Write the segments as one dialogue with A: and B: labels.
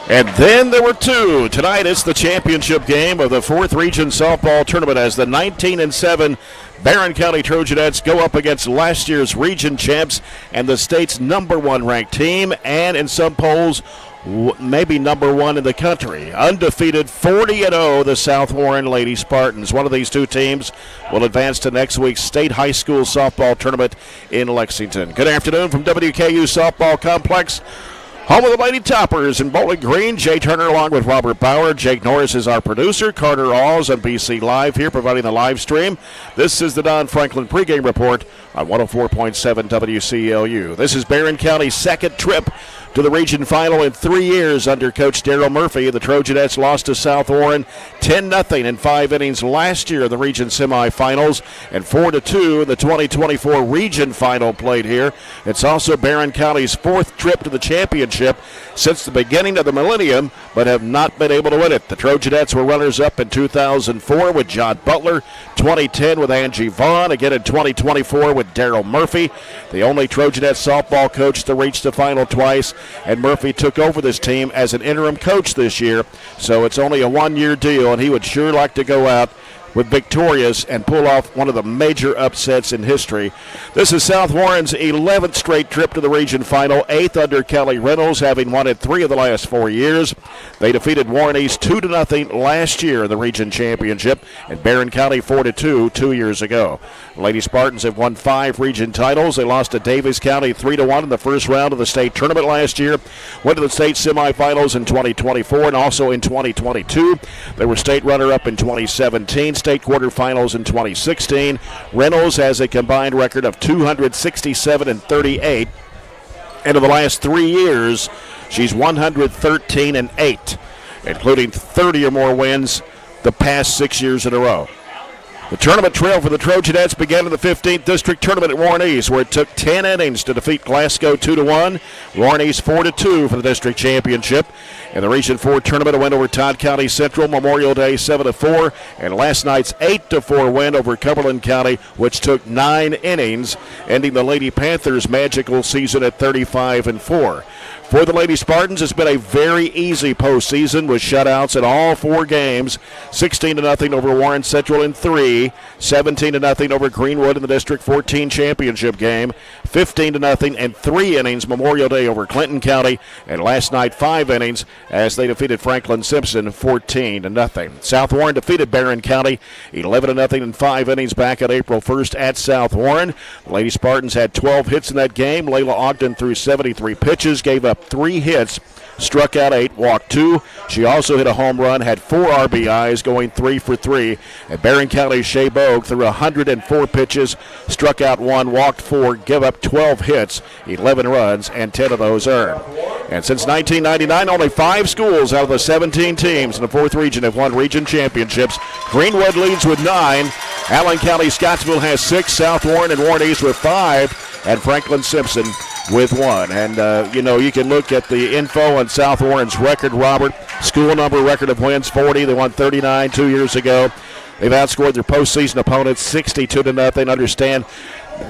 A: And then there were two. Tonight it's the championship game of the 4th Region Softball Tournament as the 19-7 Barren County Trojanettes go up against last year's region champs and the state's #1 ranked team, and in some polls, maybe #1 in the country. Undefeated 40-0, the South Warren Lady Spartans. One of these two teams will advance to next week's state high school softball tournament in Lexington. Good afternoon from WKU Softball Complex. Home of the Lady Toppers in Bowling Green. Jay Turner along with Robert Bauer. Jake Norris is our producer. Carter Alls on BC Live here providing the live stream. This is the Don Franklin pregame report on 104.7 WCLU. This is Barren County's second trip to the region final in 3 years under Coach Daryl Murphy. The Trojanettes lost to South Warren 10-0 in 5 innings last year in the region semifinals and 4-2 in the 2024 region final played here. It's also Barren County's 4th trip to the championship since the beginning of the millennium, but have not been able to win it. The Trojanettes were runners-up in 2004 with John Butler, 2010 with Angie Vaughn, again in 2024 with Daryl Murphy, the only Trojanet softball coach to reach the final twice. And Murphy took over this team as an interim coach this year, so it's only a 1-year deal, and he would sure like to go out with victorious and pull off one of the major upsets in history. This is South Warren's 11th straight trip to the region final, 8th under Kelly Reynolds, having won it 3 of the last 4 years. They defeated Warren East 2-0 last year in the region championship, and Barren County 4-2 2 years ago. The Lady Spartans have won 5 region titles. They lost to Davis County 3-1 in the first round of the state tournament last year, went to the state semifinals in 2024 and also in 2022. They were state runner-up in 2017. State quarterfinals in 2016. Reynolds has a combined record of 267-38. And in the last 3 years, she's 113-8, including 30 or more wins the past 6 years in a row. The tournament trail for the Trojanettes began in the 15th District Tournament at Warren East, where it took 10 innings to defeat Glasgow 2-1. Warren East 4-2 for the district championship. In the Region 4 tournament, it went over Todd County Central Memorial Day 7-4, and last night's 8-4 win over Cumberland County, which took 9 innings, ending the Lady Panthers' magical season at 35-4. For the Lady Spartans, it's been a very easy postseason with shutouts in all 4 games. 16-0 over Warren Central in 3, 17-0 over Greenwood in the District 14 championship game, 15-0 and 3 innings Memorial Day over Clinton County, and last night 5 innings as they defeated Franklin Simpson 14-0. South Warren defeated Barren County 11-0 in 5 innings back on April 1st at South Warren. The Lady Spartans had 12 hits in that game. Layla Ogden threw 73 pitches, gave up 3 hits, struck out 8, walked 2. She also hit a home run, had 4 RBIs, going 3 for 3. And Barren County's Shea Bogue threw 104 pitches, struck out 1, walked 4, gave up 12 hits, 11 runs, and 10 of those earned. And since 1999, only 5 schools out of the 17 teams in the 4th region have won region championships. Greenwood leads with 9. Allen County Scottsville has 6. South Warren and Warren East with 5. And Franklin Simpson with 1. And, you can look at the info on South Warren's record, Robert. School number record of wins, 40. They won 39 2 years ago. They've outscored their postseason opponents 62-0. Understand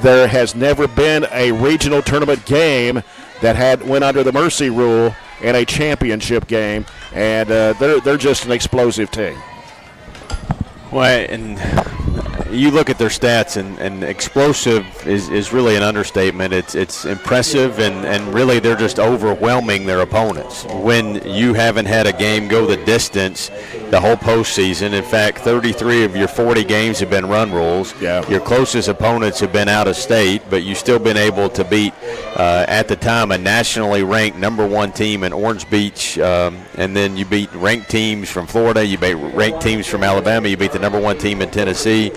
A: there has never been a regional tournament game that went under the mercy rule in a championship game. And they're just an explosive team.
B: Well, and you look at their stats, and explosive is really an understatement. It's impressive, and really they're just overwhelming their opponents. When you haven't had a game go the distance the whole postseason. In fact, 33 of your 40 games have been run rules.
A: Yeah.
B: Your closest opponents have been out of state, but you've still been able to beat, at the time, a nationally ranked number 1 team in Orange Beach, and then you beat ranked teams from Florida, you beat ranked teams from Alabama, you beat the number 1 team in Tennessee.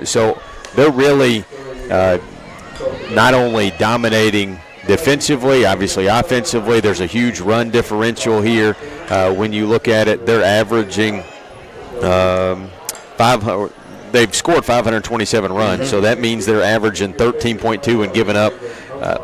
B: So they're really not only dominating defensively, obviously offensively. There's a huge run differential here. When you look at it, they're averaging 500. They've scored 527 runs, so that means they're averaging 13.2 and giving up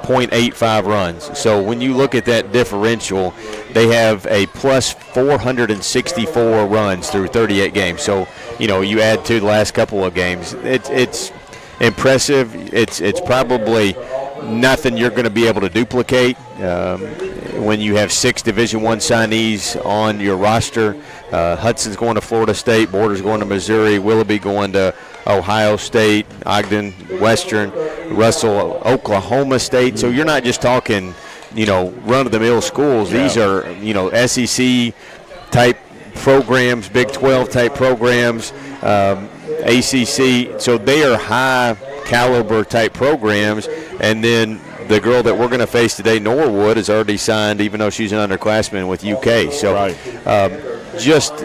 B: 0.85 runs. So when you look at that differential, they have a plus 464 runs through 38 games. So, you add to the last couple of games, it's impressive. It's probably nothing you're going to be able to duplicate when you have 6 Division I signees on your roster. Hudson's going to Florida State, Borders going to Missouri, Willoughby going to Ohio State, Ogden, Western, Russell, Oklahoma State. So you're not just talking, run-of-the-mill schools.
A: Yeah.
B: These are, SEC-type programs, Big 12-type programs, ACC. So they are high-caliber type programs. And then the girl that we're going to face today, Norwood, has already signed, even though she's an underclassman, with UK. So just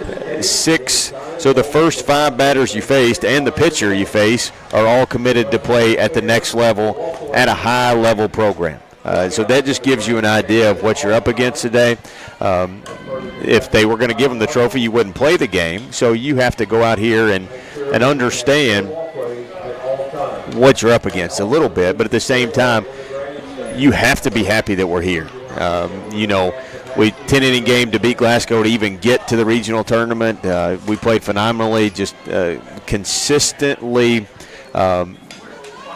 B: 6. So the first 5 batters you faced and the pitcher you face are all committed to play at the next level at a high-level program. So that just gives you an idea of what you're up against today. If they were going to give them the trophy, you wouldn't play the game. So you have to go out here and understand what you're up against a little bit. But at the same time, you have to be happy that we're here. We 10-inning game to beat Glasgow to even get to the regional tournament. We played phenomenally, just consistently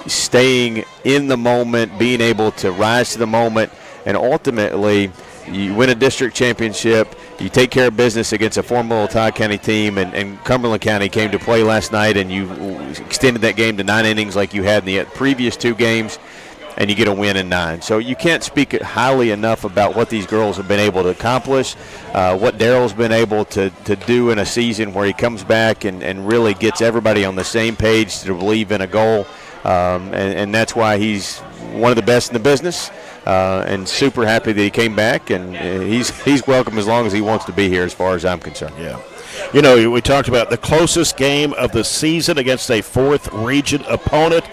B: staying in the moment, being able to rise to the moment, and ultimately you win a district championship, you take care of business against a formidable Todd County team, and Cumberland County came to play last night, and you extended that game to 9 innings like you had in the previous 2 games, and you get a win in 9. So you can't speak highly enough about what these girls have been able to accomplish, what Daryl's been able to do in a season where he comes back and really gets everybody on the same page to believe in a goal. And that's why he's one of the best in the business, and super happy that he came back, and he's welcome as long as he wants to be here as far as I'm concerned.
A: Yeah. We talked about the closest game of the season against a 4th region opponent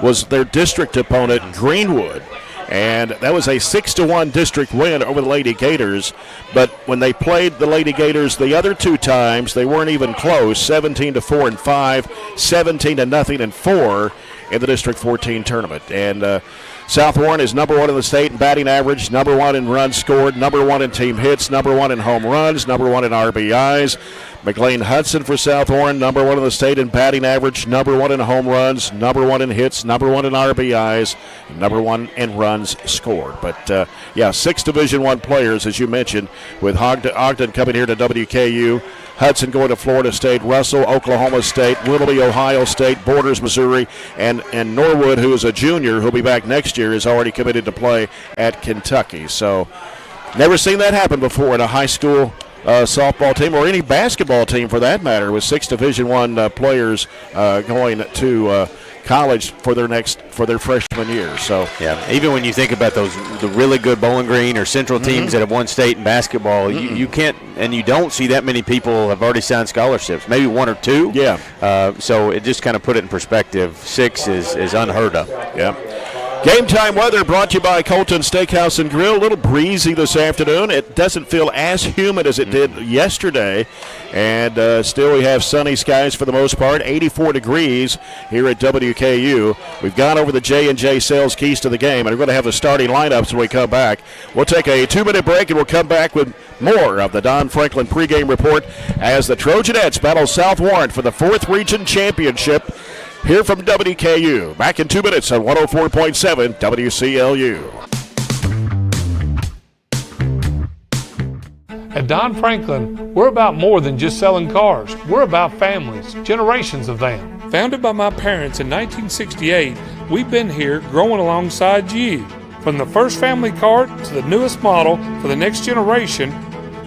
A: was their district opponent, Greenwood. And that was a 6-1 district win over the Lady Gators. But when they played the Lady Gators the other 2 times, they weren't even close, 17-4 and 5, 17-0 and 4 in the District 14 tournament. And South Warren is number 1 in the state in batting average, number 1 in runs scored, number 1 in team hits, number 1 in home runs, number 1 in RBIs. McLean Hudson for South Warren, number 1 in the state in batting average, number 1 in home runs, number 1 in hits, number 1 in RBIs, number 1 in runs scored. But, 6 Division I players, as you mentioned, with Ogden coming here to WKU, Hudson going to Florida State, Russell, Oklahoma State, Willoughby, Ohio State, Borders, Missouri, and Norwood, who is a junior, who'll be back next year, is already committed to play at Kentucky. So never seen that happen before in a high school softball team, or any basketball team for that matter, with 6 Division I players going to college for their freshman year. So
B: even when you think about the really good Bowling Green or Central teams that have won state in basketball, you can't, and you don't see that many people have already signed scholarships. Maybe 1 or 2.
A: Yeah.
B: So it just kind of put it in perspective. 6 is unheard of.
A: Yeah. Game time weather brought to you by Colton Steakhouse and Grill. A little breezy this afternoon. It doesn't feel as humid as it did yesterday. And still we have sunny skies for the most part. 84 degrees here at WKU. We've gone over the J&J sales keys to the game, and we're going to have the starting lineups when we come back. We'll take a 2-minute break, and we'll come back with more of the Don Franklin pregame report as the Trojanettes battle South Warren for the 4th Region Championship. Here from WKU. Back in 2 minutes on 104.7 WCLU.
C: At Don Franklin, we're about more than just selling cars. We're about families, generations of them. Founded by my parents in 1968, we've been here growing alongside you. From the first family car to the newest model for the next generation,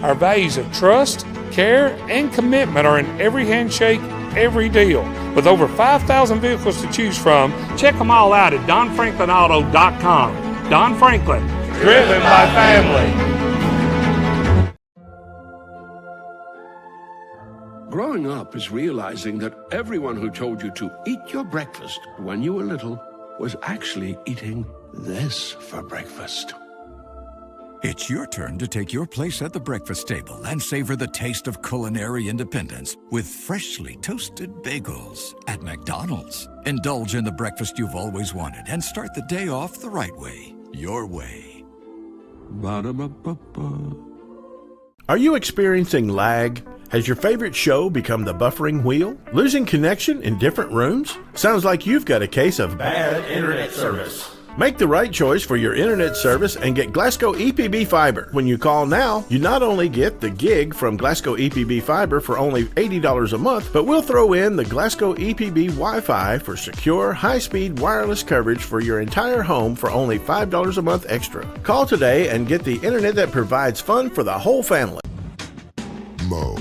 C: our values of trust, care and commitment are in every handshake, every deal. With over 5,000 vehicles to choose from, check them all out at DonFranklinAuto.com. Don Franklin, driven by family.
D: Growing up is realizing that everyone who told you to eat your breakfast when you were little was actually eating this for breakfast.
E: It's your turn to take your place at the breakfast table and savor the taste of culinary independence with freshly toasted bagels at McDonald's. Indulge in the breakfast you've always wanted and start the day off the right way, your way.
D: Ba-da-ba-ba-ba.
F: Are you experiencing lag? Has your favorite show become the buffering wheel? Losing connection in different rooms? Sounds like you've got a case of bad internet service. Make the right choice for your internet service and get Glasgow EPB Fiber. When you call now, you not only get the gig from Glasgow EPB Fiber for only $80 a month, but we'll throw in the Glasgow EPB Wi-Fi for secure, high-speed wireless coverage for your entire home for only $5 a month extra. Call today and get the internet that provides fun for the whole family.
G: Mow,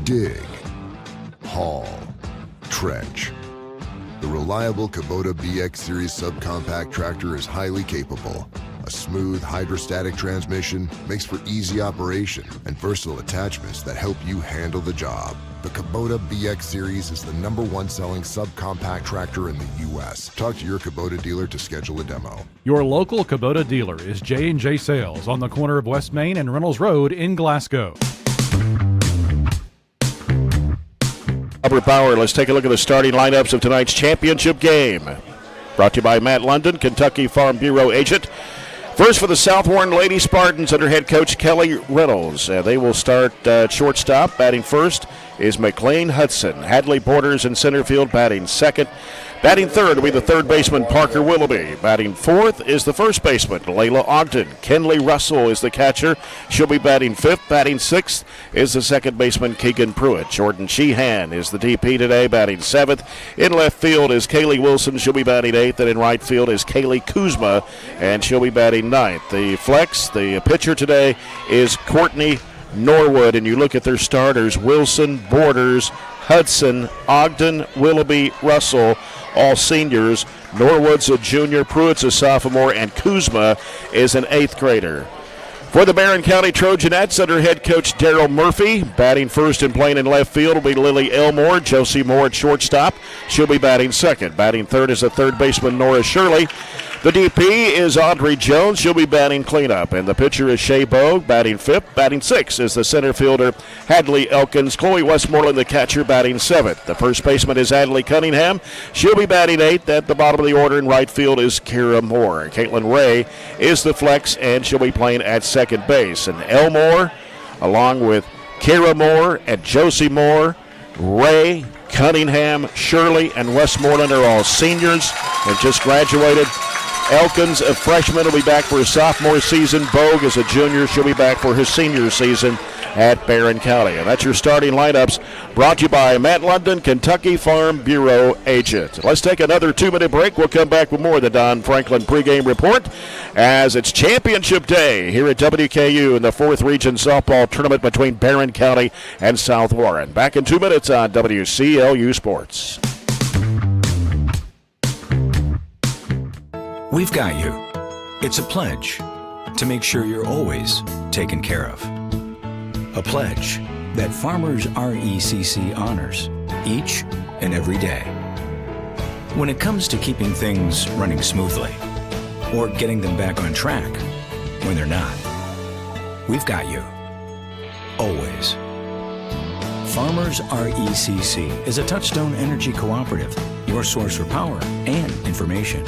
G: dig, haul, trench. The reliable Kubota BX Series subcompact tractor is highly capable. A smooth hydrostatic transmission makes for easy operation and versatile attachments that help you handle the job. The Kubota BX Series is the #1 selling subcompact tractor in the U.S. Talk to your Kubota dealer to schedule a demo.
H: Your local Kubota dealer is J&J Sales on the corner of West Main and Reynolds Road in Glasgow.
A: Albert Bauer, let's take a look at the starting lineups of tonight's championship game. Brought to you by Matt London, Kentucky Farm Bureau agent. First for the South Warren Lady Spartans under head coach Kelly Reynolds. They will start shortstop. Batting first is McLean Hudson. Hadley Borders in center field batting second. Batting third will be the third baseman Parker Willoughby. Batting fourth is the first baseman Layla Ogden. Kenley Russell is the catcher. She'll be batting fifth. Batting sixth is the second baseman Keegan Pruitt. Jordan Sheehan is the DP today, batting seventh. In left field is Kaylee Wilson. She'll be batting eighth. And in right field is Kaylee Kuzma, and she'll be batting ninth. The flex, the pitcher today, is Courtney Norwood. And you look at their starters: Wilson, Borders, Hudson, Ogden, Willoughby, Russell, all seniors. Norwood's a junior, Pruitt's a sophomore, and Kuzma is an eighth grader. For the Barren County Trojanettes under head coach Daryl Murphy, batting first and playing in left field will be Lily Elmore. Josie Moore at shortstop. She'll be batting second. Batting third is the third baseman Nora Shirley. The DP is Audrey Jones. She'll be batting cleanup. And the pitcher is Shea Bogue, batting fifth. Batting sixth is the center fielder Hadley Elkins. Chloe Westmoreland, the catcher, batting seventh. The first baseman is Adley Cunningham. She'll be batting eighth. At the bottom of the order in right field is Kira Moore. Caitlin Ray is the flex, and she'll be playing at second base. And Elmore, along with Kira Moore and Josie Moore, Ray, Cunningham, Shirley, and Westmoreland are all seniors and just graduated. Elkins, a freshman, will be back for his sophomore season. Bogue is a junior. She'll be back for his senior season at Barren County. And that's your starting lineups, brought to you by Matt London, Kentucky Farm Bureau agent. Let's take another 2-minute break. We'll come back with more of the Don Franklin pregame report as it's championship day here at WKU in the 4th Region softball tournament between Barren County and South Warren. Back in 2 minutes on WCLU Sports.
E: We've got you. It's a pledge to make sure you're always taken care of. A pledge that Farmers RECC honors each and every day. When it comes to keeping things running smoothly or getting them back on track when they're not, we've got you. Always. Farmers RECC is a Touchstone Energy Cooperative, your source for power and information.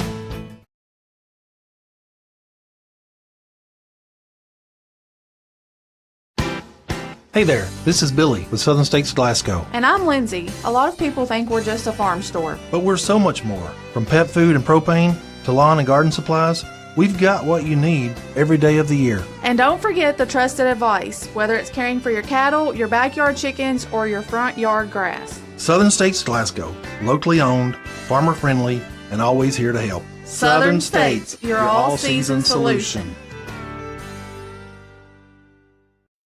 I: Hey there, this is Billy with Southern States Glasgow.
J: And I'm Lindsay. A lot of people think we're just a farm store.
I: But we're so much more. From pet food and propane to lawn and garden supplies, we've got what you need every day of the year.
J: And don't forget the trusted advice, whether it's caring for your cattle, your backyard chickens, or your front yard grass.
I: Southern States Glasgow, locally owned, farmer friendly, and always here to help.
J: Southern States, your all-season solution.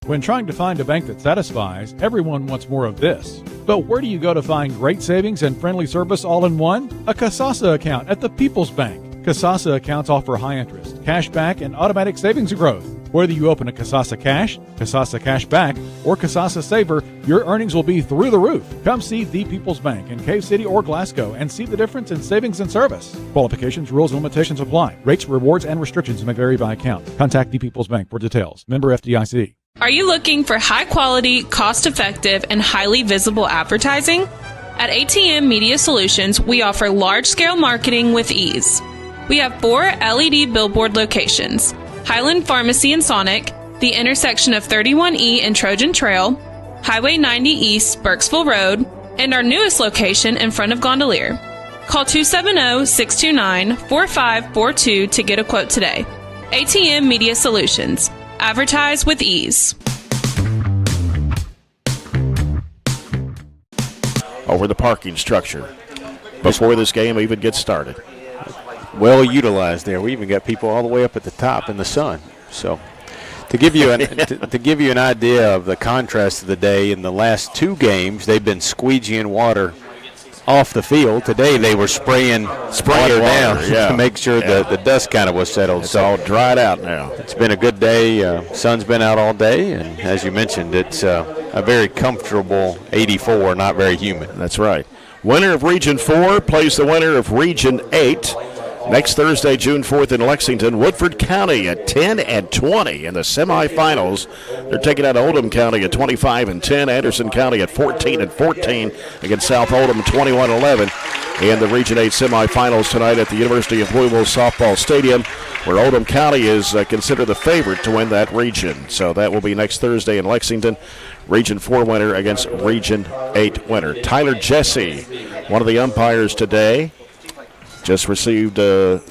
H: When trying to find a bank that satisfies, everyone wants more of this. But where do you go to find great savings and friendly service all in one? A Kasasa account at the People's Bank. Kasasa accounts offer high interest, cash back, and automatic savings growth. Whether you open a Kasasa Cash, Kasasa Cash Back, or Kasasa Saver, your earnings will be through the roof. Come see the People's Bank in Cave City or Glasgow and see the difference in savings and service. Qualifications, rules, and limitations apply. Rates, rewards, and restrictions may vary by account. Contact the People's Bank for details. Member FDIC.
K: Are you looking for high-quality, cost-effective, and highly visible advertising? At ATM Media Solutions, we offer large-scale marketing with ease. We have 4 LED billboard locations: Highland Pharmacy in Sonic, the intersection of 31E and Trojan Trail, Highway 90 East, Burkesville Road, and our newest location in front of Gondolier. Call 270-629-4542 to get a quote today. ATM Media Solutions. Advertise with ease.
A: Over the parking structure before this game even gets started.
B: Well utilized there. We even got people all the way up at the top in the sun. So to give you to give you an idea of the contrast of the day, in the last 2 games they've been squeegeeing water off the field. Today they were spraying water down to make sure the dust kind of was settled.
A: It's all dried out now.
B: It's been a good day. Sun's been out all day, and as you mentioned, it's a very comfortable 84, not very humid.
A: That's right. Winner of Region 4 plays the winner of Region 8 next Thursday, June 4th in Lexington. Woodford County at 10-20 in the semifinals. They're taking out Oldham County at 25-10. Anderson County at 14-14 against South Oldham 21-11 in the Region 8 semifinals tonight at the University of Louisville Softball Stadium, where Oldham County is considered the favorite to win that region. So that will be next Thursday in Lexington. Region 4 winner against Region 8 winner. Tyler Jesse, one of the umpires today, just received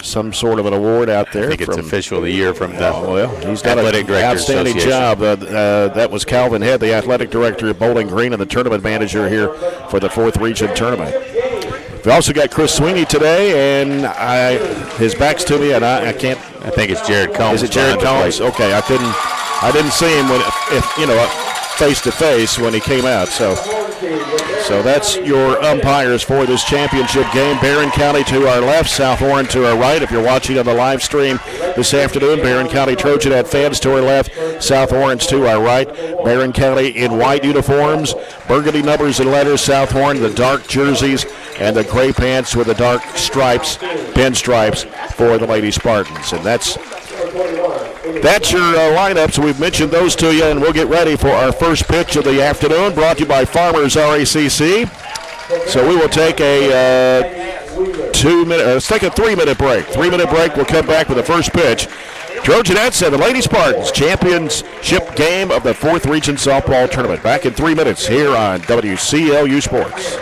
A: some sort of an award out there.
B: I think it's official of the year from the
A: he's done an outstanding job. That was Calvin Head, the athletic director at Bowling Green and the tournament manager here for the 4th Region tournament. We also got Chris Sweeney today, and his back's to me, and I can't.
B: I think it's Jared Combs.
A: Is it Jared Combs? Okay, I didn't see him face to face when he came out. So that's your umpires for this championship game. Barren County to our left, South Warren to our right. If you're watching on the live stream this afternoon, Barren County Trojan fans to our left, South Warren's to our right. Barren County in white uniforms, burgundy numbers and letters. South Warren, the dark jerseys and the gray pants with the dark stripes, pinstripes for the Lady Spartans. And that's your lineups. We've mentioned those to you, and we'll get ready for our first pitch of the afternoon, brought to you by Farmers RACC. So we will take a 3-minute break. 3-minute break. We'll come back with the first pitch. Trojanettes and the Lady Spartans championship game of the 4th Region Softball Tournament. Back in 3 minutes here on WCLU Sports.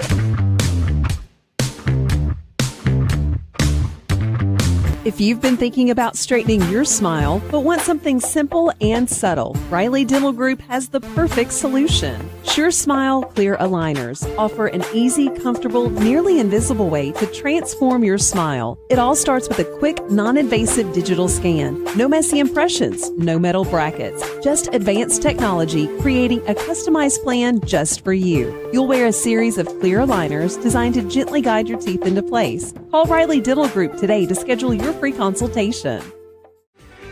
L: If you've been thinking about straightening your smile, but want something simple and subtle, Riley Dental Group has the perfect solution. Sure Smile Clear Aligners offer an easy, comfortable, nearly invisible way to transform your smile. It all starts with a quick, non-invasive digital scan. No messy impressions, no metal brackets, just advanced technology creating a customized plan just for you. You'll wear a series of clear aligners designed to gently guide your teeth into place. Call Riley Dental Group today to schedule your free consultation.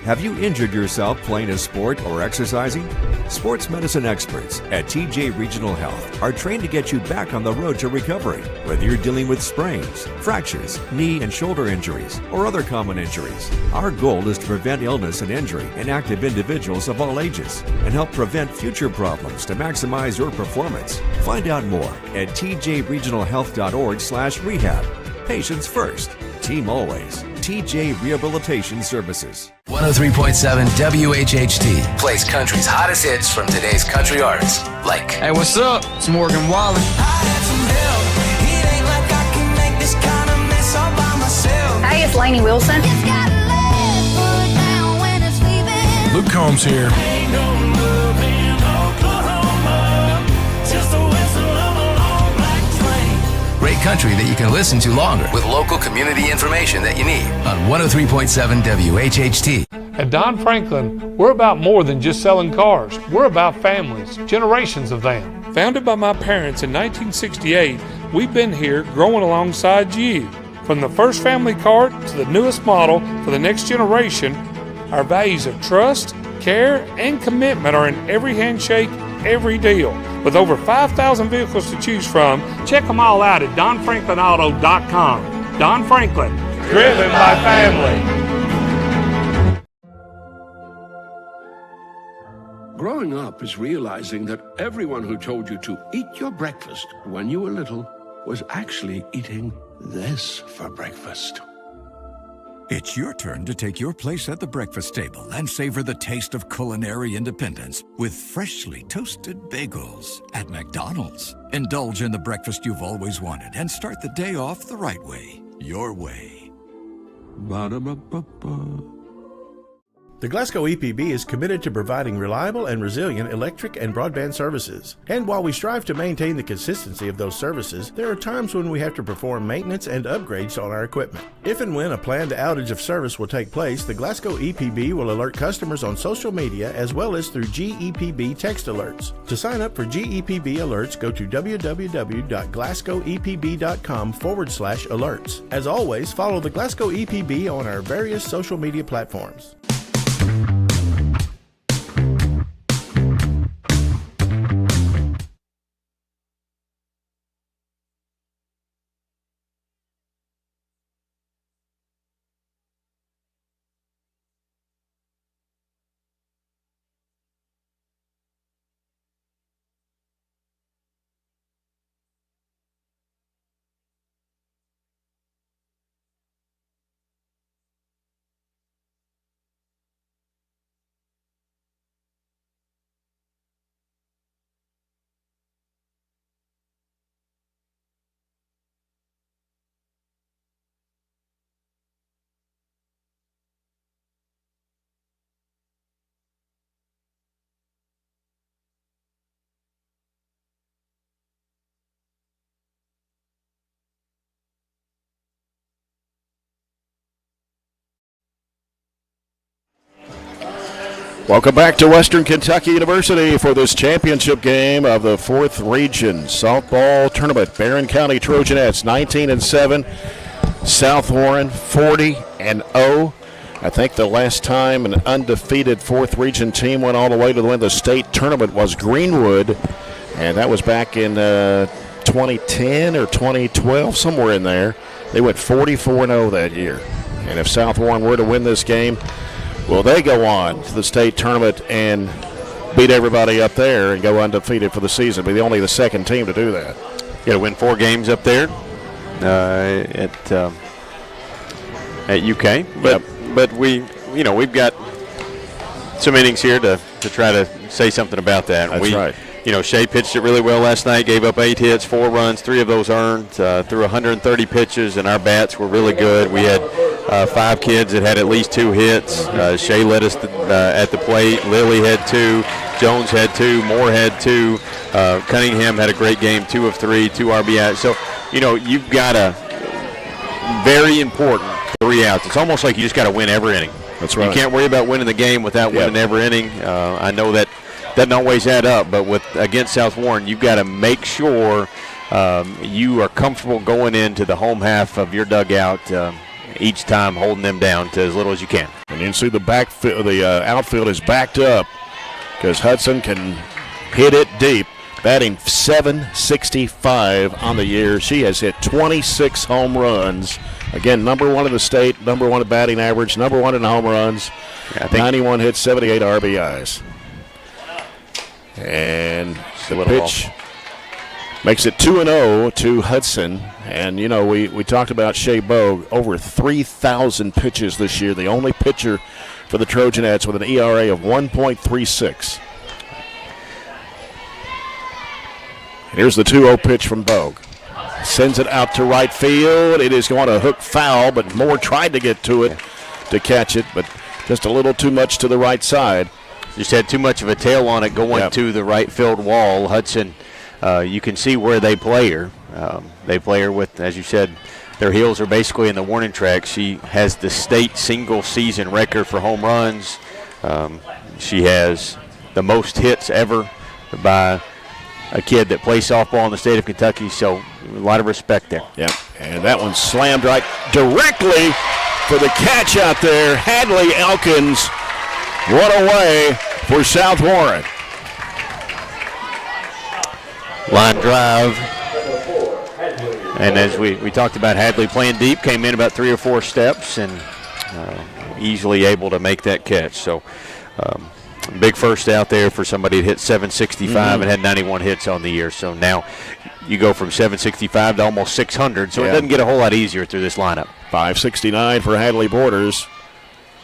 M: Have you injured yourself playing a sport or exercising? Sports medicine experts at TJ Regional Health are trained to get you back on the road to recovery. Whether you're dealing with sprains, fractures, knee and shoulder injuries, or other common injuries, our goal is to prevent illness and injury in active individuals of all ages and help prevent future problems to maximize your performance. Find out more at tjregionalhealth.org/rehab. Patients first, team always. TJ Rehabilitation Services.
N: 103.7 WHHT plays country's hottest hits from today's country artists. Like,
O: hey, what's up? It's Morgan Wallen.
P: Hey, it's Lainey Wilson.
O: Luke Combs here.
N: great country that you can listen to longer with local community information that you need on 103.7 WHHT.
C: At Don Franklin, we're about more than just selling cars. We're about families, generations of them. Founded by my parents in 1968, we've been here growing alongside you. From the first family car to the newest model for the next generation, our values of trust, care, and commitment are in every handshake, every deal. With over 5,000 vehicles to choose from, check them all out at DonFranklinAuto.com. Don Franklin, driven by family.
D: Growing up is realizing that everyone who told you to eat your breakfast when you were little was actually eating this for breakfast.
Q: It's your turn to take your place at the breakfast table and savor the taste of culinary independence with freshly toasted bagels at McDonald's. Indulge in the breakfast you've always wanted and start the day off the right way, your way.
D: Ba-da-ba-ba-ba.
F: The Glasgow EPB is committed to providing reliable and resilient electric and broadband services. And while we strive to maintain the consistency of those services, there are times when we have to perform maintenance and upgrades on our equipment. If and when a planned outage of service will take place, the Glasgow EPB will alert customers on social media as well as through GEPB text alerts. To sign up for GEPB alerts, go to www.glasgowepb.com/alerts. As always, follow the Glasgow EPB on our various social media platforms.
A: Welcome back to Western Kentucky University for this championship game of the 4th Region Softball Tournament. Barren County Trojanettes 19-7, South Warren 40-0. I think the last time an undefeated 4th Region team went all the way to win the state tournament was Greenwood, and that was back in 2010 or 2012, somewhere in there. They went 44-0 that year. And if South Warren were to win this game, will they go on to the state tournament and beat everybody up there and go undefeated for the season? Be only the second team to do that.
B: Got to win 4 games up there at UK. But we've got some innings here to try to say something about that.
A: That's right.
B: Shea pitched it really well last night, gave up 8 hits, 4 runs, 3 of those earned, threw 130 pitches, and our bats were really good. We had 5 kids that had at least 2 hits. Shea led us at the plate. Lily had 2. Jones had 2. Moore had 2. Cunningham had a great game, 2 of 3, 2 RBIs. So, you've got a very important 3 outs. It's almost like you just got to win every inning.
A: That's right.
B: You can't worry about winning the game without winning every inning. I know that doesn't always add up, but against South Warren, you've got to make sure you are comfortable going into the home half of your dugout each time, holding them down to as little as you can.
A: And you can see the outfield is backed up because Hudson can hit it deep, batting .765 on the year. She has hit 26 home runs. Again, number 1 in the state, number 1 in batting average, number 1 in home runs, 91 hits, 78 RBIs. And the pitch makes it 2-0 to Hudson. And, we talked about Shea Bogue, over 3,000 pitches this year, the only pitcher for the Trojanettes with an ERA of 1.36. And here's the 2-0 pitch from Bogue. Sends it out to right field. It is going to hook foul, but Moore tried to get to it to catch it, but just a little too much to the right side.
B: Just had too much of a tail on it going to the right field wall. Hudson, you can see where they play her. They play her with, as you said, their heels are basically in the warning track. She has the state single-season record for home runs. She has the most hits ever by a kid that plays softball in the state of Kentucky, so a lot of respect there.
A: Yep, and that one slammed right directly for the catch out there. Hadley Elkins, one away for South Warren.
B: Line drive. And as we talked about, Hadley playing deep, came in about 3 or 4 steps and easily able to make that catch. So big first out there for somebody that hit 765 and had 91 hits on the year. So now you go from 765 to almost 600, so it doesn't get a whole lot easier through this lineup.
A: 569 for Hadley Borders.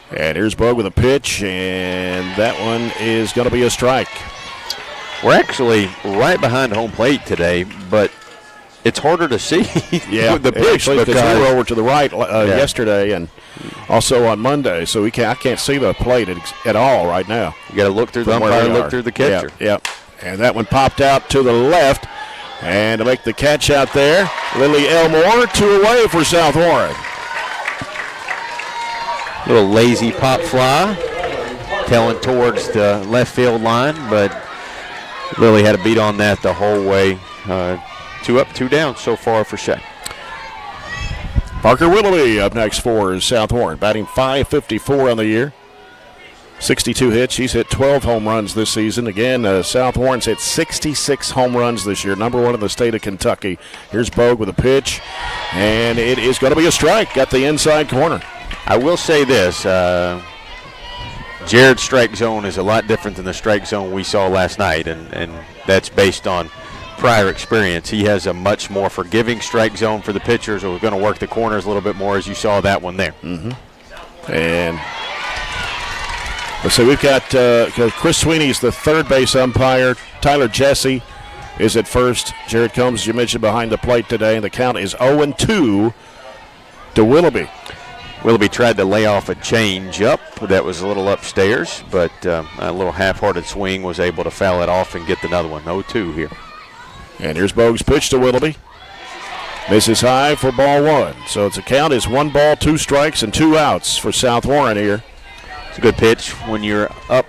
A: And here's Bug with a pitch, and that one is going to be a strike.
B: We're actually right behind home plate today, but it's harder to see the pitch
A: because we were over to the right yesterday and also on Monday, so I can't see the plate at all right now.
B: You got to look through the umpire, look through the catcher.
A: Yep. And that one popped out to the left, and to make the catch out there, Lily Elmore, 2 away for South Warren.
B: Little lazy pop fly, telling towards the left field line, but Lily had a beat on that the whole way. 2 up, 2 down so far for Shea.
A: Parker Willoughby up next for South Warren, batting .554 on the year. 62 hits. She's hit 12 home runs this season. Again, South Warren's hit 66 home runs this year, number 1 in the state of Kentucky. Here's Bogue with a pitch, and it is going to be a strike at the inside corner.
B: I will say this, Jared's strike zone is a lot different than the strike zone we saw last night, and that's based on prior experience. He has a much more forgiving strike zone for the pitchers, so we're going to work the corners a little bit more, as you saw that one there.
A: And let's see, we've got Chris Sweeney's the third base umpire. Tyler Jesse is at first. Jared Combs, as you mentioned, behind the plate today, and the count is 0-2 to Willoughby.
B: Willoughby tried to lay off a change up that was a little upstairs, but a little half-hearted swing was able to foul it off and get another one. 0-2 here.
A: And here's Bogue's pitch to Willoughby. Misses high for ball 1. So it's a count is 1 ball, 2 strikes, and 2 outs for South Warren here.
B: It's a good pitch when you're up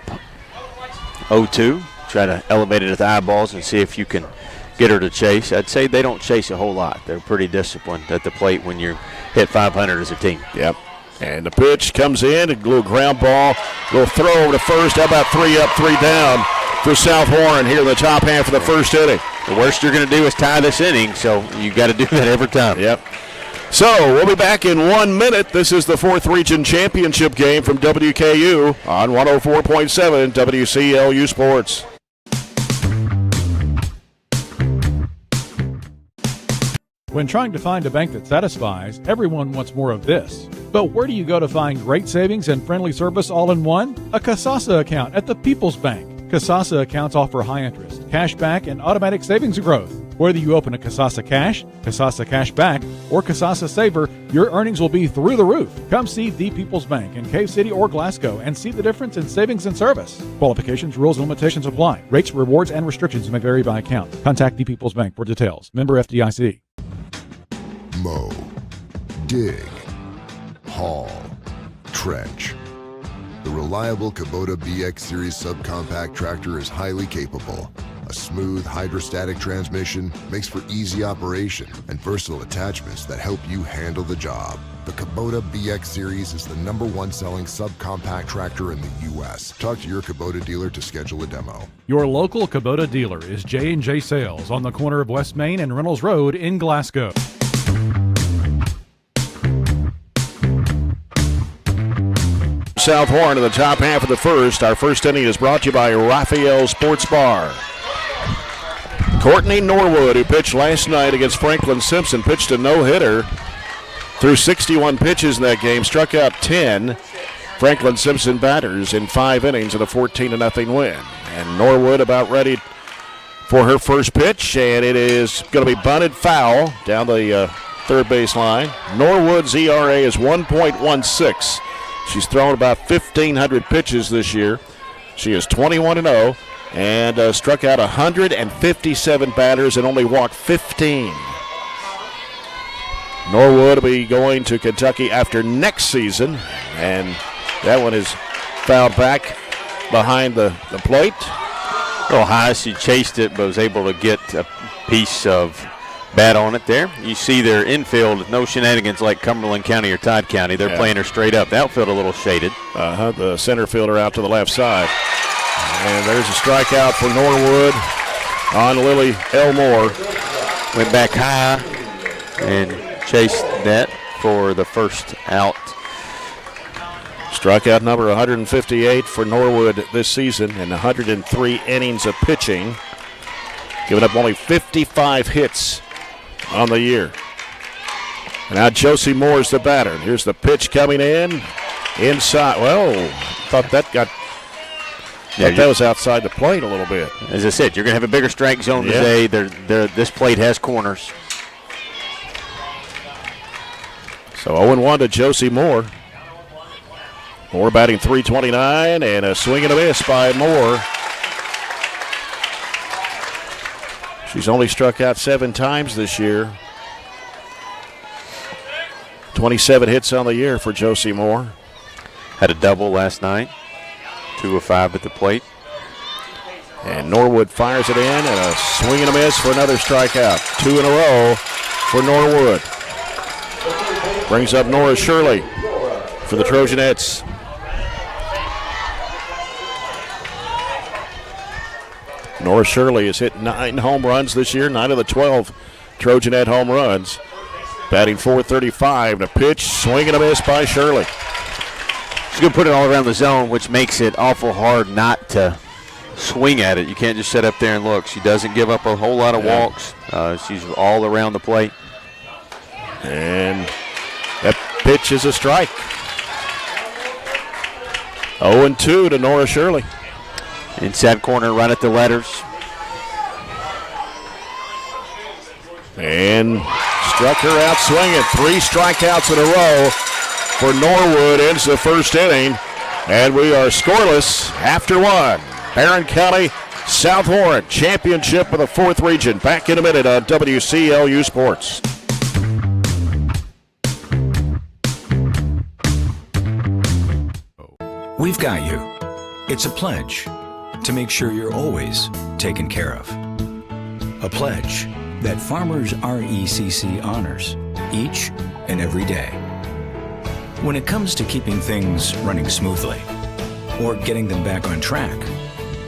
B: 0-2. Try to elevate it at the eyeballs and see if you can get her to chase. I'd say they don't chase a whole lot. They're pretty disciplined at the plate when you hit 500 as a team.
A: Yep. And the pitch comes in, a little ground ball, little throw over to first. How about 3 up, 3 down for South Warren here in the top half of the first inning?
B: The worst you're going to do is tie this inning, so you got to do that every time.
A: Yep. So we'll be back in 1 minute. This is the 4th Region Championship game from WKU on 104.7 WCLU Sports.
H: When trying to find a bank that satisfies, everyone wants more of this. But where do you go to find great savings and friendly service all in one? A Kasasa account at the People's Bank. Kasasa accounts offer high interest, cash back, and automatic savings growth. Whether you open a Kasasa Cash, Kasasa Cash Back, or Kasasa Saver, your earnings will be through the roof. Come see the People's Bank in Cave City or Glasgow and see the difference in savings and service. Qualifications, rules, and limitations apply. Rates, rewards, and restrictions may vary by account. Contact the People's Bank for details. Member FDIC.
G: Mow, dig, haul, trench. The reliable Kubota BX Series subcompact tractor is highly capable. A smooth hydrostatic transmission makes for easy operation and versatile attachments that help you handle the job. The Kubota BX Series is the #1 selling subcompact tractor in the U.S. Talk to your Kubota dealer to schedule a demo.
H: Your local Kubota dealer is J&J Sales on the corner of West Main and Reynolds Road in Glasgow.
A: South Warren in the top half of the first. Our first inning is brought to you by Raphael Sports Bar. Courtney Norwood, who pitched last night against Franklin Simpson, pitched a no-hitter through 61 pitches in that game, struck out 10 Franklin Simpson batters in 5 innings in a 14-0 win. And Norwood about ready for her first pitch, and it is going to be bunted foul down the third base line. Norwood's ERA is 1.16. She's thrown about 1,500 pitches this year. She is 21-0 and struck out 157 batters and only walked 15. Norwood will be going to Kentucky after next season, and that one is fouled back behind the plate.
B: A little high, she chased it, but was able to get a piece of bat on it there. You see their infield, no shenanigans like Cumberland County or Todd County. They're playing her straight up. The outfield a little shaded.
A: The center fielder out to the left side. And there's a strikeout for Norwood on Lily Elmore.
B: Went back high and chased that for the first out.
A: Strikeout number 158 for Norwood this season in 103 innings of pitching. Giving up only 55 hits on the year. And now Josie Moore's the batter. Here's the pitch coming in. Inside. Well, thought that was outside the plate a little bit.
B: As I said, you're going to have a bigger strike zone today. This plate has corners.
A: So 0-1 to Josie Moore. Moore batting .329 and a swing and a miss by Moore. She's only struck out 7 times this year. 27 hits on the year for Josie Moore.
B: Had a double last night. 2 of 5 at the plate.
A: And Norwood fires it in and a swing and a miss for another strikeout. 2 in a row for Norwood. Brings up Nora Shirley for the Trojanettes. Nora Shirley has hit 9 home runs this year, 9 of the 12 Trojanet home runs. Batting .435 and a pitch, swing and a miss by Shirley.
B: She's going to put it all around the zone, which makes it awful hard not to swing at it. You can't just sit up there and look. She doesn't give up a whole lot of walks. She's all around the plate.
A: And that pitch is a strike. 0-2 to Nora Shirley.
B: Inside corner right at the letters.
A: And struck her out swinging. 3 strikeouts in a row for Norwood into the first inning. And we are scoreless after 1. Barren County, South Warren, championship of the 4th region. Back in a minute on WCLU Sports.
E: We've got you. It's a pledge to make sure you're always taken care of. A pledge that Farmers RECC honors each and every day. When it comes to keeping things running smoothly or getting them back on track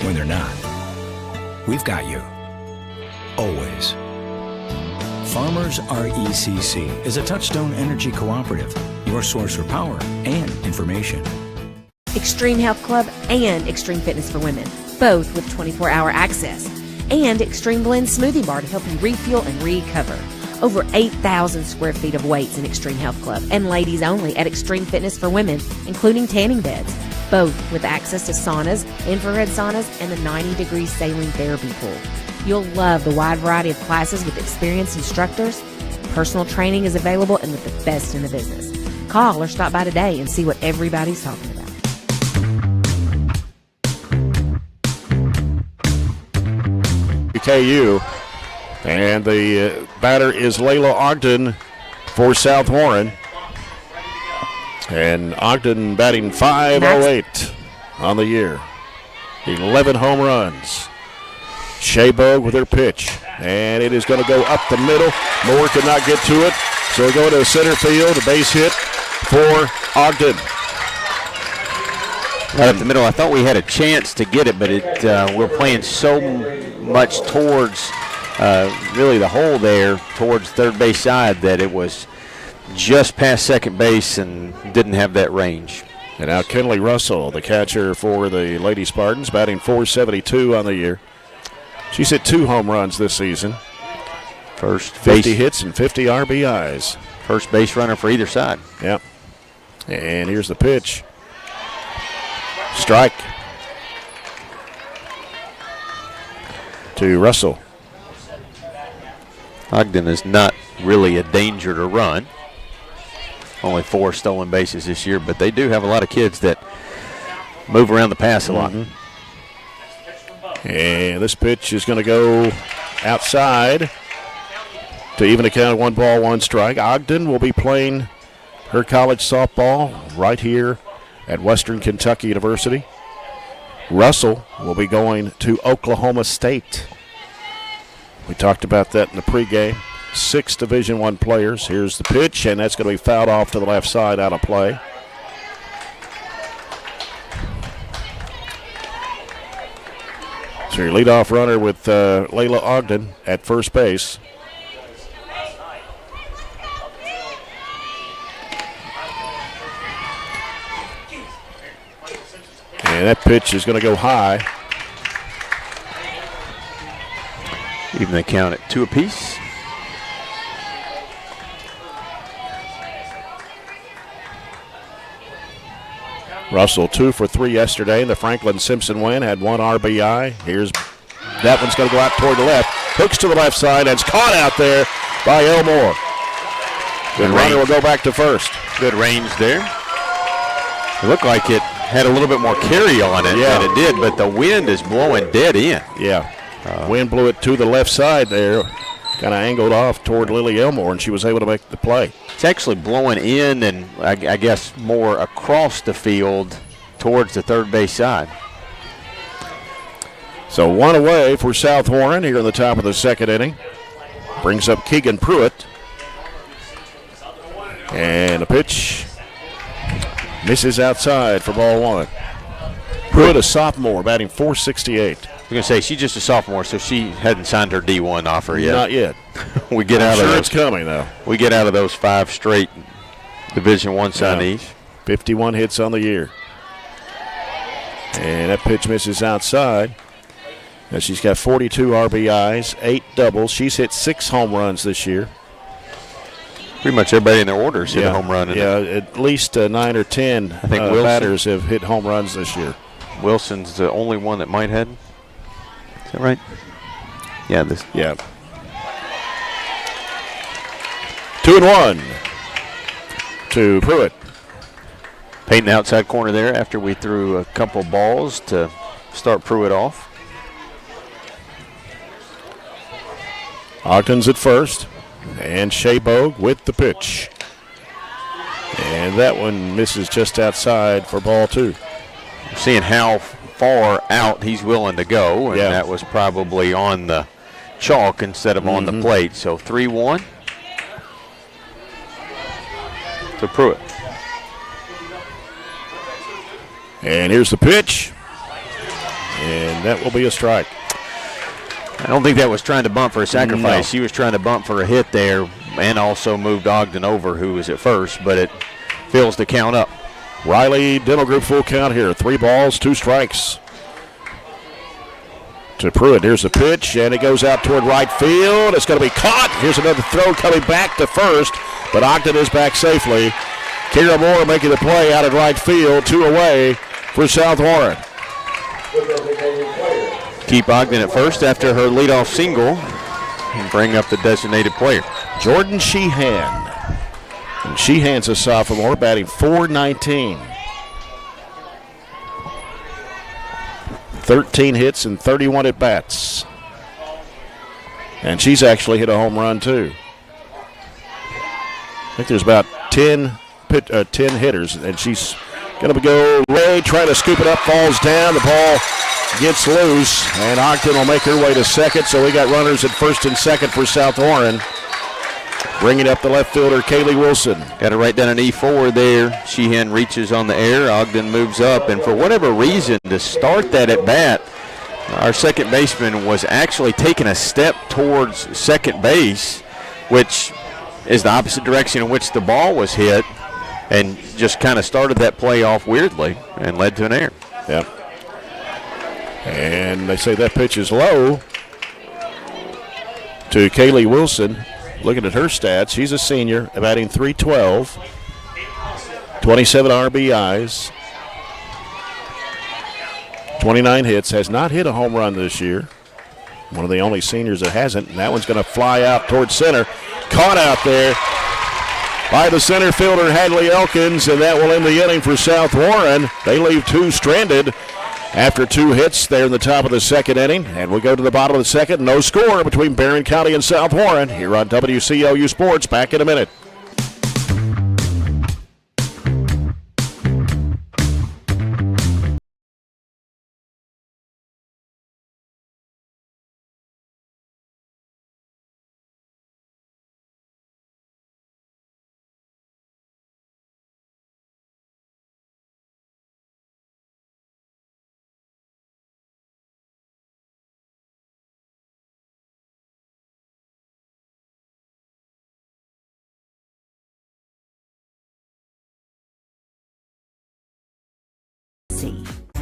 E: when they're not, we've got you. Always. Farmers RECC is a Touchstone Energy cooperative, your source for power and information.
R: Extreme Health Club and Extreme Fitness for Women, both with 24-hour access. And Extreme Blend Smoothie Bar to help you refuel and recover. Over 8,000 square feet of weights in Extreme Health Club and ladies only at Extreme Fitness for Women, including tanning beds, both with access to saunas, infrared saunas, and the 90-degree saline therapy pool. You'll love the wide variety of classes with experienced instructors. Personal training is available and with the best in the business. Call or stop by today and see what everybody's talking about.
A: KU, and the batter is Layla Ogden for South Warren, and Ogden batting .508 on the year, 11 home runs. Shea Bogue with her pitch, and it is going to go up the middle. Moore could not get to it, so we go to center field, a base hit for Ogden.
B: Right up the middle. I thought we had a chance to get it, but we're playing so much towards really the hole there, towards third base side, that it was just past second base and didn't have that range.
A: And now Kenley Russell, the catcher for the Lady Spartans, batting .472 on the year. She's hit 2 home runs this season.
B: First
A: 50 hits and 50 RBIs.
B: First base runner for either side.
A: Yep. And here's the pitch. Strike to Russell.
B: Ogden is not really a danger to run. Only 4 stolen bases this year, but they do have a lot of kids that move around the pass a lot. And
A: this pitch is going to go outside to even the count, 1 ball, 1 strike. Ogden will be playing her college softball right here at Western Kentucky University. Russell will be going to Oklahoma State. We talked about that in the pregame. 6 Division I players. Here's the pitch, and that's going to be fouled off to the left side, out of play. So your leadoff runner with Layla Ogden at first base. And that pitch is going to go high.
B: Even the count at 2 apiece.
A: Russell 2 for 3 yesterday in the Franklin Simpson win, had 1 RBI. Here's that one's going to go out toward the left. Hooks to the left side, and it's caught out there by Elmore. The runner will go back to first.
B: Good range there. It looked like it had a little bit more carry on it than it did, but the wind is blowing dead in.
A: Yeah. Wind blew it to the left side there, kind of angled off toward Lily Elmore, and she was able to make the play.
B: It's actually blowing in and I guess more across the field towards the third base side.
A: So 1 away for South Warren here in the top of the second inning. Brings up Keegan Pruitt. And a pitch misses outside for ball 1. Pruitt, a sophomore, batting .468.
B: I was going to say, she's just a sophomore, so she hadn't signed her D1 offer yet.
A: Not yet.
B: We get out of those.
A: It's coming, though.
B: We get out of those 5 straight Division I signees.
A: 51 hits on the year. And that pitch misses outside. Now she's got 42 RBIs, 8 doubles. She's hit 6 home runs this year.
B: Pretty much everybody in their orders hit a home run.
A: At least 9 or 10
B: I think
A: batters have hit home runs this year.
B: Wilson's the only one that might have. Is that right? Yeah.
A: 2-1 to Pruitt.
B: Painting the outside corner there after we threw a couple balls to start Pruitt off.
A: Ogden's at first, and Shaybogue with the pitch. And that one misses just outside for ball 2.
B: Seeing how far out he's willing to go, and that was probably on the chalk instead of on the plate. So 3-1 to Pruitt.
A: And here's the pitch, and that will be a strike.
B: I don't think that was trying to bunt for a sacrifice. No. She was trying to bunt for a hit there and also moved Ogden over, who was at first, but it fills the count up.
A: Riley Dental Group full count here. 3 balls, 2 strikes. To Pruitt. Here's the pitch, and it goes out toward right field. It's going to be caught. Here's another throw coming back to first, but Ogden is back safely. Kira Moore making the play out at right field. 2 away for South Warren.
B: Keep Ogden at first after her leadoff single and bring up the designated player.
A: Jordan Sheehan. And Sheehan's a sophomore, batting .419. 13 hits and 31 at-bats. And she's actually hit a home run, too. I think there's about 10 hitters, and she's going to go Ray trying to scoop it up, falls down. The ball gets loose, and Ogden will make her way to second. So we got runners at first and second for South Warren. Bringing up the left fielder, Kaylee Wilson.
B: Got to write down an E4 there. Sheehan reaches on the air. Ogden moves up, and for whatever reason, to start that at bat, our second baseman was actually taking a step towards second base, which is the opposite direction in which the ball was hit, and just kind of started that play off weirdly and led to an error.
A: Yeah. And they say that pitch is low to Kaylee Wilson. Looking at her stats, she's a senior, batting .312, 27 RBIs, 29 hits, has not hit a home run this year. One of the only seniors that hasn't, and that one's going to fly out towards center. Caught out there by the center fielder, Hadley Elkins, and that will end the inning for South Warren. They leave 2 stranded, after 2 hits there in the top of the second inning. And we go to the bottom of the second. No score between Barren County and South Warren here on WCLU Sports. Back in a minute.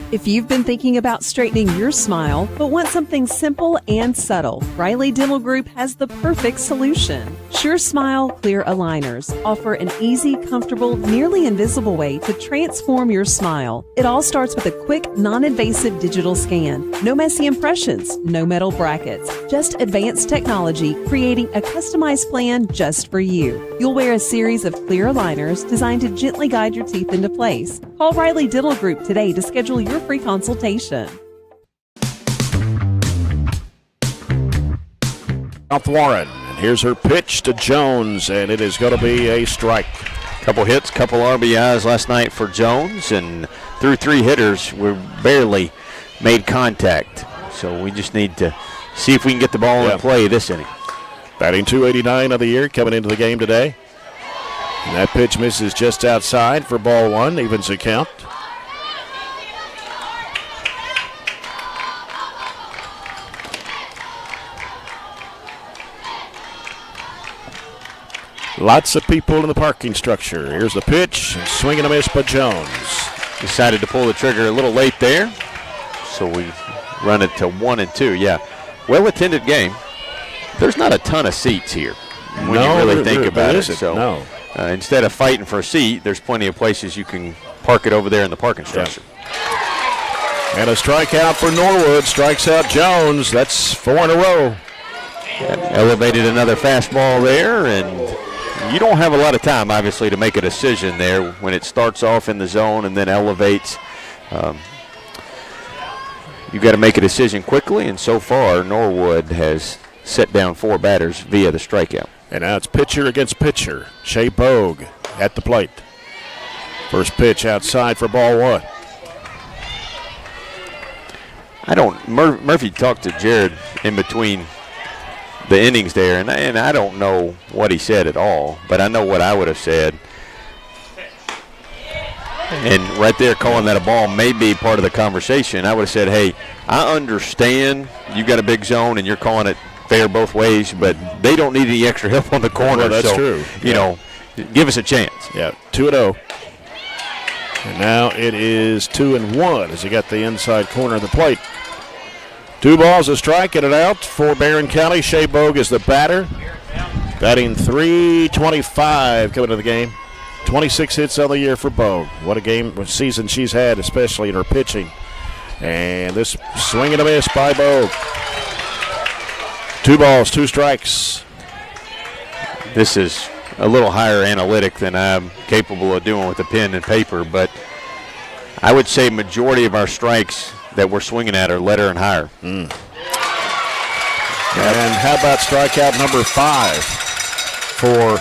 L: If you've been thinking about straightening your smile, but want something simple and subtle, Riley Dental Group has the perfect solution. Sure Smile Clear Aligners offer an easy, comfortable, nearly invisible way to transform your smile. It all starts with a quick, non-invasive digital scan. No messy impressions, no metal brackets, just advanced technology creating a customized plan just for you. You'll wear a series of clear aligners designed to gently guide your teeth into place. Call Riley Dental Group today to schedule your free consultation.
A: South Warren, and here's her pitch to Jones, and it is going to be a strike.
B: Couple hits, couple RBIs last night for Jones, and through 3 hitters, we barely made contact. So we just need to see if we can get the ball in play this inning.
A: Batting .289 of the year, coming into the game today. And that pitch misses just outside for ball 1, evens the count. Lots of people in the parking structure. Here's the pitch, swing and a miss by Jones.
B: Decided to pull the trigger a little late there, so we run it to 1-2. Yeah, well-attended game. There's not a ton of seats here when you really think about it. So instead of fighting for a seat, there's plenty of places you can park it over there in the parking structure.
A: Yeah. And a strikeout for Norwood. Strikes out Jones. That's 4 in a row.
B: Elevated another fastball there, and you don't have a lot of time, obviously, to make a decision there when it starts off in the zone and then elevates. You've got to make a decision quickly, and so far Norwood has set down 4 batters via the strikeout.
A: And now it's pitcher against pitcher. Shea Bogue at the plate. First pitch outside for ball 1.
B: Murphy talked to Jared in between the innings there, and I don't know what he said at all, but I know what I would have said. And right there, calling that a ball may be part of the conversation. I would have said, hey, I understand you've got a big zone and you're calling it fair both ways, but they don't need any extra help on the corner.
A: Well, that's true.
B: You know, give us a chance.
A: Yeah, 2-0. And now it is 2-1 as he got the inside corner of the plate. 2 balls, a strike, and an out for Barren County. Shea Bogue is the batter. Batting .325 coming to the game. 26 hits on the year for Bogue. What a season she's had, especially in her pitching. And this swing and a miss by Bogue. 2 balls, 2 strikes.
B: This is a little higher analytic than I'm capable of doing with a pen and paper, but I would say majority of our strikes that we're swinging at are letter and higher.
A: And how about strikeout number 5 for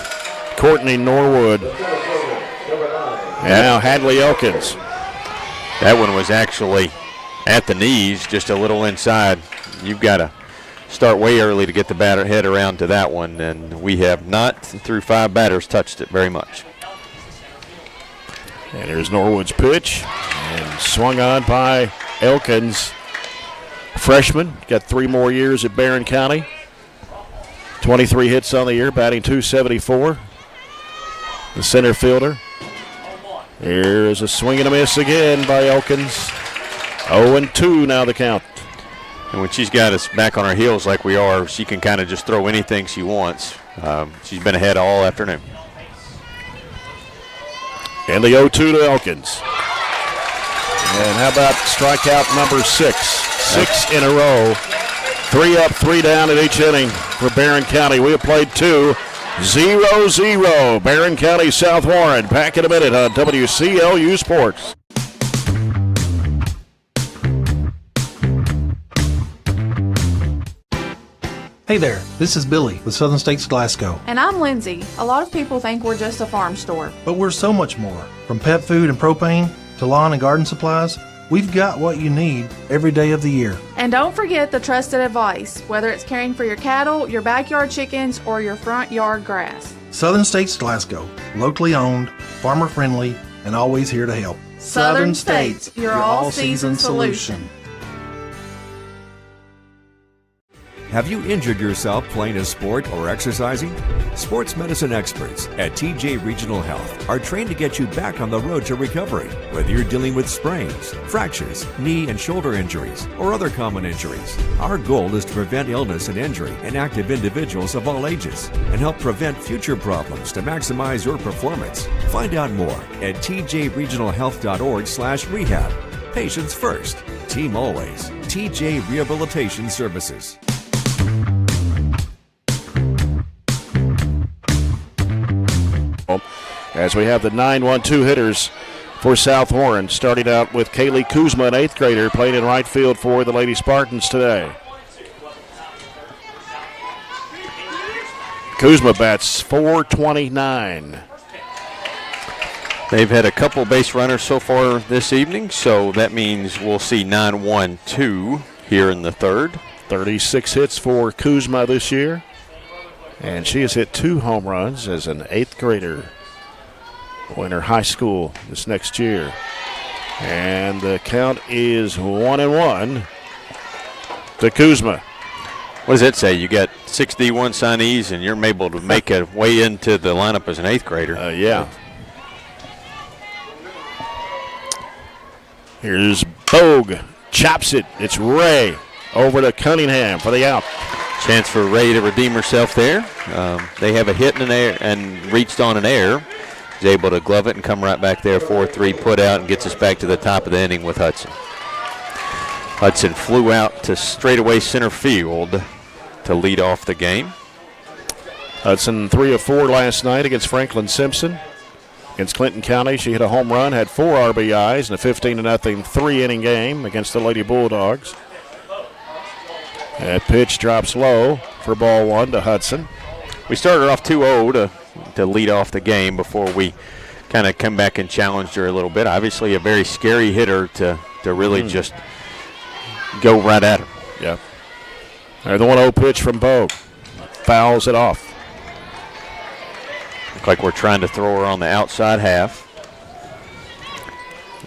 A: Courtney Norwood? And now Hadley Elkins.
B: That one was actually at the knees, just a little inside. You've got to start way early to get the batter head around to that one, and we have not, through 5 batters, touched it very much.
A: And here's Norwood's pitch, and swung on by Elkins. Freshman, got 3 more years at Barren County. 23 hits on the year, batting .274. The center fielder. Here's a swing and a miss again by Elkins. 0-2 now the count.
B: And when she's got us back on our heels like we are, she can kind of just throw anything she wants. She's been ahead all afternoon.
A: And the 0-2 to Elkins. And how about strikeout number 6? 6 in a row. 3 up, 3 down in each inning for Barren County. We have played 2. 0-0. Barren County, South Warren. Back in a minute on WCLU Sports.
I: Hey there, this is Billy with Southern States Glasgow.
J: And I'm Lindsay. A lot of people think we're just a farm store.
I: But we're so much more. From pet food and propane to lawn and garden supplies, we've got what you need every day of the year.
J: And don't forget the trusted advice, whether it's caring for your cattle, your backyard chickens, or your front yard grass.
I: Southern States Glasgow, locally owned, farmer friendly, and always here to help.
J: Southern States, your all-season solution.
M: Have you injured yourself playing a sport or exercising? Sports medicine experts at TJ Regional Health are trained to get you back on the road to recovery, whether you're dealing with sprains, fractures, knee and shoulder injuries, or other common injuries. Our goal is to prevent illness and injury in active individuals of all ages and help prevent future problems to maximize your performance. Find out more at tjregionalhealth.org/rehab. Patients first, team always. TJ Rehabilitation Services.
A: As we have the 9-1-2 hitters for South Warren, starting out with Kaylee Kuzma, an 8th grader, playing in right field for the Lady Spartans today. Kuzma bats .429.
B: They've had a couple base runners so far this evening, so that means we'll see 9-1-2 here in the third.
A: 36 hits for Kuzma this year, and she has hit 2 home runs as an 8th grader. Will enter high school this next year. And the count is 1-1 to Kuzma.
B: What does that say? You got 6 D1 signees, and you're able to make a way into the lineup as an 8th grader.
A: Yeah. Here's Bogue. Chops it. It's Ray over to Cunningham for the out.
B: Chance for Ray to redeem herself there. They have a hit in an air and reached on an air. Is able to glove it and come right back there, 4-3 put out, and gets us back to the top of the inning with Hudson. Hudson flew out to straightaway center field to lead off the game.
A: Hudson 3 of 4 last night against Franklin Simpson. Against Clinton County, she hit a home run, had 4 RBIs in a 15-0 3-inning game against the Lady Bulldogs. That pitch drops low for ball 1 to Hudson.
B: We started off 2-0 to lead off the game before we kind of come back and challenged her a little bit. Obviously a very scary hitter to really just go right at her.
A: Yeah. There's the 1-0 pitch from Bogue. Fouls it off.
B: Look like we're trying to throw her on the outside half.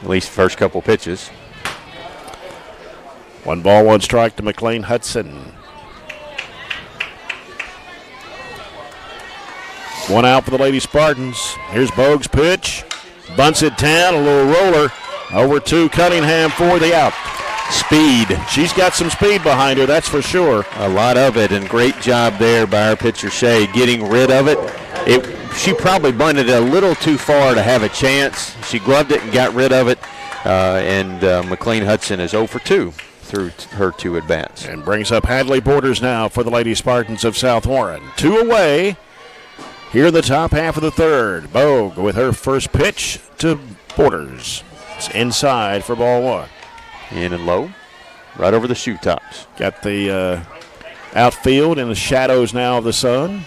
B: At least first couple pitches.
A: 1 ball, 1 strike to McLean Hudson. 1 out for the Lady Spartans. Here's Bogue's pitch. Bunts it down, a little roller. Over to Cunningham for the out.
B: Speed.
A: She's got some speed behind her, that's for sure.
B: A lot of it, and great job there by our pitcher, Shea, getting rid of it. She probably bunted it a little too far to have a chance. She gloved it and got rid of it, and McLean Hudson is 0 for 2 through her 2 at-bats.
A: And brings up Hadley Borders now for the Lady Spartans of South Warren. 2 away. Here in the top half of the third, Bogue with her first pitch to Borders. It's inside for ball 1.
B: In and low, right over the shoe tops.
A: Got the outfield in the shadows now of the sun.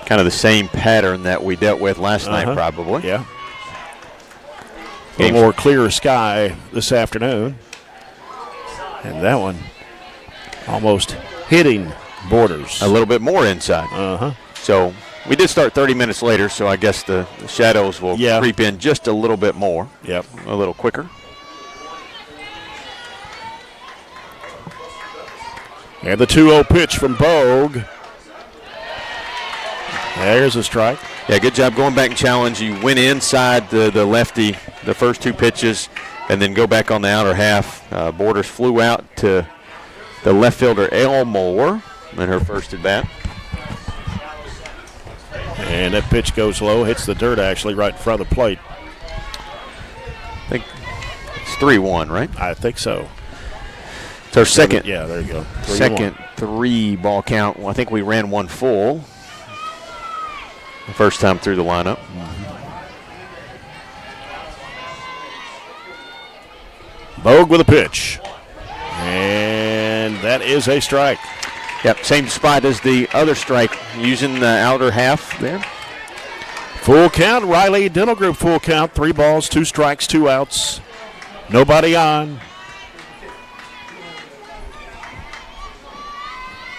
B: Kind of the same pattern that we dealt with last night, probably.
A: Yeah. A little more clear sky this afternoon. And that one almost hitting Borders.
B: A little bit more inside. So we did start 30 minutes later, so I guess the shadows will creep in just a little bit more.
A: Yep.
B: A little quicker.
A: And the 2-0 pitch from Bogue. There's a strike.
B: Yeah, good job going back and challenge. You went inside the lefty the first 2 pitches and then go back on the outer half. Borders flew out to the left fielder Elmore in her first at bat.
A: And that pitch goes low, hits the dirt actually right in front of the plate.
B: I think it's 3-1, right?
A: I think so.
B: It's our second.
A: Yeah, there you go. 3-1.
B: Second 3-ball count. Well, I think we ran 1 full the first time through the lineup.
A: Bogue with a pitch. And that is a strike.
B: Yep, same spot as the other strike, using the outer half there.
A: Full count, Riley Dental Group full count. 3 balls, 2 strikes, 2 outs. Nobody on.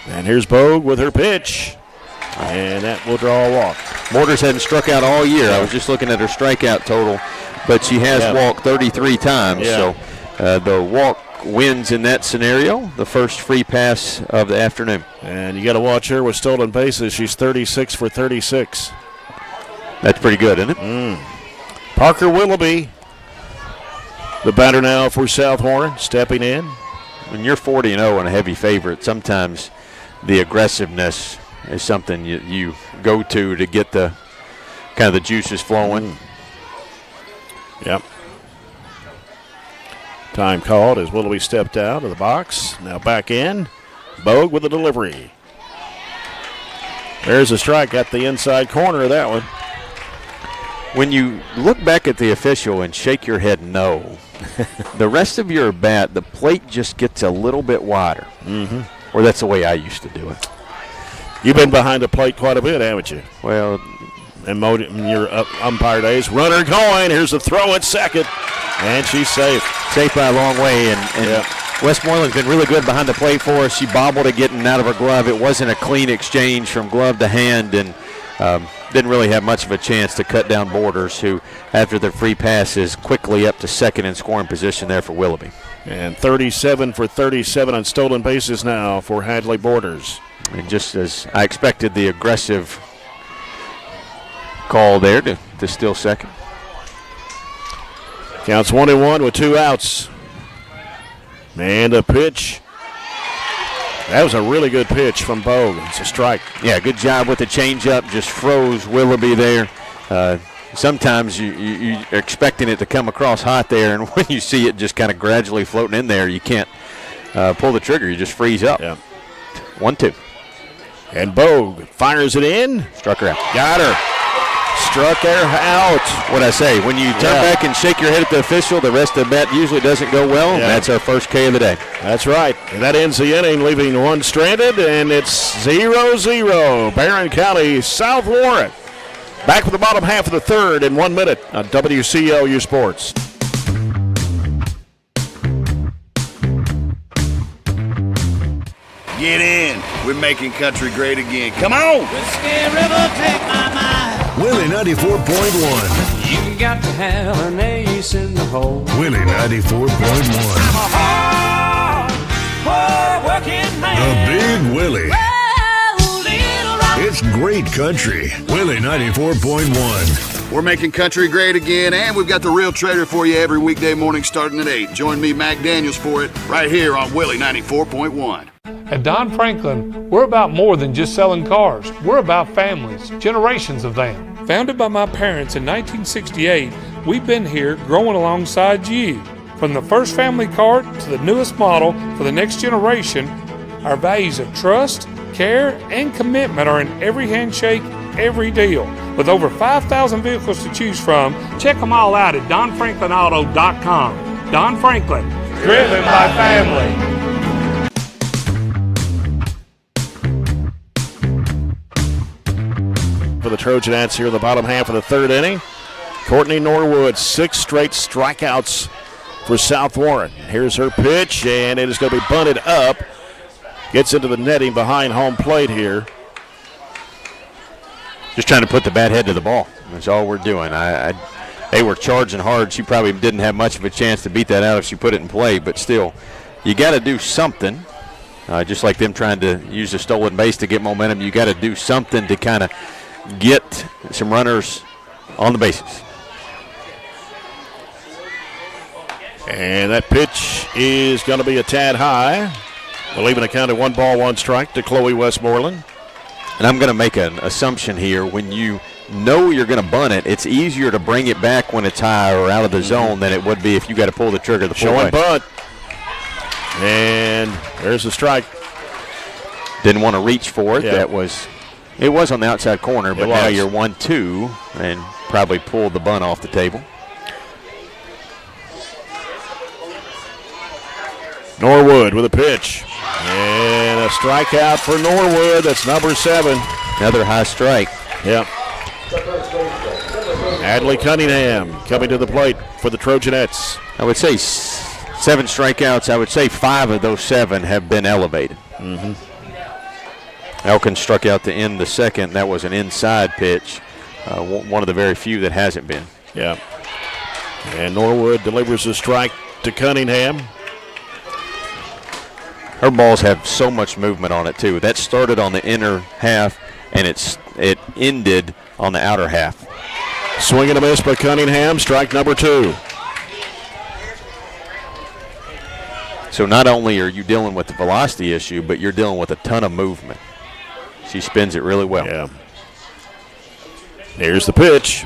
A: And here's Bogue with her pitch. And that will draw a walk.
B: Mortars hadn't struck out all year. I was just looking at her strikeout total, but she has walked 33 times. So the walk wins in that scenario, the first free pass of the afternoon.
A: And you got to watch her with stolen bases. She's 36 for 36.
B: That's pretty good, isn't it?
A: Parker Willoughby, the batter now for South Warren, stepping in.
B: When you're 40-0 and a heavy favorite, sometimes the aggressiveness is something you go to get the kind of the juices flowing.
A: Yep. Time called as Willoughby stepped out of the box. Now back in. Bogue with the delivery. There's a strike at the inside corner of that one.
B: When you look back at the official and shake your head no, the rest of your bat, the plate just gets a little bit wider. Or that's the way I used to do it.
A: You've been behind the plate quite a bit, haven't you?
B: Well,
A: in your umpire days. Runner going. Here's a throw at second. And she's safe.
B: Safe by a long way. And Westmoreland's been really good behind the plate for us. She bobbled it getting out of her glove. It wasn't a clean exchange from glove to hand, and didn't really have much of a chance to cut down Borders, who, after the free pass, is quickly up to second in scoring position there for Willoughby.
A: And 37 for 37 on stolen bases now for Hadley Borders.
B: And just as I expected, the aggressive call there to steal second.
A: Counts 1-1 with 2 outs. And a pitch. That was a really good pitch from Bogue. It's a strike.
B: Yeah, good job with the changeup. Just froze Willoughby there. Sometimes you're expecting it to come across hot there, and when you see it just kind of gradually floating in there, you can't pull the trigger. You just freeze up.
A: Yeah.
B: 1-2.
A: And Bogue fires it in.
B: Struck her out.
A: Got her. Struck her out.
B: What'd I say? When you turn back and shake your head at the official, the rest of the bat usually doesn't go well. And that's our first K of the day.
A: That's right. And that ends the inning, leaving one stranded, and it's 0-0. Barren County, South Warren. Back for the bottom half of the third in 1 minute on WCLU Sports.
S: Get in. We're making country great again. Come on.
T: Whiskey River, take my mind.
G: Willie 94.1.
T: You got to have an ace in the hole.
G: Willie 94.1.
T: Hard working man.
G: The Big Willie. It's great country. Willie 94.1.
S: We're making country great again, and we've got the Real Trader for you every weekday morning starting at 8. Join me, Mac Daniels, for it right here on Willie 94.1.
C: At Don Franklin, we're about more than just selling cars. We're about families, generations of them. Founded by my parents in 1968, we've been here growing alongside you. From the first family car to the newest model for the next generation, our values of trust, care, and commitment are in every handshake, every deal. With over 5,000 vehicles to choose from, check them all out at DonFranklinAuto.com. Don Franklin, driven by family.
A: For the Trojanettes here in the bottom half of the third inning. Courtney Norwood, 6 straight strikeouts for South Warren. Here's her pitch, and it is going to be bunted up. Gets into the netting behind home plate here.
B: Just trying to put the bat head to the ball. That's all we're doing. They were charging hard. She probably didn't have much of a chance to beat that out if she put it in play, but still, you got to do something. Just like them trying to use a stolen base to get momentum, you got to do something to kind of get some runners on the bases.
A: And that pitch is going to be a tad high. We'll leave an account at 1 ball, 1 strike to Chloe Westmoreland.
B: And I'm going to make an assumption here. When you know you're going to bunt it, it's easier to bring it back when it's high or out of the zone than it would be if you got to pull the trigger the full way.
A: Showing bunt. And there's the strike.
B: Didn't want to reach for it.
A: Yeah.
B: It was on the outside corner, but now you're 1-2 and probably pulled the bunt off the table.
A: Norwood with a pitch. And a strikeout for Norwood. That's number 7.
B: Another high strike.
A: Yep. Adley Cunningham coming to the plate for the Trojanettes.
B: I would say 7 strikeouts. I would say 5 of those 7 have been elevated.
A: Mm-hmm.
B: Elkins struck out to end the second. That was an inside pitch. One of the very few that hasn't been.
A: Yeah. And Norwood delivers a strike to Cunningham.
B: Her balls have so much movement on it, too. That started on the inner half, and it ended on the outer half.
A: Swing and a miss by Cunningham. Strike number 2.
B: So not only are you dealing with the velocity issue, but you're dealing with a ton of movement. She spins it really well.
A: Yeah. Here's the pitch.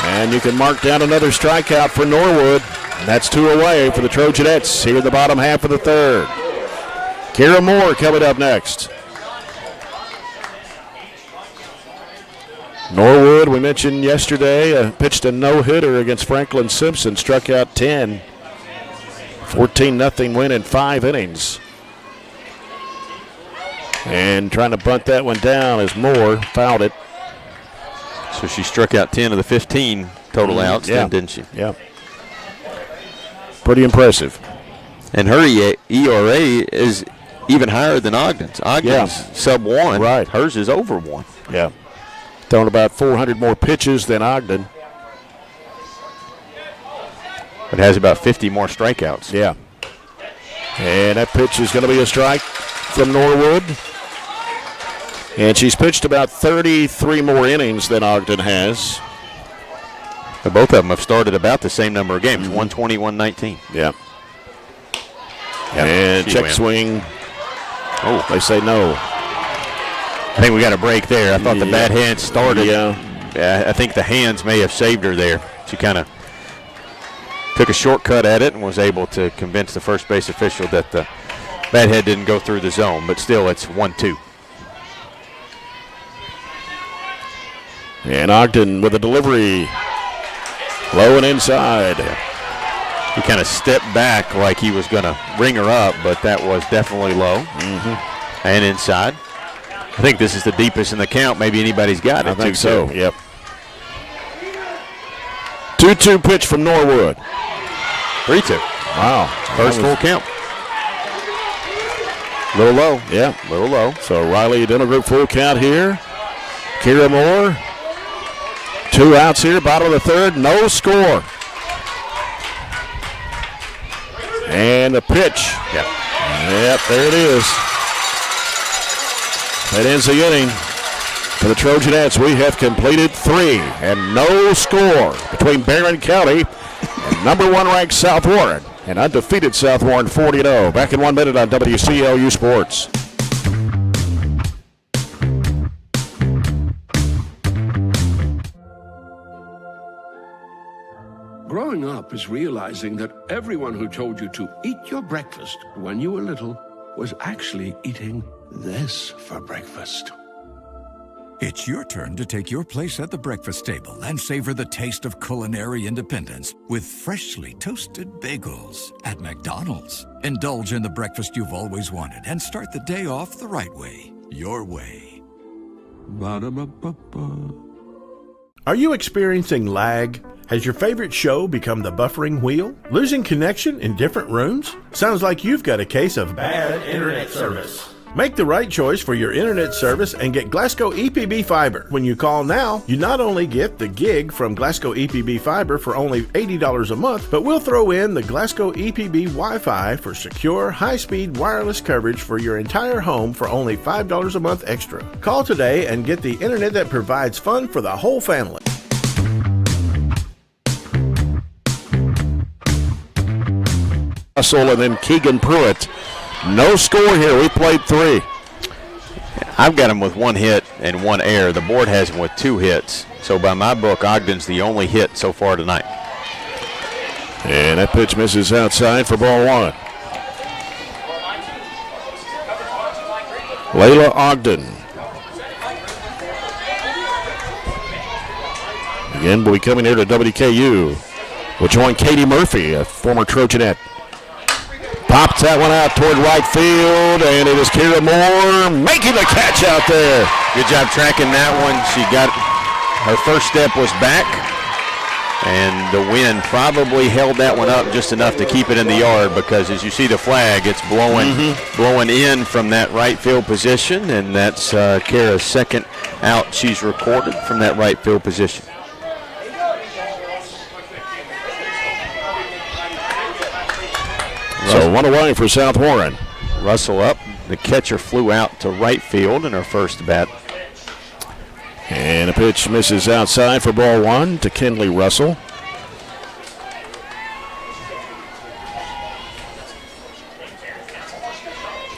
A: And you can mark down another strikeout for Norwood. And that's 2 away for the Trojanettes here in the bottom half of the 3rd. Kira Moore coming up next. Norwood, we mentioned yesterday, pitched a no-hitter against Franklin Simpson, struck out 10. 14-0 win in 5 innings. And trying to bunt that one down as Moore fouled it.
B: So she struck out 10 of the 15 total outs, then, didn't she?
A: Yeah. Pretty impressive.
B: And her ERA is even higher than Ogden's. Ogden's sub-1.
A: Right.
B: Hers is over 1.
A: Yeah. Thrown about 400 more pitches than Ogden.
B: But has about 50 more strikeouts.
A: Yeah. And that pitch is going to be a strike from Norwood. And she's pitched about 33 more innings than Ogden has.
B: But both of them have started about the same number of games, 120, 119.
A: Yeah.
B: Yep.
A: And check swing. Oh, they say no.
B: I think we got a break there. I thought the bad hand started.
A: Yeah.
B: I think the hands may have saved her there. She kind of took a shortcut at it and was able to convince the first base official that the bad head didn't go through the zone. But still, it's 1-2.
A: And Ogden with a delivery. Low and inside.
B: He kind of stepped back like he was going to ring her up, but that was definitely low.
A: Mm-hmm.
B: And inside. I think this is the deepest in the count maybe anybody's got it.
A: I think so, yep. 2-2 pitch from Norwood.
B: 3-2.
A: Wow.
B: First full count.
A: Little low. Yeah, little low. So Riley Dental Group full count here. Kira Moore. 2 outs here, bottom of the 3rd, no score. And the pitch.
B: Yep,
A: there it is. That ends the inning. For the Trojanettes, we have completed 3 and no score between Barren County and number 1 ranked South Warren and undefeated South Warren 40-0. Back in 1 minute on WCLU Sports.
D: Growing up is realizing that everyone who told you to eat your breakfast when you were little was actually eating this for breakfast.
Q: It's your turn to take your place at the breakfast table and savor the taste of culinary independence with freshly toasted bagels at McDonald's. Indulge in the breakfast you've always wanted and start the day off the right way, your way.
D: Ba-da-ba-ba-ba.
F: Are you experiencing lag? Has your favorite show become the buffering wheel? Losing connection in different rooms? Sounds like you've got a case of bad internet service. Make the right choice for your internet service and get Glasgow EPB Fiber. When you call now, you not only get the gig from Glasgow EPB Fiber for only $80 a month, but we'll throw in the Glasgow EPB Wi-Fi for secure, high-speed wireless coverage for your entire home for only $5 a month extra. Call today and get the internet that provides fun for the whole family.
A: Russell and then Keegan Pruitt. No score here. We played 3.
B: I've got him with 1 hit and 1 error. The board has him with 2 hits. So by my book, Ogden's the only hit so far tonight.
A: And that pitch misses outside for ball 1. Layla Ogden. Again, we'll be coming here to WKU. We'll join Katie Murphy, a former Trojanette. Pops that one out toward right field, and it is Kira Moore making the catch out there.
B: Good job tracking that one. She got her first step was back, and the wind probably held that one up just enough to keep it in the yard, because as you see the flag, it's blowing in from that right field position, and that's Kara's second out she's recorded from that right field position.
A: So one away for South Warren.
B: Russell up. The catcher flew out to right field in her first bat.
A: And a pitch misses outside for ball one to Kinley Russell.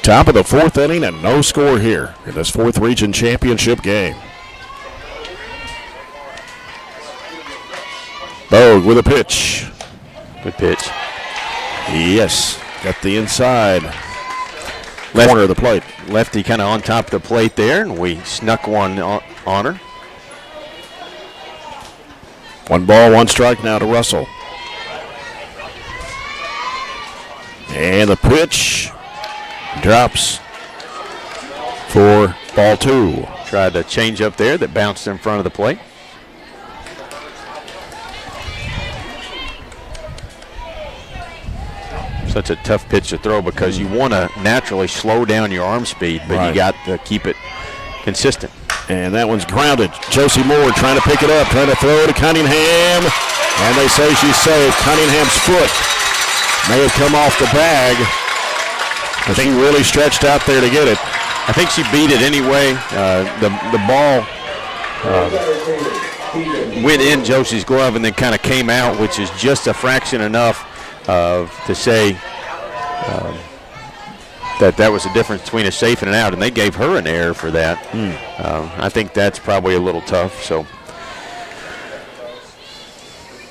A: Top of the fourth inning and no score here in this fourth region championship game. Bogue with a pitch.
B: Good pitch.
A: Yes, got the inside corner of the plate.
B: Lefty kind of on top of the plate there, and we snuck one on her.
A: 1 ball, 1 strike now to Russell. And the pitch drops for ball 2.
B: Tried to change up there that bounced in front of the plate. Such a tough pitch to throw because you want to naturally slow down your arm speed, but you got to keep it consistent.
A: And that one's grounded. Josie Moore trying to pick it up, trying to throw to Cunningham. And they say she's safe. Cunningham's foot may have come off the bag. I think he really stretched out there to get it.
B: I think she beat it anyway. The ball went in Josie's glove and then kind of came out, which is just a fraction enough to say that was the difference between a safe and an out, and they gave her an error for that. I think that's probably a little tough. So,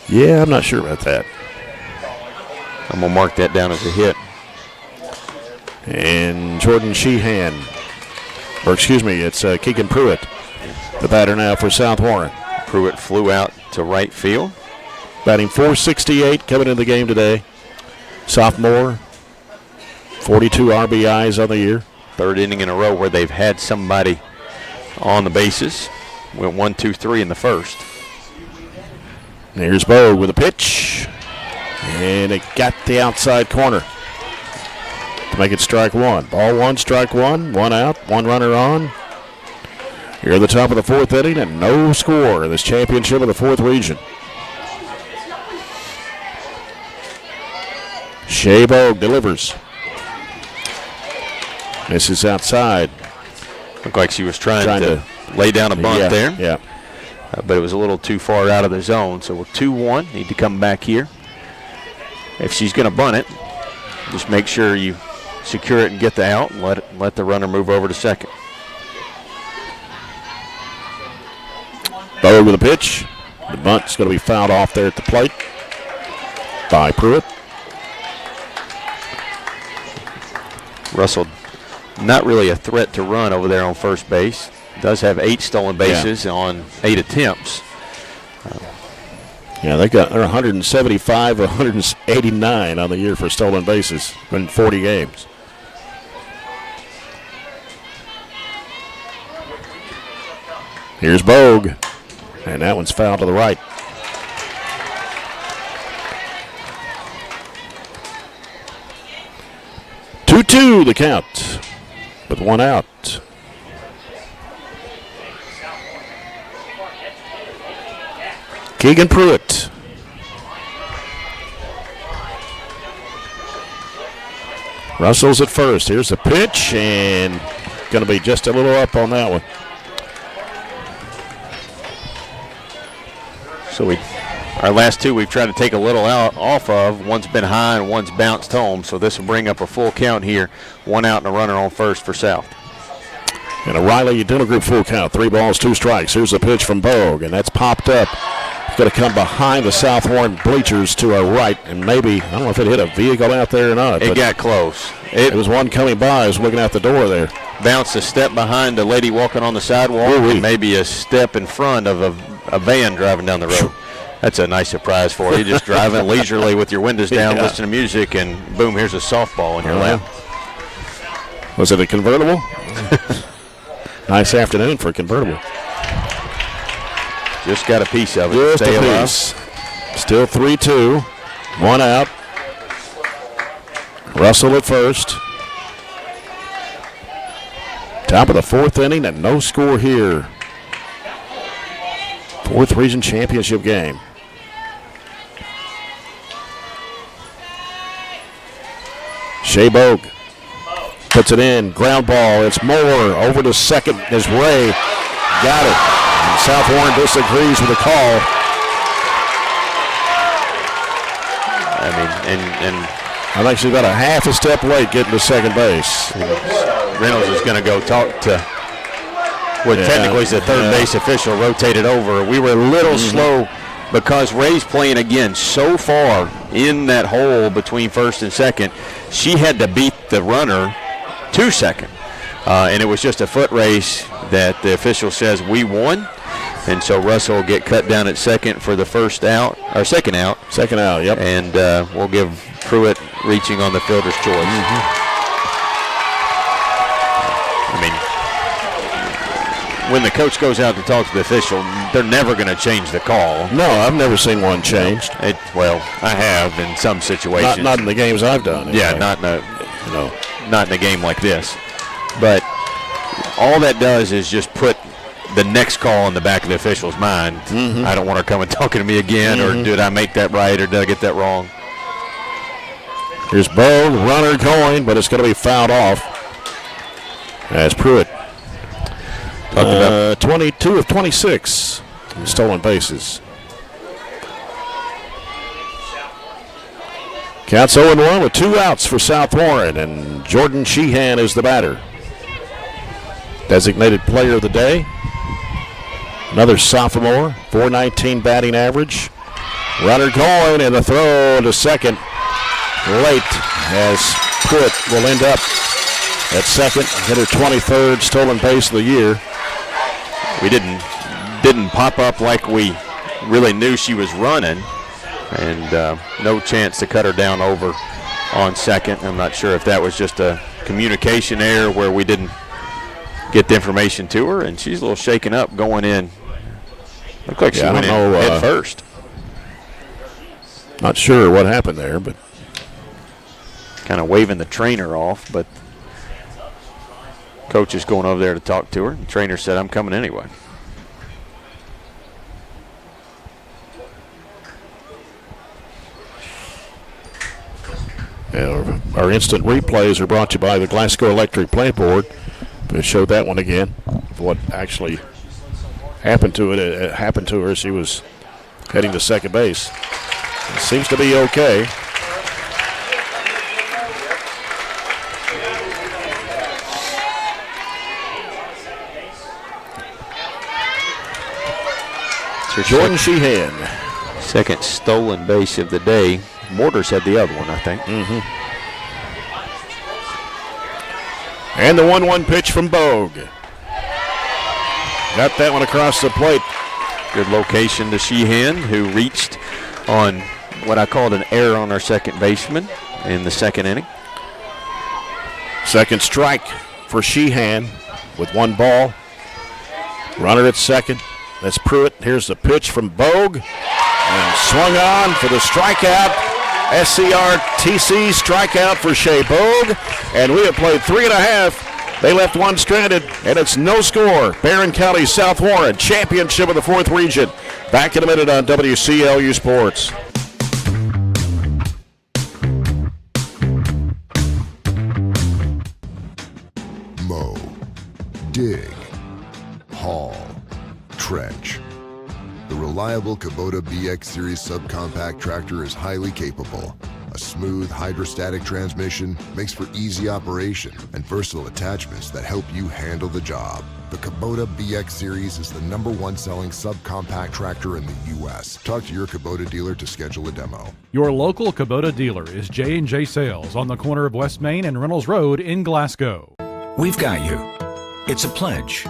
A: yeah, I'm not sure about that.
B: I'm going to mark that down as a hit.
A: And Jordan Sheehan, or excuse me, it's Keegan Pruitt, the batter now for South Warren.
B: Pruitt flew out to right field.
A: Batting .468 coming into the game today. Sophomore, 42 RBIs on the year.
B: Third inning in a row where they've had somebody on the bases. Went 1, 2, 3 in the first.
A: And here's Bogue with a pitch. And it got the outside corner to make it strike one. Ball 1, strike 1, 1 out, 1 runner on. Here at the top of the fourth inning and no score in this championship of the fourth region. Shea Bogue delivers. This is outside.
B: Looked like she was trying to lay down a bunt there.
A: Yeah.
B: But it was a little too far out of the zone. So we're 2-1. Need to come back here. If she's going to bunt it, just make sure you secure it and get the out and let the runner move over to second.
A: Bogue with a pitch. The bunt's going to be fouled off there at the plate by Pruitt.
B: Russell, not really a threat to run over there on first base. Does have 8 stolen bases on 8 attempts.
A: Yeah, they're 175, 189 on the year for stolen bases in 40 games. Here's Bogue, and that one's fouled to the right. Two, the count, with 1 out. Keegan Pruitt. Russell's at first. Here's the pitch, and going to be just a little up on that one.
B: So our last 2 we've tried to take a little out off of. One's been high and one's bounced home. So this will bring up a full count here. 1 out and a runner on first for South.
A: And a Riley Dental Group full count. 3 balls, 2 strikes. Here's the pitch from Bogue, and that's popped up. It's going to come behind the South Warren bleachers to our right, and maybe, I don't know if it hit a vehicle out there or not.
B: It got close.
A: It was one coming by. I was looking out the door there.
B: Bounced a step behind a lady walking on the sidewalk, and maybe a step in front of a van driving down the road. That's a nice surprise for you. Just driving leisurely with your windows down, listening to music, and boom, here's a softball in your lap.
A: Was it a convertible? Nice afternoon for a convertible.
B: Just got a piece of it.
A: Just a piece. Still 3-2. One out. Russell at first. Top of the fourth inning and no score here. Fourth region championship game. Shea Bogue puts it in. Ground ball. It's Moore. Over to second is Ray. Got it. And South Warren disagrees with the call.
B: I mean, and
A: I think she's about a half a step late getting to second base.
B: Reynolds is going to go talk to what technically is the third base official, rotated over. We were a little slow because Ray's playing again so far in that hole between first and second. She had to beat the runner to second. And it was just a foot race that the official says we won. And so Russell will get cut down at second for the first out, or second out.
A: Second out, yep.
B: And we'll give Pruitt reaching on the fielder's choice. I mean, when the coach goes out to talk to the official, they're never going to change the call.
A: No, I've never seen one changed.
B: Well, I have in some situations.
A: Not in the games I've done.
B: Yeah,
A: anyway.
B: not in a game like this. But all that does is just put the next call in the back of the official's mind. I don't want her coming talking to me again, or did I make that right, or did I get that wrong?
A: Here's Bo, runner going, but it's going to be fouled off. As Pruitt, 22 of 26 stolen bases. Counts 0-1 with 2 outs for South Warren, and Jordan Sheehan is the batter. Designated player of the day. Another sophomore, .419 batting average. Runner going, and the throw to second late as Pruitt will end up at second, hit her 23rd stolen base of the year.
B: We didn't pop up like we really knew she was running, and no chance to cut her down over on second. I'm not sure if that was just a communication error where we didn't get the information to her, and she's a little shaken up going in. Looked like she went in head first.
A: Not sure what happened there, but
B: kind of waving the trainer off, but coach is going over there to talk to her. The trainer said, I'm coming anyway.
A: Our instant replays are brought to you by the Glasgow Electric Playboard. We'll show that one again. What actually happened to it? It happened to her. She was heading to second base. It seems to be okay. Jordan Sheehan.
B: Second stolen base of the day. Mortars had the other one, I think.
A: And the 1-1 pitch from Bogue. Got that one across the plate.
B: Good location to Sheehan, who reached on what I called an error on our second baseman in the second inning.
A: Second strike for Sheehan with 1 ball. Runner at second. That's Pruitt. Here's the pitch from Bogue. And swung on for the strikeout. SCRTC strikeout for Shea Bogue. And we have played 3.5. They left 1 stranded, and it's no score. Barren County, South Warren, championship of the 4th region. Back in a minute on WCLU Sports.
G: Mow, dig, haul, trench. The reliable Kubota BX Series subcompact tractor is highly capable. A smooth hydrostatic transmission makes for easy operation and versatile attachments that help you handle the job. The Kubota BX Series is the #1 selling subcompact tractor in the U.S. Talk to your Kubota dealer to schedule a demo.
H: Your local Kubota dealer is J&J Sales on the corner of West Main and Reynolds Road in Glasgow.
E: We've got you. It's a pledge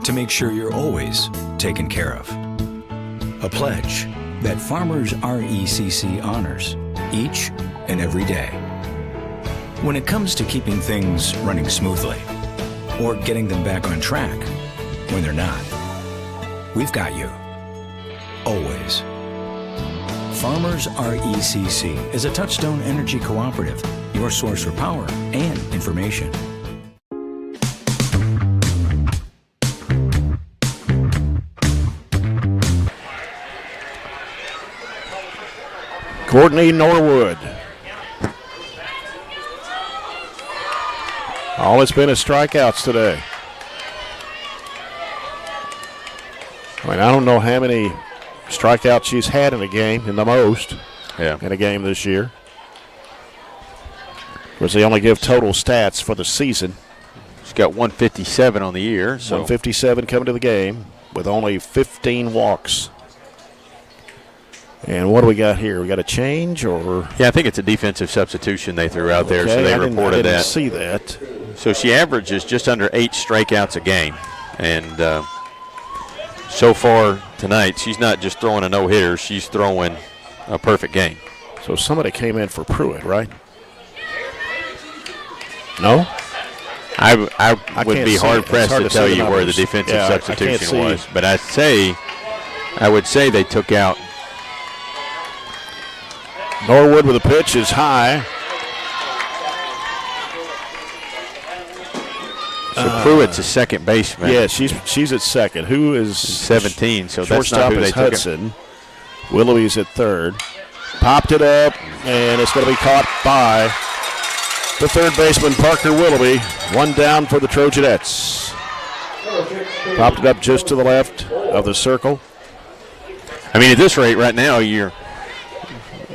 E: to make sure you're always taken care of. A pledge that Farmers RECC honors each and every day. When it comes to keeping things running smoothly or getting them back on track when they're not, we've got you. Always. Farmers RECC is a Touchstone Energy cooperative, your source for power and information.
A: Courtney Norwood. All it's been is strikeouts today. I mean, I don't know how many strikeouts she's had in a game, in the most, in a game this year. Of course, they only give total stats for the season.
B: She's got 157 on the year. So
A: 157 coming to the game with only 15 walks. And what do we got here? We got a change, or?
B: Yeah, I think it's a defensive substitution they threw out there, so they reported that.
A: I didn't see that.
B: So she averages just under 8 strikeouts a game. And so far tonight, she's not just throwing a no-hitter, she's throwing a perfect game.
A: So somebody came in for Pruitt, right? No?
B: I would be hard-pressed to tell you where the defensive substitution was. But I would say they took out.
A: Norwood with a pitch is high.
B: So Pruitt's a second baseman.
A: Yeah, she's at second. Who is
B: 17? So that's not who they took.
A: Hudson. Willoughby's at third. Popped it up, and it's going to be caught by the third baseman, Parker Willoughby. One down for the Trojanettes. Popped it up just to the left of the circle.
B: I mean, at this rate right now,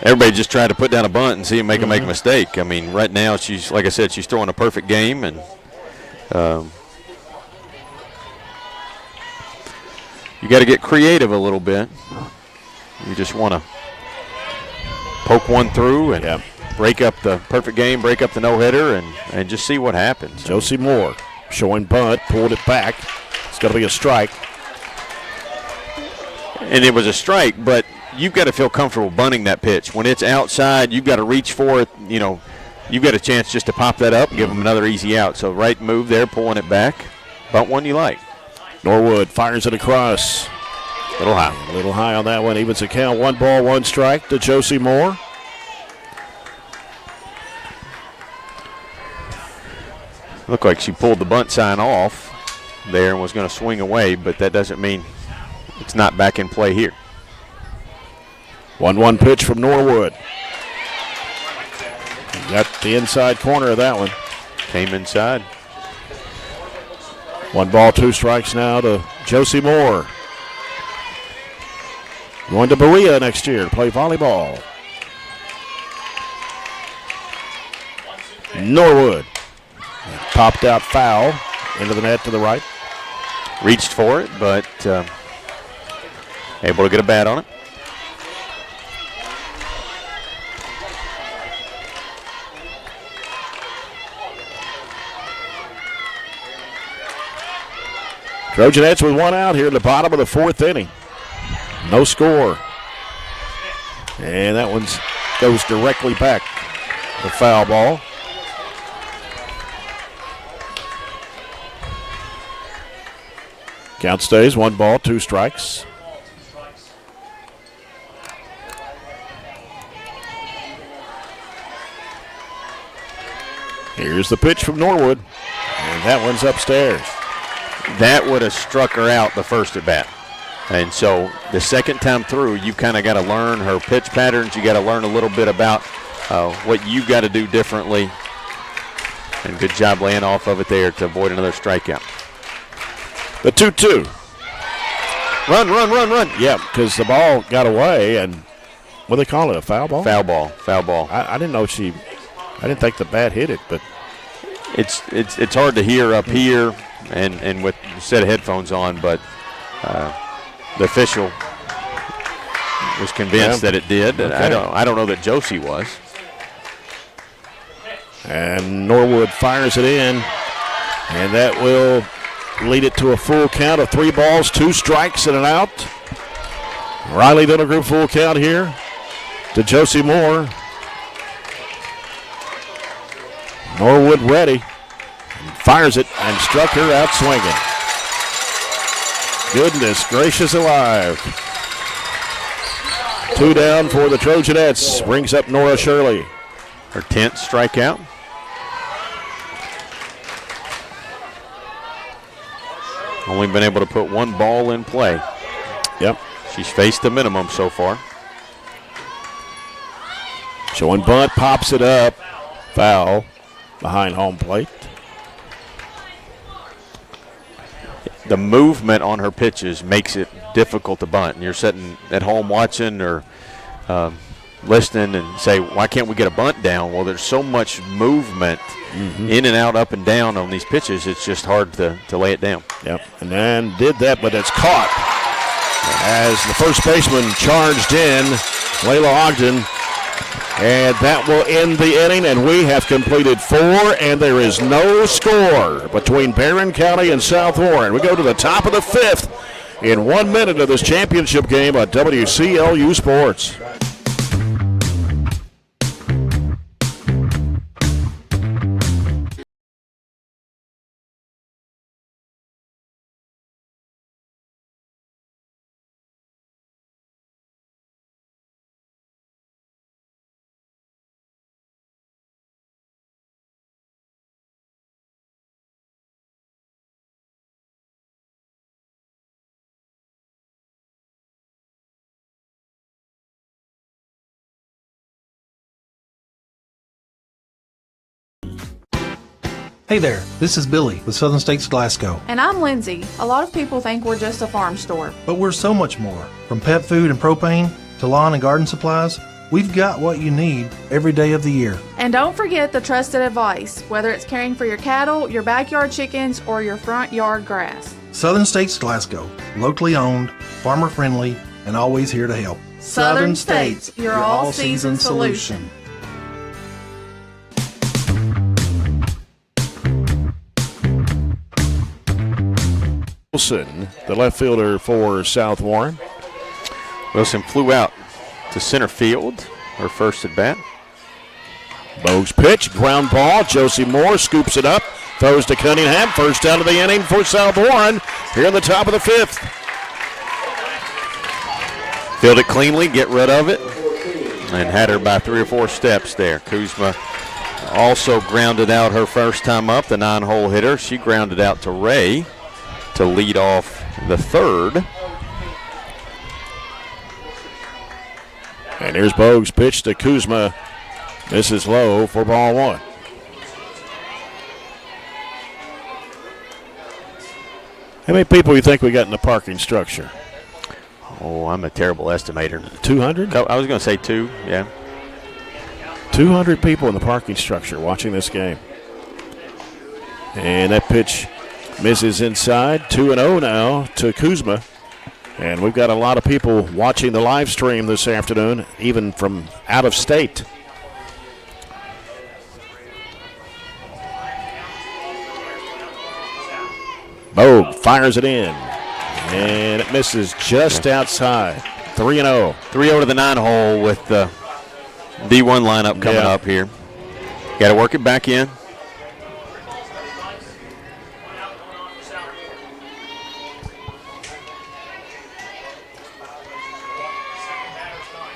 B: everybody just trying to put down a bunt and see him make a mistake. I mean, right now, like I said, she's throwing a perfect game, and you got to get creative a little bit. You just want to poke one through and break up the perfect game, break up the no-hitter, and just see what happens.
A: Josie Moore showing bunt, pulled it back. It's going to be a strike.
B: And it was a strike, but you've got to feel comfortable bunting that pitch. When it's outside, you've got to reach for it. You know, you've got a chance just to pop that up and give them another easy out. So right move there, pulling it back. Bunt one you like.
A: Norwood fires it across.
B: Little high.
A: A little high on that one. Evens the count. 1 ball, 1 strike to Josie Moore.
B: Looked like she pulled the bunt sign off there and was going to swing away, but that doesn't mean it's not back in play here.
A: 1-1 pitch from Norwood. Got the inside corner of that one.
B: Came inside.
A: 1 ball, 2 strikes now to Josie Moore. Going to Berea next year to play volleyball. Norwood. Popped out foul into the net to the right.
B: Reached for it, but able to get a bat on it.
A: Trojanettes with 1 out here in the bottom of the 4th inning. No score. And that one goes directly back. The foul ball. Count stays 1 ball, 2 strikes. Here's the pitch from Norwood. And that one's upstairs.
B: That would have struck her out the first at bat. And so the second time through, you kind of got to learn her pitch patterns. You got to learn a little bit about what you got to do differently. And good job laying off of it there to avoid another strikeout.
A: The 2-2.
B: Run.
A: Yeah, because the ball got away, and what do they call it, a foul ball?
B: Foul ball.
A: I didn't know I didn't think the bat hit it, but.
B: It's hard to hear up here and with a set of headphones on, but the official was convinced that it did. Okay. I don't know that Josie was.
A: And Norwood fires it in, and that will lead it to a full count of 3 balls, 2 strikes, and an out. Riley Dental Group full count here to Josie Moore. Norwood ready. Fires it and struck her out swinging. Goodness gracious alive. 2 down for the Trojanettes. Brings up Nora Shirley.
B: Her 10th strikeout. Only been able to put 1 ball in play.
A: Yep.
B: She's faced the minimum so far.
A: Showing bunt, pops it up. Foul behind home plate.
B: The movement on her pitches makes it difficult to bunt. And you're sitting at home watching or listening and say, why can't we get a bunt down? Well, there's so much movement in and out, up and down on these pitches, it's just hard to lay it down.
A: Yep, and then did that, but it's caught as the first baseman charged in, Layla Ogden, and that will end the inning, and we have completed 4, and there is no score between Barren County and South Warren. We go to the top of the 5th in 1 minute of this championship game on WCLU Sports.
I: Hey there, this is Billy with Southern States Glasgow.
J: And I'm Lindsay. A lot of people think we're just a farm store.
I: But we're so much more. From pet food and propane to lawn and garden supplies, we've got what you need every day of the year.
J: And don't forget the trusted advice, whether it's caring for your cattle, your backyard chickens, or your front yard grass.
I: Southern States Glasgow, locally owned, farmer friendly, and always here to help.
J: Southern States, your all-season solution.
A: Wilson, the left fielder for South Warren.
B: Wilson flew out to center field, her first at bat.
A: Bogue's pitch, ground ball. Josie Moore scoops it up, throws to Cunningham. First out of the inning for South Warren here in the top of the 5th.
B: Field it cleanly, get rid of it, and had her by 3 or 4 steps there. Kuzma also grounded out her first time up, the 9-hole hitter. She grounded out to Ray to lead off the 3rd.
A: And here's Bogue's pitch to Kuzma. Misses low for ball 1. How many people do you think we got in the parking structure?
B: Oh, I'm a terrible estimator.
A: 200?
B: I was going to say 2, yeah.
A: 200 people in the parking structure watching this game. And that pitch misses inside. 2-0 now to Kuzma. And we've got a lot of people watching the live stream this afternoon, even from out of state. Bogue fires it in. And it misses just outside. 3-0.
B: 3-0 to the 9-hole with the D1 lineup coming up here. Got to work it back in.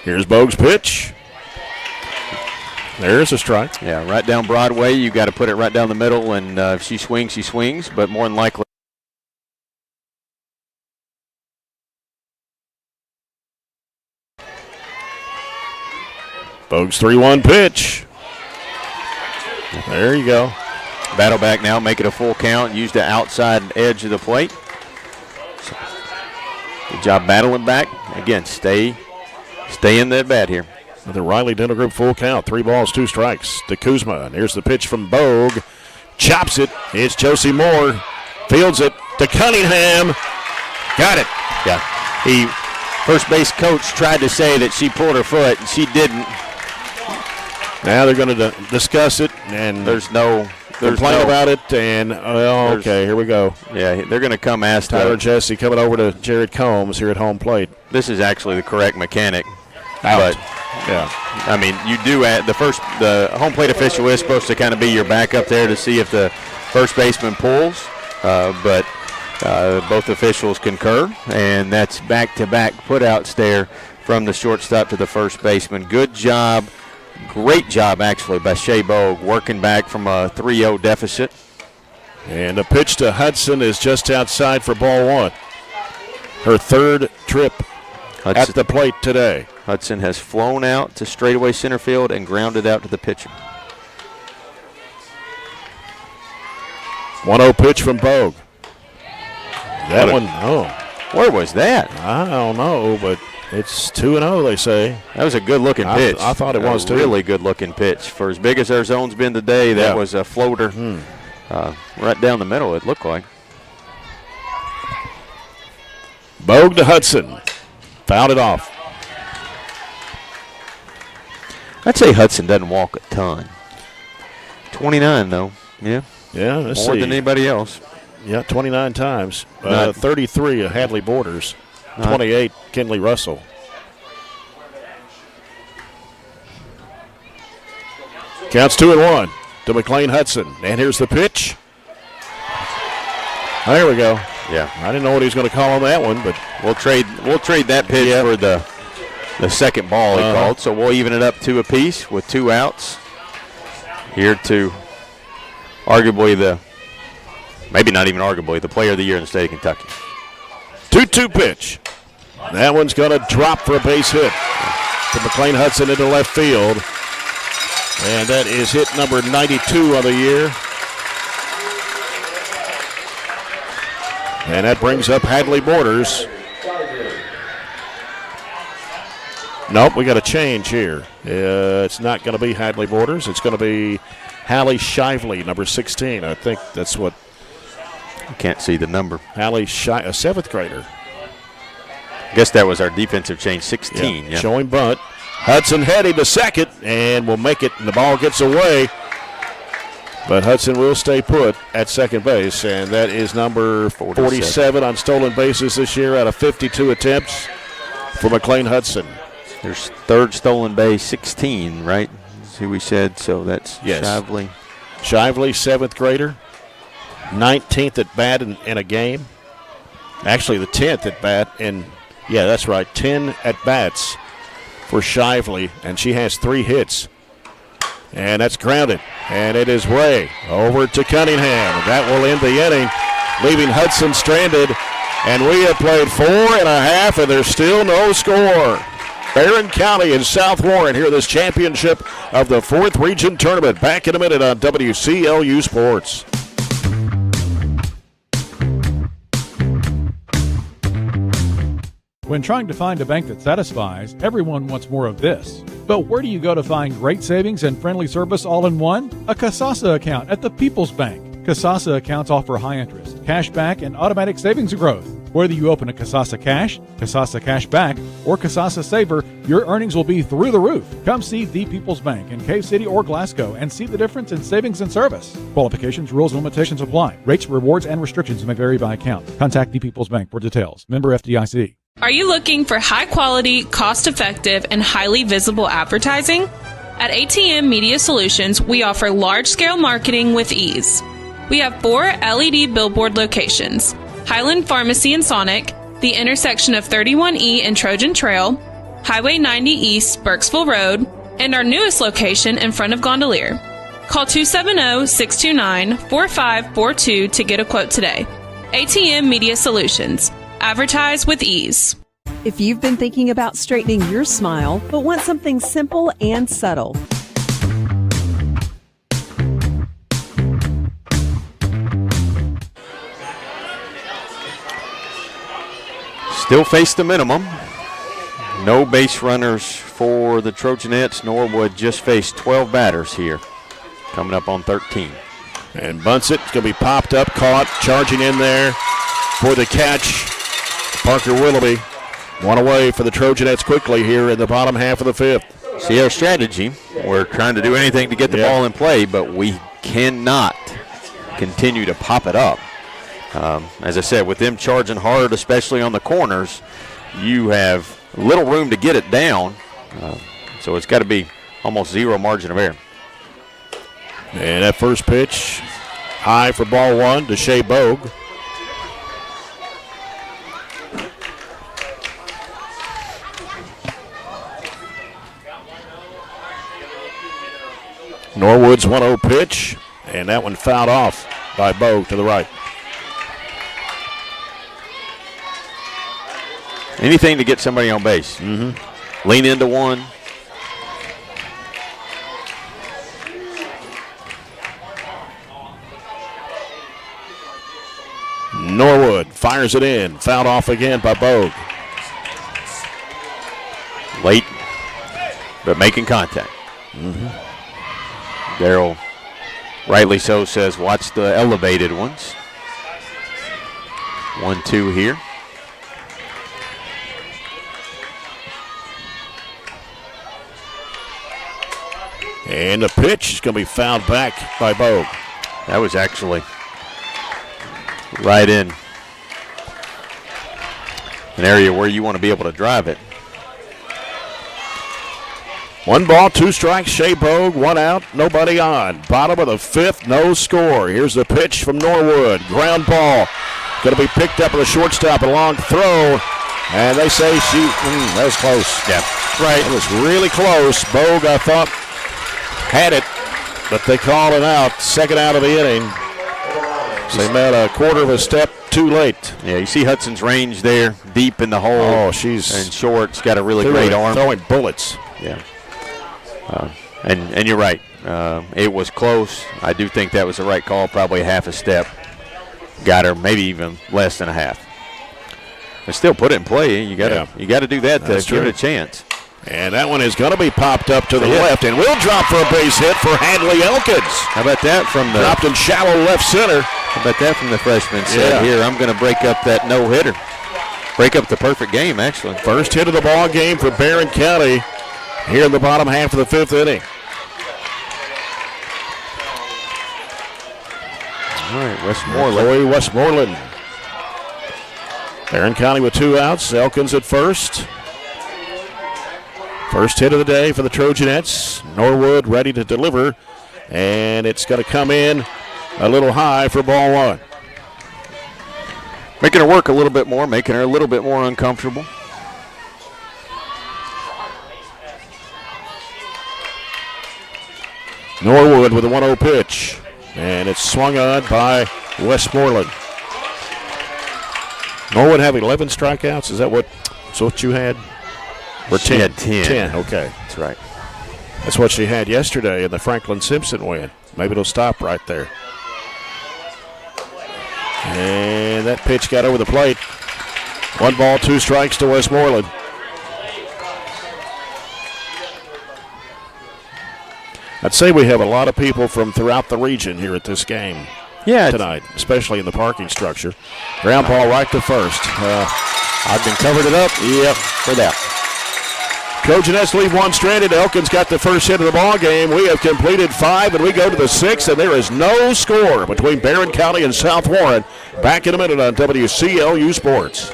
A: Here's Bogue's pitch. There's a strike.
B: Yeah, right down Broadway. You got to put it right down the middle, and if she swings, she swings, but more than likely.
A: Bogue's 3-1 pitch. There you go.
B: Battle back now, make it a full count. Use the outside edge of the plate. Good job battling back. Again, stay in that bat here.
A: The Riley Dental Group full count. 3 balls, 2 strikes to Kuzma. And here's the pitch from Bogue. Chops it. It's Josie Moore. Fields it to Cunningham. Got it.
B: Yeah. First base coach tried to say that she pulled her foot, and she didn't.
A: Now they're going to discuss it, and
B: there's no
A: complain about it, and okay, here we go.
B: Yeah, they're going to come ask
A: Tyler Jesse coming over to Jared Combs here at home plate.
B: This is actually the correct mechanic.
A: Out.
B: But,
A: yeah,
B: I mean, you do at the home plate official is supposed to kind of be your backup there to see if the first baseman pulls, but both officials concur, and that's back-to-back putouts there from the shortstop to the first baseman. Good job, great job actually by Shea Bogue working back from a 3-0 deficit.
A: And the pitch to Hudson is just outside for ball one. Her third trip at the plate today.
B: Hudson has flown out to straightaway center field and grounded out to the pitcher.
A: 1-0 pitch from Bogue. That one,
B: where was that?
A: I don't know, but it's 2-0, they say.
B: That was a good-looking pitch.
A: I thought it was, too.
B: Really good-looking pitch. For as big as our zone's been today, that was a floater right down the middle, it looked like.
A: Bogue to Hudson. Fouled it off.
B: I'd say Hudson doesn't walk a ton. 29, though. Yeah.
A: Yeah, let's
B: More
A: see.
B: than anybody else.
A: Yeah, 29 times. 33 of Hadley Borders. 28 Kinley Russell. Counts 2-1 to McLean Hudson. And here's the pitch. There we go.
B: Yeah.
A: I didn't know what he was going to call on that one, but
B: we'll trade that pitch for the second ball he called. So we'll even it up 2 apiece with 2 outs. Here to arguably maybe not even arguably, the player of the year in the state of Kentucky.
A: 2-2 pitch. That one's going to drop for a base hit to McLean Hudson into left field. And that is hit number 92 of the year. And that brings up Hadley Borders. Nope, we got a change here. It's not going to be Hadley Borders. It's going to be Hallie Shively, number 16. I think that's what.
B: I can't see the number.
A: Hallie a 7th grader.
B: I guess that was our defensive change, 16. Yeah.
A: Showing bunt. Hudson heading to second and will make it, and the ball gets away. But Hudson will stay put at second base, and that is number 47 on stolen bases this year out of 52 attempts for McLean Hudson.
B: There's third stolen base, 16, right? That's who we said, so that's Shively.
A: Shively, 7th grader, 19th at bat in a game. Actually, the 10th at bat, and that's right, 10 at bats for Shively, and she has 3 hits. And that's grounded, and it is way over to Cunningham. That will end the inning, leaving Hudson stranded, and we have played 4.5, and there's still no score. Barren County and South Warren here, this championship of the 4th Region Tournament. Back in a minute on WCLU Sports.
H: When trying to find a bank that satisfies, everyone wants more of this. But where do you go to find great savings and friendly service all in one? A Kasasa account at the People's Bank. Kasasa accounts offer high interest, cash back, and automatic savings growth. Whether you open a Kasasa Cash, Kasasa Cash Back, or Kasasa Saver, your earnings will be through the roof. Come see the People's Bank in Cave City or Glasgow and see the difference in savings and service. Qualifications, rules, and limitations apply. Rates, rewards, and restrictions may vary by account. Contact the People's Bank for details. Member FDIC.
K: Are you looking for high-quality, cost-effective, and highly visible advertising? At ATM Media Solutions, we offer large-scale marketing with ease. We have 4 LED billboard locations: Highland Pharmacy in Sonic, the intersection of 31E and Trojan Trail, Highway 90 East, Burkesville Road, and our newest location in front of Gondolier. Call 270-629-4542 to get a quote today. ATM Media Solutions. Advertise with ease.
L: If you've been thinking about straightening your smile, but want something simple and subtle,
B: still face the minimum. No base runners for the Trojanettes. Norwood just faced 12 batters here, coming up on 13.
A: And bunts it. It's going to be popped up, caught, charging in there for the catch. Parker Willoughby, one away for the Trojanettes quickly here in the bottom half of the 5th.
B: See our strategy. We're trying to do anything to get the ball in play, but we cannot continue to pop it up. As I said, with them charging hard, especially on the corners, you have little room to get it down. So it's got to be almost zero margin of error.
A: And that first pitch, high for ball one to Shea Bogue. Norwood's 1-0 pitch, and that one fouled off by Bogue to the right.
B: Anything to get somebody on base. Mm-hmm. Lean into one.
A: Norwood fires it in. Fouled off again by Bogue.
B: Late, but making contact.
A: Mm-hmm.
B: Darryl, rightly so, says watch the elevated ones. 1-2 here.
A: And the pitch is going to be fouled back by Bogue.
B: That was actually right in an area where you want to be able to drive it.
A: 1 ball, 2 strikes, Shea Bogue, 1 out, nobody on. Bottom of the 5th, no score. Here's the pitch from Norwood. Ground ball. Going to be picked up with a shortstop, a long throw. And they say that was close.
B: Yeah, right.
A: It was really close. Bogue, I thought, had it, but they called it out. Second out of the inning. So they met a quarter of a step too late.
B: Yeah, you see Hudson's range there, deep in the hole.
A: Oh, she's
B: and short. She's got a really great arm.
A: Throwing bullets.
B: Yeah. And you're right. It was close. I do think that was the right call. Probably half a step. Got her, maybe even less than a half. But still put it in play. You got to do that to give it a chance.
A: And that one is going to be popped up to the left and will drop for a base hit for Hadley Elkins.
B: How about that from the
A: dropped in shallow left center?
B: How about that from the freshman? Said here, I'm going to break up that no hitter. Break up the perfect game, actually.
A: First hit of the ball game for Barren County here in the bottom half of the 5th inning.
B: All right, Westmoreland.
A: Chloe Westmoreland. Barren County with 2 outs. Elkins at first. First hit of the day for the Trojanettes. Norwood ready to deliver, and it's going to come in a little high for ball one.
B: Making her work a little bit more, making her a little bit more uncomfortable.
A: Norwood with a 1-0 pitch, and it's swung on by Westmoreland. Norwood have 11 strikeouts. Is that what you had? Or 10?
B: She had 10.
A: 10, okay.
B: That's right.
A: That's what she had yesterday in the Franklin Simpson win. Maybe it'll stop right there. And that pitch got over the plate. 1 ball, 2 strikes to Westmoreland. I'd say we have a lot of people from throughout the region here at this game tonight, especially in the parking structure. Ground ball right to first.
B: I've been covered it up.
A: Yep, for that. Trojanettes leave 1 stranded. Elkins got the first hit of the ball game. We have completed 5, and we go to the 6th, and there is no score between Barren County and South Warren. Back in a minute on WCLU Sports.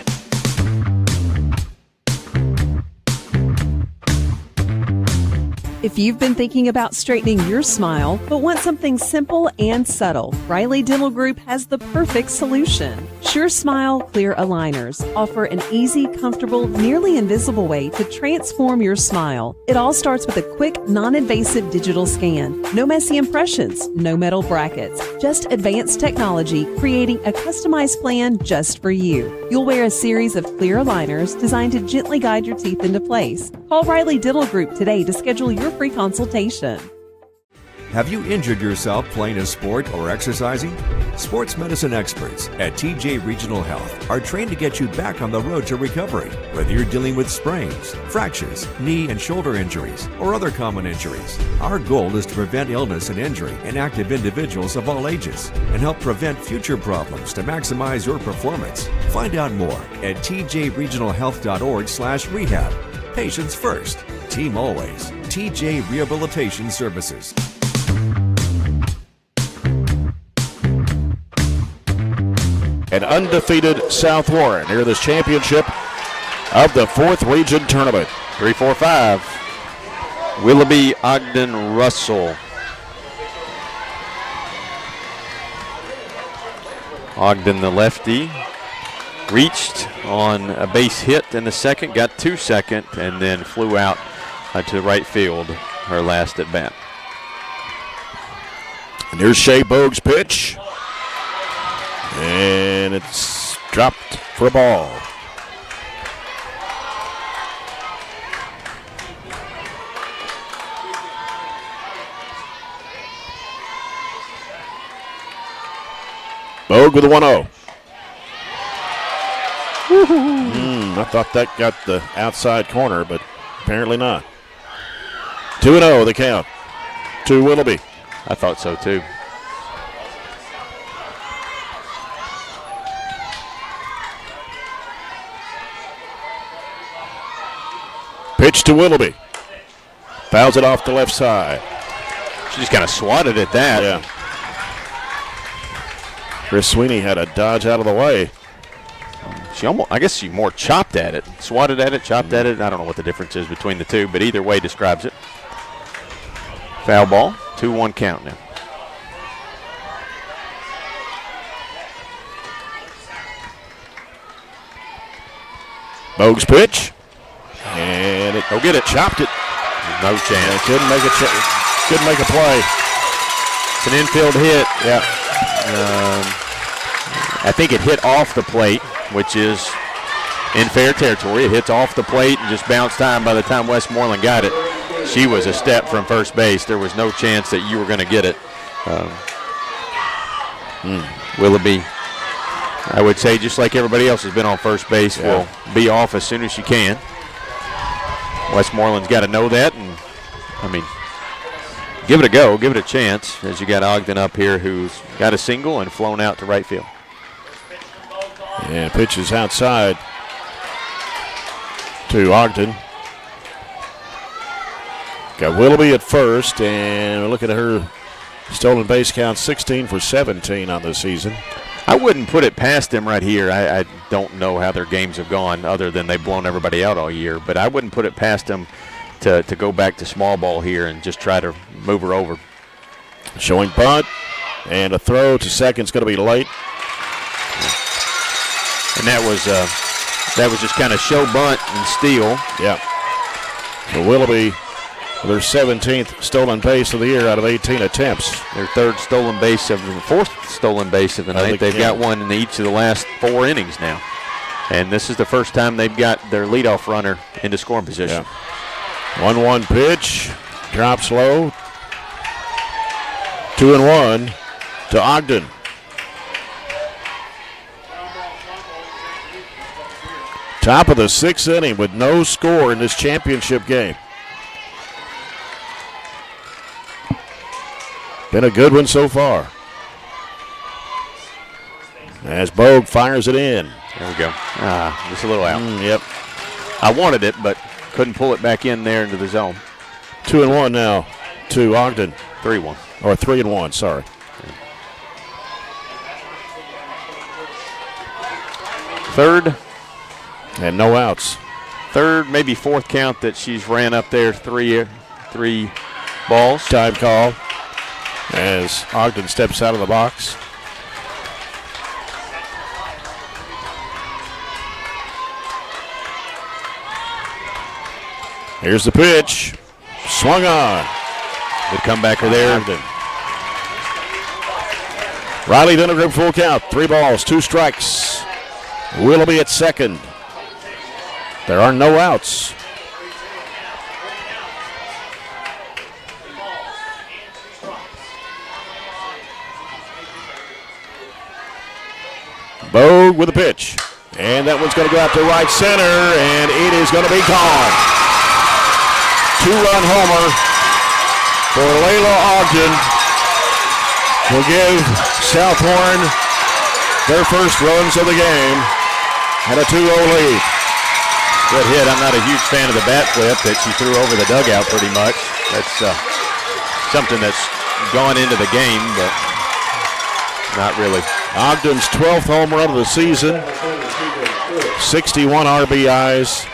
L: If you've been thinking about straightening your smile, but want something simple and subtle, Riley Dental Group has the perfect solution. Sure Smile Clear Aligners offer an easy, comfortable, nearly invisible way to transform your smile. It all starts with a quick, non-invasive digital scan. No messy impressions, no metal brackets, just advanced technology creating a customized plan just for you. You'll wear a series of clear aligners designed to gently guide your teeth into place. Call Riley Dental Group today to schedule your free consultation.
M: Have you injured yourself playing a sport or exercising? Sports medicine experts at TJ Regional Health are trained to get you back on the road to recovery, whether you're dealing with sprains, fractures, knee and shoulder injuries, or other common injuries. Our goal is to prevent illness and injury in active individuals of all ages and help prevent future problems to maximize your performance. Find out more at tjregionalhealth.org/rehab. Patients first, team always. TJ Rehabilitation Services.
A: and undefeated South Warren here in this championship of the 4th Region Tournament.
B: 3-4-5. Willoughby, Ogden, Russell. Ogden, the lefty, reached on a base hit in the second, got 2 second, and then flew out to right field her last at bat.
A: And here's Shea Bogue's pitch. And it's dropped for a ball. Bogue with a 1-0. I thought that got the outside corner, but apparently not. 2-0 the count to Willoughby.
B: I thought so too.
A: Pitch to Willoughby. Fouls it off the left side.
B: She just kind of swatted at that.
A: Yeah. Chris Sweeney had a dodge out of the way.
B: She almost, I guess she more chopped at it. Swatted at it, chopped at it. I don't know what the difference is between the two, but either way describes it. Foul ball, 2-1 count now.
A: Bogue's pitch. And it, go get it, chopped it.
B: No chance.
A: Couldn't make a play.
B: It's an infield hit.
A: Yeah.
B: I think it hit off the plate, which is in fair territory. It hits off the plate and just bounced time by the time Westmoreland got it. She was a step from first base. There was no chance that you were going to get it. Willoughby, I would say, just like everybody else has been on first base, will be off as soon as she can. Westmoreland's got to know that, and I mean, give it a go, give it a chance, as you got Ogden up here who's got a single and flown out to right field.
A: Yeah, pitch is outside to Ogden. Got Willoughby at first, and we're looking at her stolen base count, 16 for 17 on the season.
B: I wouldn't put it past them right here. I don't know how their games have gone other than they've blown everybody out all year, but I wouldn't put it past them to go back to small ball here and just try to move her over.
A: Showing bunt, and a throw to second's going to be late.
B: And that was just kind of show bunt and steal.
A: Yeah. So Willoughby, their 17th stolen base of the year out of 18 attempts.
B: Their third stolen base of the fourth stolen base of the night. They've got one in each of the last 4 innings now. And this is the first time they've got their leadoff runner into scoring position.
A: Yeah. 1-1 pitch, drops low. 2-1 to Ogden. Top of the 6th inning with no score in this championship game. Been a good one so far. As Bogue fires it in.
B: There we go. Just a little out.
A: Yep.
B: I wanted it, but couldn't pull it back in there into the zone.
A: 2-1 now to Ogden.
B: 3-1.
A: Or 3-1, sorry.
B: Third.
A: And no outs.
B: Third, maybe fourth count that she's ran up there. Three balls.
A: Time call as Ogden steps out of the box. Here's the pitch. Swung on.
B: Good comebacker there.
A: Ogden. Riley Vinegard full count. 3 balls, 2 strikes. Willoughby at second. There are no outs. Bogue with a pitch. And that one's going to go out to right center, and it is going to be gone. 2-run homer for Layla Ogden will give South Warren their first runs of the game and a 2-0 lead.
B: Good hit. I'm not a huge fan of the bat flip that she threw over the dugout pretty much. That's something that's gone into the game, but Not really.
A: Ogden's 12th home run of the season, 61 RBIs,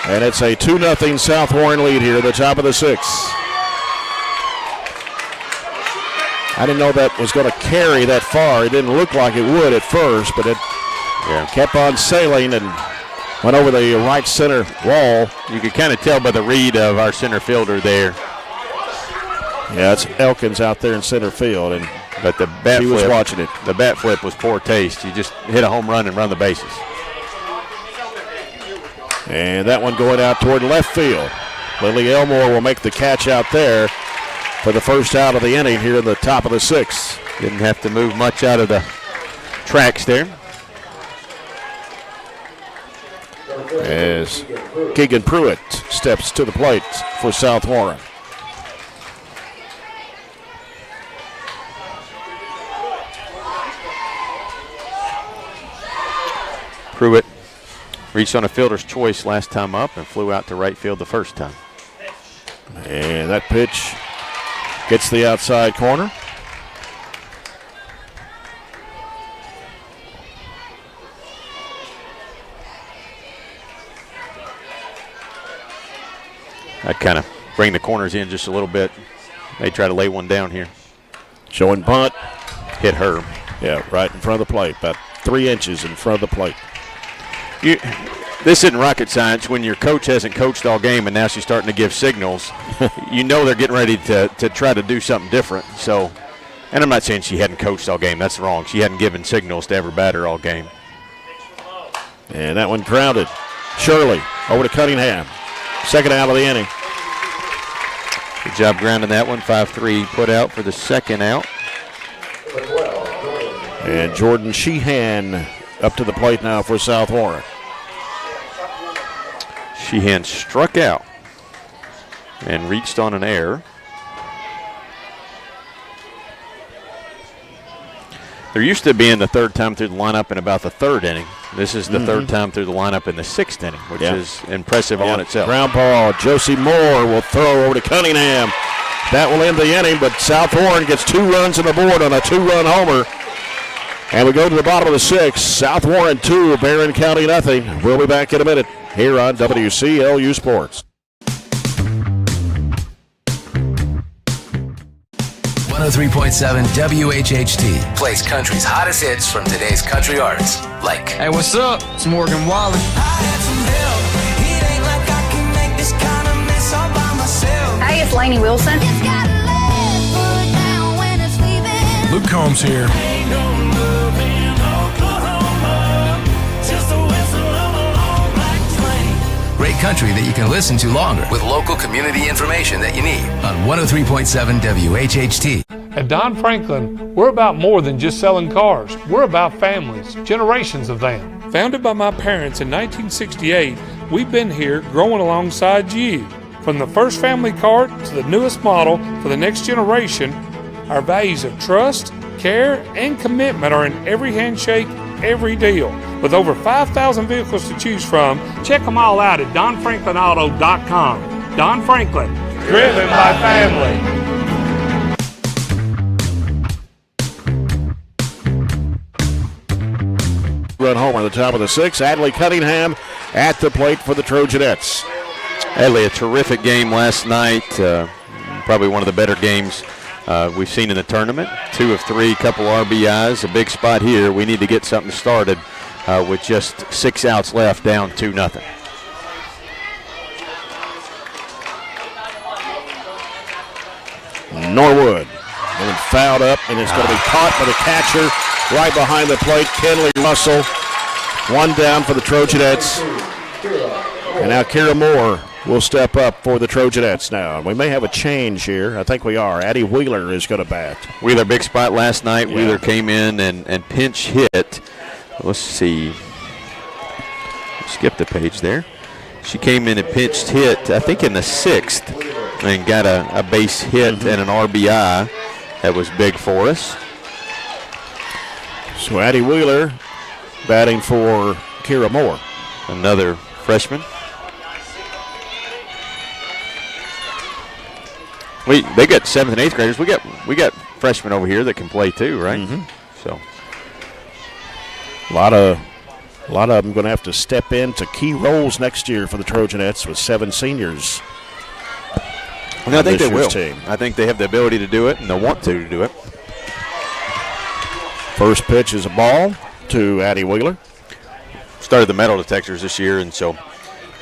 A: and it's a 2-0 South Warren lead here at the top of the 6th. I didn't know that was going to carry that far. It didn't look like it would at first, but it kept on sailing and went over the right center wall.
B: You could kind of tell by the read of our center fielder there.
A: Yeah, it's Elkins out there in center field,
B: but the bat
A: he
B: flip,
A: was watching it.
B: The bat flip was poor taste. You just hit a home run and run the bases.
A: And that one going out toward left field. Lily Elmore will make the catch out there for the first out of the inning here in the top of the 6th.
B: Didn't have to move much out of the tracks there.
A: As Keegan Pruitt steps to the plate for South Warren.
B: Pruitt reached on a fielder's choice last time up and flew out to right field the first time.
A: And that pitch gets the outside corner.
B: I'd kind of bring the corners in just a little bit. They try to lay one down here.
A: Showing bunt.
B: Hit her.
A: Yeah, right in front of the plate, about 3 inches in front of the plate.
B: This isn't rocket science. When your coach hasn't coached all game and now she's starting to give signals, you know they're getting ready to try to do something different. So, and I'm not saying she hadn't coached all game. That's wrong. She hadn't given signals to every batter all game.
A: And that one grounded. Shirley over to Cunningham. Second out of the inning.
B: Good job grounding that one. 5-3 put out for the second out.
A: And Jordan Sheehan up to the plate now for South Warren.
B: Sheehan struck out and reached on an error. There used to be the third time through the lineup in about the third inning. This is the third time through the lineup in the 6th inning, which is impressive on itself.
A: Ground ball. Josie Moore will throw over to Cunningham. That will end the inning, but South Warren gets 2 runs on the board on a 2-run homer. And we go to the bottom of the 6th. South Warren 2, Barren County nothing. We'll be back in a minute here on WCLU Sports.
N: 103.7 WHHT plays country's hottest hits from today's country artists, like
O: Hey, what's up? It's Morgan Wallen.
P: Hey, it's Lainey Wilson.
O: Luke Combs here.
N: great country that you can listen to longer with local community information that you need on 103.7 WHHT.
C: At Don Franklin, we're about more than just selling cars. We're about families, generations of them. Founded by my parents in 1968, we've been here growing alongside you. From the first family car to the newest model for the next generation, our values of trust, care, and commitment are in every handshake, every deal. With over 5,000 vehicles to choose from, check them all out at DonFranklinAuto.com. Don Franklin, driven by family.
A: Run homer at the top of the sixth. Adley Cunningham at the plate for the Trojanettes.
B: Adley, a terrific game last night. Probably one of the better games we've seen in the tournament. 2 of 3, couple RBIs, a big spot here. We need to get something started with just 6 outs left, down 2-0.
A: Norwood and fouled up, and it's going to be caught by the catcher right behind the plate, Kenley Russell. 1 down for the Trojanettes. And now Kira Moore will step up for the Trojanettes now. We may have a change here. I think we are. Addie Wheeler is going to bat.
B: Wheeler, big spot last night. Yeah. Wheeler came in and pinch hit. Let's see. Skip the page there. She came in and pinched hit, I think, in the 6th, and got a base hit and an RBI. That was big for us.
A: So Addie Wheeler batting for Kira Moore.
B: Another freshman. They got 7th and 8th graders. We got freshmen over here that can play too, right?
A: Mm-hmm.
B: So
A: a lot of them going to have to step into key roles next year for the Trojanettes with 7 seniors.
B: And I think they will.
A: Team.
B: I think they have the ability to do it, and they'll want to do it.
A: First pitch is a ball to Addie Wheeler.
B: Started the metal detectors this year, and so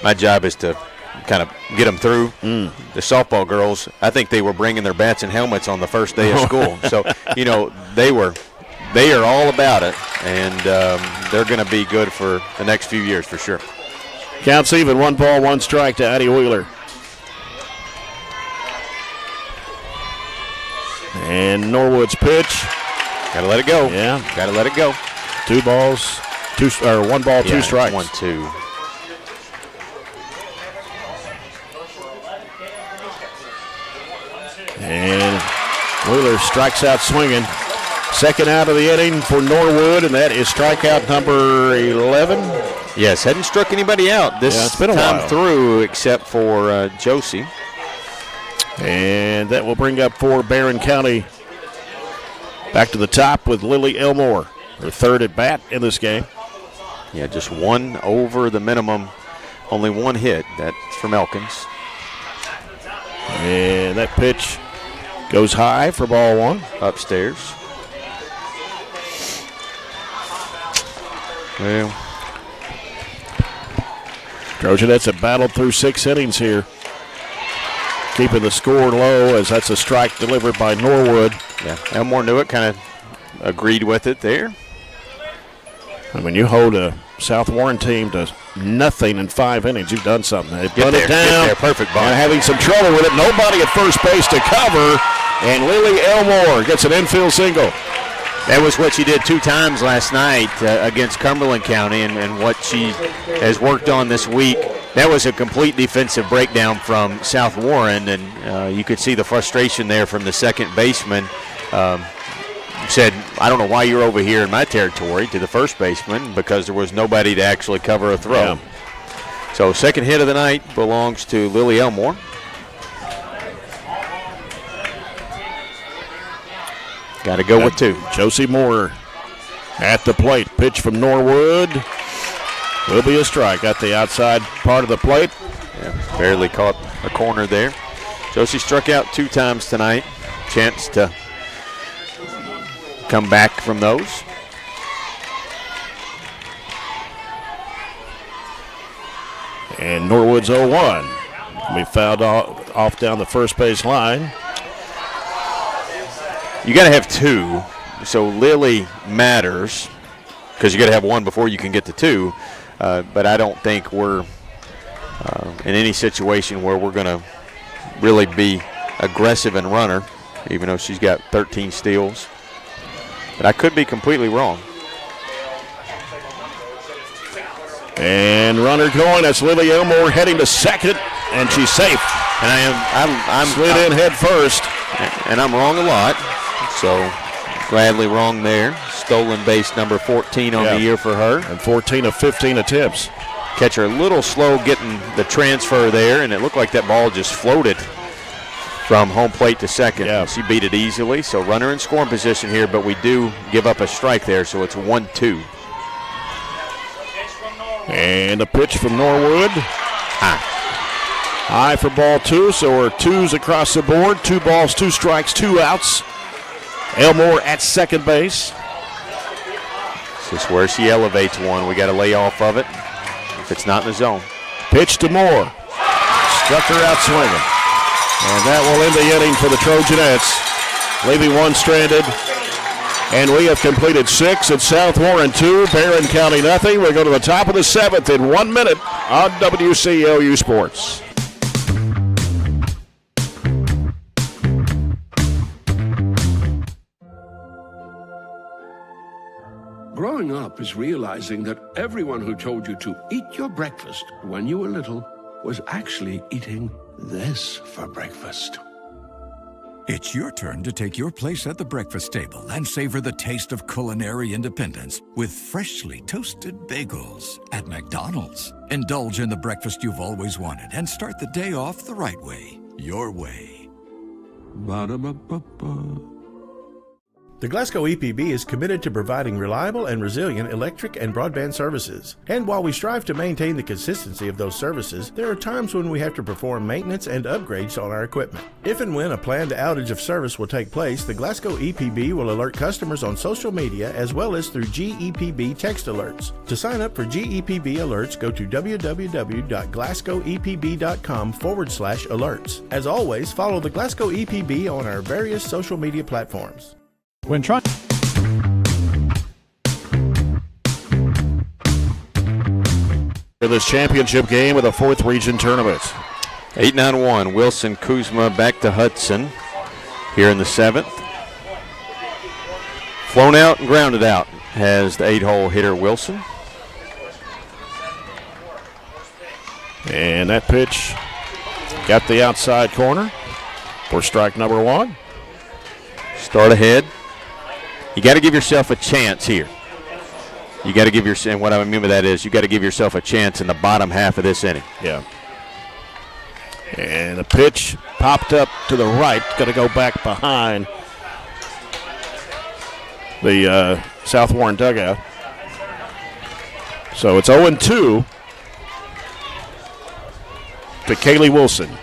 B: my job is to kind of get them through. The softball girls, I think they were bringing their bats and helmets on the first day of school. So, they are all about it, and they're going to be good for the next few years for sure.
A: Counts even, 1 ball, 1 strike to Addie Wheeler. And Norwood's pitch.
B: Got to let it go.
A: Yeah.
B: Got to let it go.
A: 1 ball, 2 strikes.
B: 1-2.
A: And Wheeler strikes out swinging. Second out of the inning for Norwood, and that is strikeout number 11.
B: Yes, hadn't struck anybody out this
A: it's been a
B: time
A: while.
B: through except for Josie.
A: And that will bring up for Barren County back to the top with Lily Elmore, her 3rd at bat in this game.
B: Yeah, just 1 over the minimum, only 1 hit. That's from Elkins.
A: And that pitch goes high for ball 1.
B: Upstairs. Well,
A: Trojanettes have battled through 6 innings here, keeping the score low as that's a strike delivered by Norwood.
B: Yeah, Elmore knew it, kind of agreed with it there.
A: I mean, you hold a South Warren team to nothing in 5 innings. You've done something. They put it down.
B: Perfect ball.
A: And having some trouble with it. Nobody at first base to cover. And Lily Elmore gets an infield single.
B: That was what she did 2 times last night against Cumberland County and what she has worked on this week. That was a complete defensive breakdown from South Warren, and you could see the frustration there from the second baseman. Said, I don't know why you're over here in my territory, to the first baseman, because there was nobody to actually cover a throw.
A: Yeah.
B: So second hit of the night belongs to Lily Elmore. Got to go with 2.
A: Josie Moore at the plate. Pitch from Norwood will be a strike at the outside part of the plate.
B: Yeah, barely caught a corner there. Josie struck out 2 times tonight. Chance to come back from those.
A: And Norwood's 0-1. We fouled off down the first base line.
B: You got to have 2, so Lily matters because you got to have 1 before you can get to 2. But I don't think we're in any situation where we're going to really be aggressive and runner, even though she's got 13 steals. But I could be completely wrong.
A: And runner going. That's Lily Elmore heading to second, and she's safe.
B: And I'm
A: slid in head first,
B: and I'm wrong a lot. So gladly wrong there. Stolen base number 14 on the year for her.
A: And 14 of 15 attempts.
B: Catcher a little slow getting the transfer there, and it looked like that ball just floated from home plate to second.
A: Yeah.
B: She beat it easily. So runner in scoring position here, but we do give up a strike there, so it's 1-2.
A: And a pitch from Norwood. High for ball 2, so we're 2s across the board. 2 balls, 2 strikes, 2 outs. Elmore at second base.
B: This is where she elevates one. We got to lay off of it if it's not in the zone.
A: Pitch to Moore. Struck her out swinging. And that will end the inning for the Trojanettes, leaving 1 stranded. And we have completed 6 at South Warren 2, Barren County nothing. We go to the top of the 7th in 1 minute on WCLU Sports.
D: Growing up is realizing that everyone who told you to eat your breakfast when you were little was actually eating this for breakfast.
Q: It's your turn to take your place at the breakfast table and savor the taste of culinary independence with freshly toasted bagels at McDonald's. Indulge in the breakfast you've always wanted and start the day off the right way, your way.
D: Ba-da-ba-ba-ba.
F: The Glasgow EPB is committed to providing reliable and resilient electric and broadband services. And while we strive to maintain the consistency of those services, there are times when we have to perform maintenance and upgrades on our equipment. If and when a planned outage of service will take place, the Glasgow EPB will alert customers on social media as well as through GEPB text alerts. To sign up for GEPB alerts, go to www.glasgowepb.com/alerts. As always, follow the Glasgow EPB on our various social media platforms.
H: When trying
A: for this championship game of the 4th Region Tournament.
B: 8-9-1, Wilson Kuzma back to Hudson here in the 7th. Flown out and grounded out has the 8-hole hitter Wilson.
A: And that pitch got the outside corner for strike number 1.
B: Start ahead. You got to give yourself a chance here. You got to give yourself, and what I mean by that is you got to give yourself a chance in the bottom half of this inning.
A: Yeah. And the pitch popped up to the right. Going to go back behind the South Warren dugout. So it's 0-2 to Kaylee Wilson.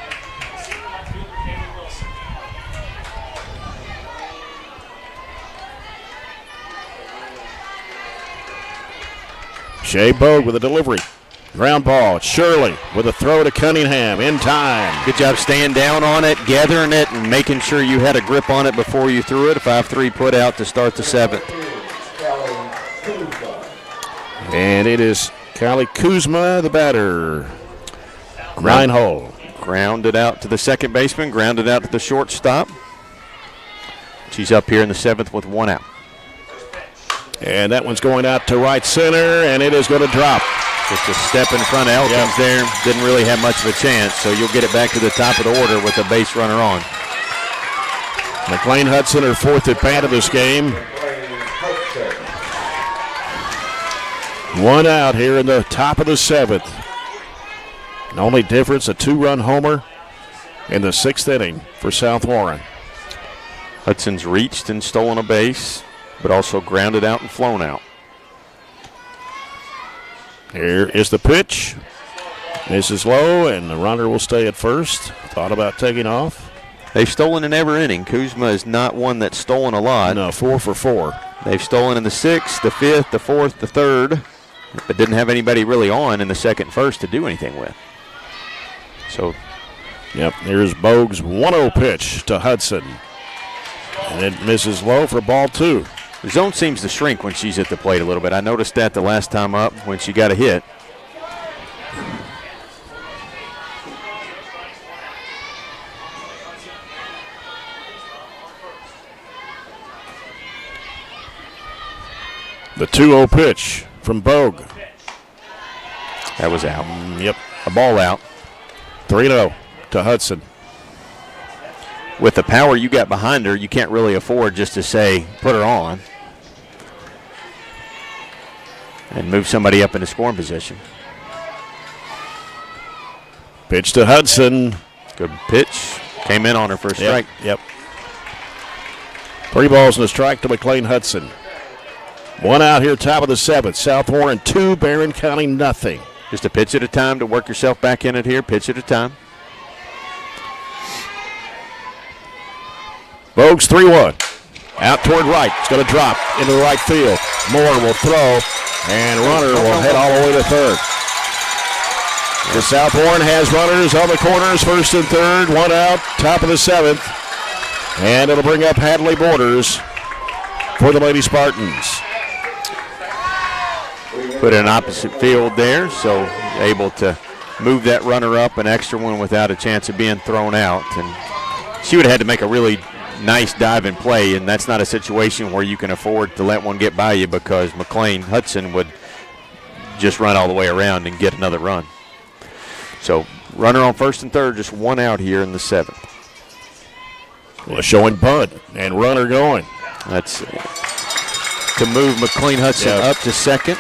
A: Shea Bogue with a delivery. Ground ball. Shirley with a throw to Cunningham in time.
B: Good job staying down on it, gathering it, and making sure you had a grip on it before you threw it. A 5-3 put out to start the 7th.
A: And it is Callie Kuzma, the batter. 9-hole.
B: Grounded out to the second baseman, grounded out to the shortstop. She's up here in the 7th with 1 out.
A: And that one's going out to right center, and it is going to drop.
B: Just a step in front of Elkins there. Didn't really have much of a chance, so you'll get it back to the top of the order with a base runner on.
A: McLean Hudson, her 4th at bat of this game. 1 out here in the top of the 7th. The only difference, a 2-run homer in the 6th inning for South Warren.
B: Hudson's reached and stolen a base, but also grounded out and flown out.
A: Here is the pitch. Misses low, and the runner will stay at first. Thought about taking off.
B: They've stolen in every inning. Kuzma is not one that's stolen a lot.
A: No, 4 for 4.
B: They've stolen in the 6th, the 5th, the 4th, the 3rd, but didn't have anybody really on in the 2nd, 1st to do anything with. So,
A: yep, here's Bogue's 1-0 pitch to Hudson. And it misses low for ball 2.
B: The zone seems to shrink when she's at the plate a little bit. I noticed that the last time up when she got a hit.
A: The 2-0 pitch from Bogue.
B: That was out.
A: Yep.
B: A ball out.
A: 3-0 to Hudson.
B: With the power you got behind her, you can't really afford just to say, put her on and move somebody up into scoring position.
A: Pitch to Hudson.
B: Good pitch. Came in on her for a strike.
A: Yep. 3 balls and a strike to McLean Hudson. 1 out here, top of the 7th. South Warren 2, Barren County nothing.
B: Just a pitch at a time to work yourself back in it here. Pitch at a time.
A: Bogues 3-1. Out toward right. It's going to drop into the right field. Moore will throw, and runner will head all the way to 3rd. The South Warren has runners on the corners, 1st and 3rd. 1 out, top of the 7th. And it'll bring up Hadley Borders for the Lady Spartans.
B: Put in opposite field there, so able to move that runner up an extra one without a chance of being thrown out. And she would have had to make a really nice dive and play, and that's not a situation where you can afford to let one get by you because McLean Hudson would just run all the way around and get another run. So runner on 1st and 3rd, just 1 out here in the 7th.
A: Well, showing bunt and runner going.
B: That's to move McLean Hudson up to 2nd.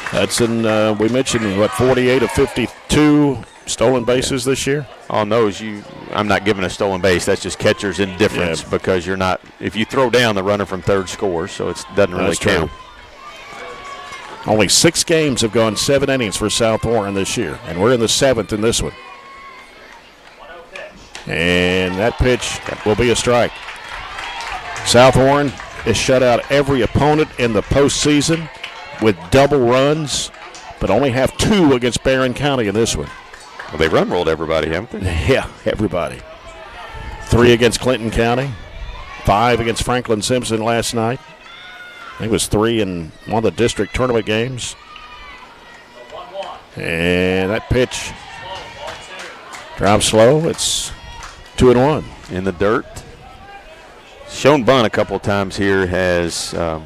A: Hudson, we mentioned, 48 of 52 stolen bases this year?
B: On those, I'm not giving a stolen base. That's just catcher's indifference because you're not. If you throw down, the runner from third scores, so it doesn't really count.
A: Only 6 games have gone 7 innings for South Warren this year, and we're in the 7th in this one. And that pitch will be a strike. South Warren has shut out every opponent in the postseason with double runs, but only have 2 against Barren County in this one.
B: Well, they run rolled everybody, haven't they?
A: Yeah, everybody. 3 against Clinton County, 5 against Franklin Simpson last night. I think it was 3 in one of the district tournament games. And that pitch drops slow. It's 2-1.
B: In the dirt. Shown bunt a couple of times here has
A: 6 of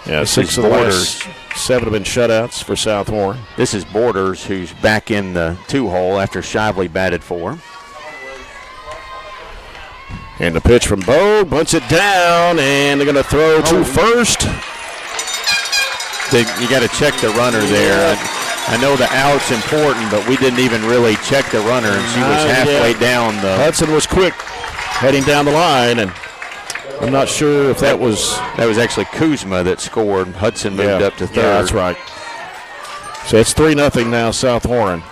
A: the last 7 have been shutouts for South Warren.
B: This is Borders, who's back in the 2-hole after Shively batted 4.
A: And the pitch from Bo, bunts it down, and they're going to throw to first.
B: You got to check the runner there. I know the out's important, but we didn't even really check the runner, and she was halfway down.
A: Hudson was quick heading down the line, and I'm not sure if that was
B: actually Kuzma that scored. Hudson moved up to third.
A: Yeah, that's right. So it's 3-0 now, South Warren.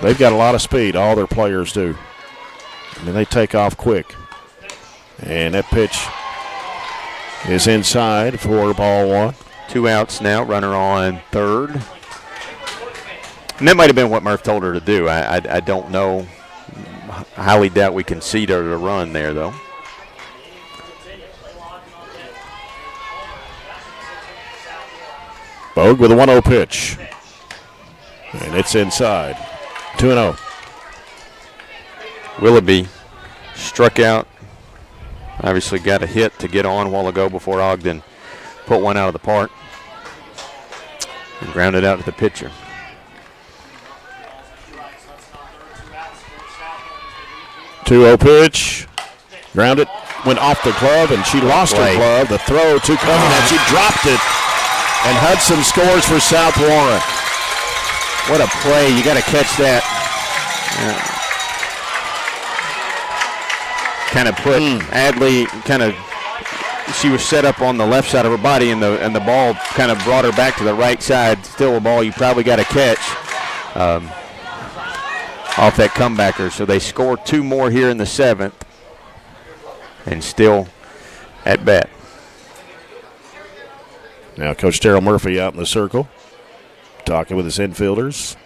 A: They've got a lot of speed. All their players do. I mean, they take off quick. And that pitch is inside for ball 1.
B: 2 outs now. Runner on third. And that might have been what Murph told her to do. I don't know. Highly doubt we concede her to run there, though.
A: Bogue with a 1-0 pitch. And it's inside. 2-0.
B: Willoughby struck out. Obviously got a hit to get on a while ago before Ogden put one out of the park. And grounded out to the pitcher.
A: Two-0 pitch. Grounded. Went off the glove, and she lost her glove. The throw to coming, and she dropped it. And Hudson scores for South Warren.
B: What a play. You got to catch that. Kind of put Adley, she was set up on the left side of her body, and the ball kind of brought her back to the right side. Still a ball you probably got to catch off that comebacker. So they score 2 more here in the 7th, and still at bat.
A: Now Coach Darrell Murphy out in the circle, talking with his infielders.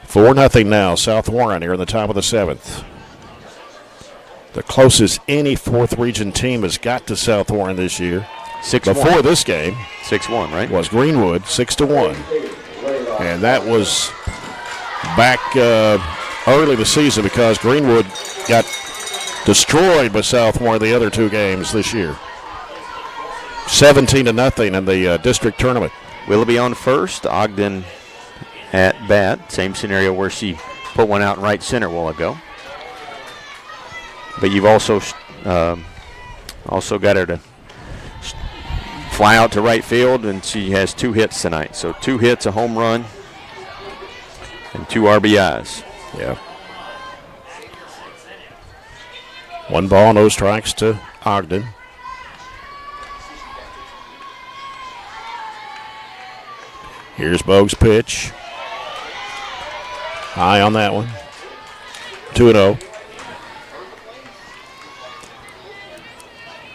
A: 4-0 now, South Warren here in the top of the 7th. The closest any 4th region team has got to South Warren this year.
B: 6-1.
A: Before this game,
B: 6-1, right?
A: Was Greenwood 6-1, and that was back early the season because Greenwood got destroyed by South Warren the other 2 games this year. 17-0 in the district tournament.
B: Willoughby on first, Ogden at bat. Same scenario where she put one out in right center a while ago. But you've also got her to fly out to right field, and she has 2 hits tonight. So 2 hits, a home run, and 2 RBIs.
A: Yeah. 1 ball, no strikes to Ogden. Here's Bogue's pitch. High on that one. 2-0.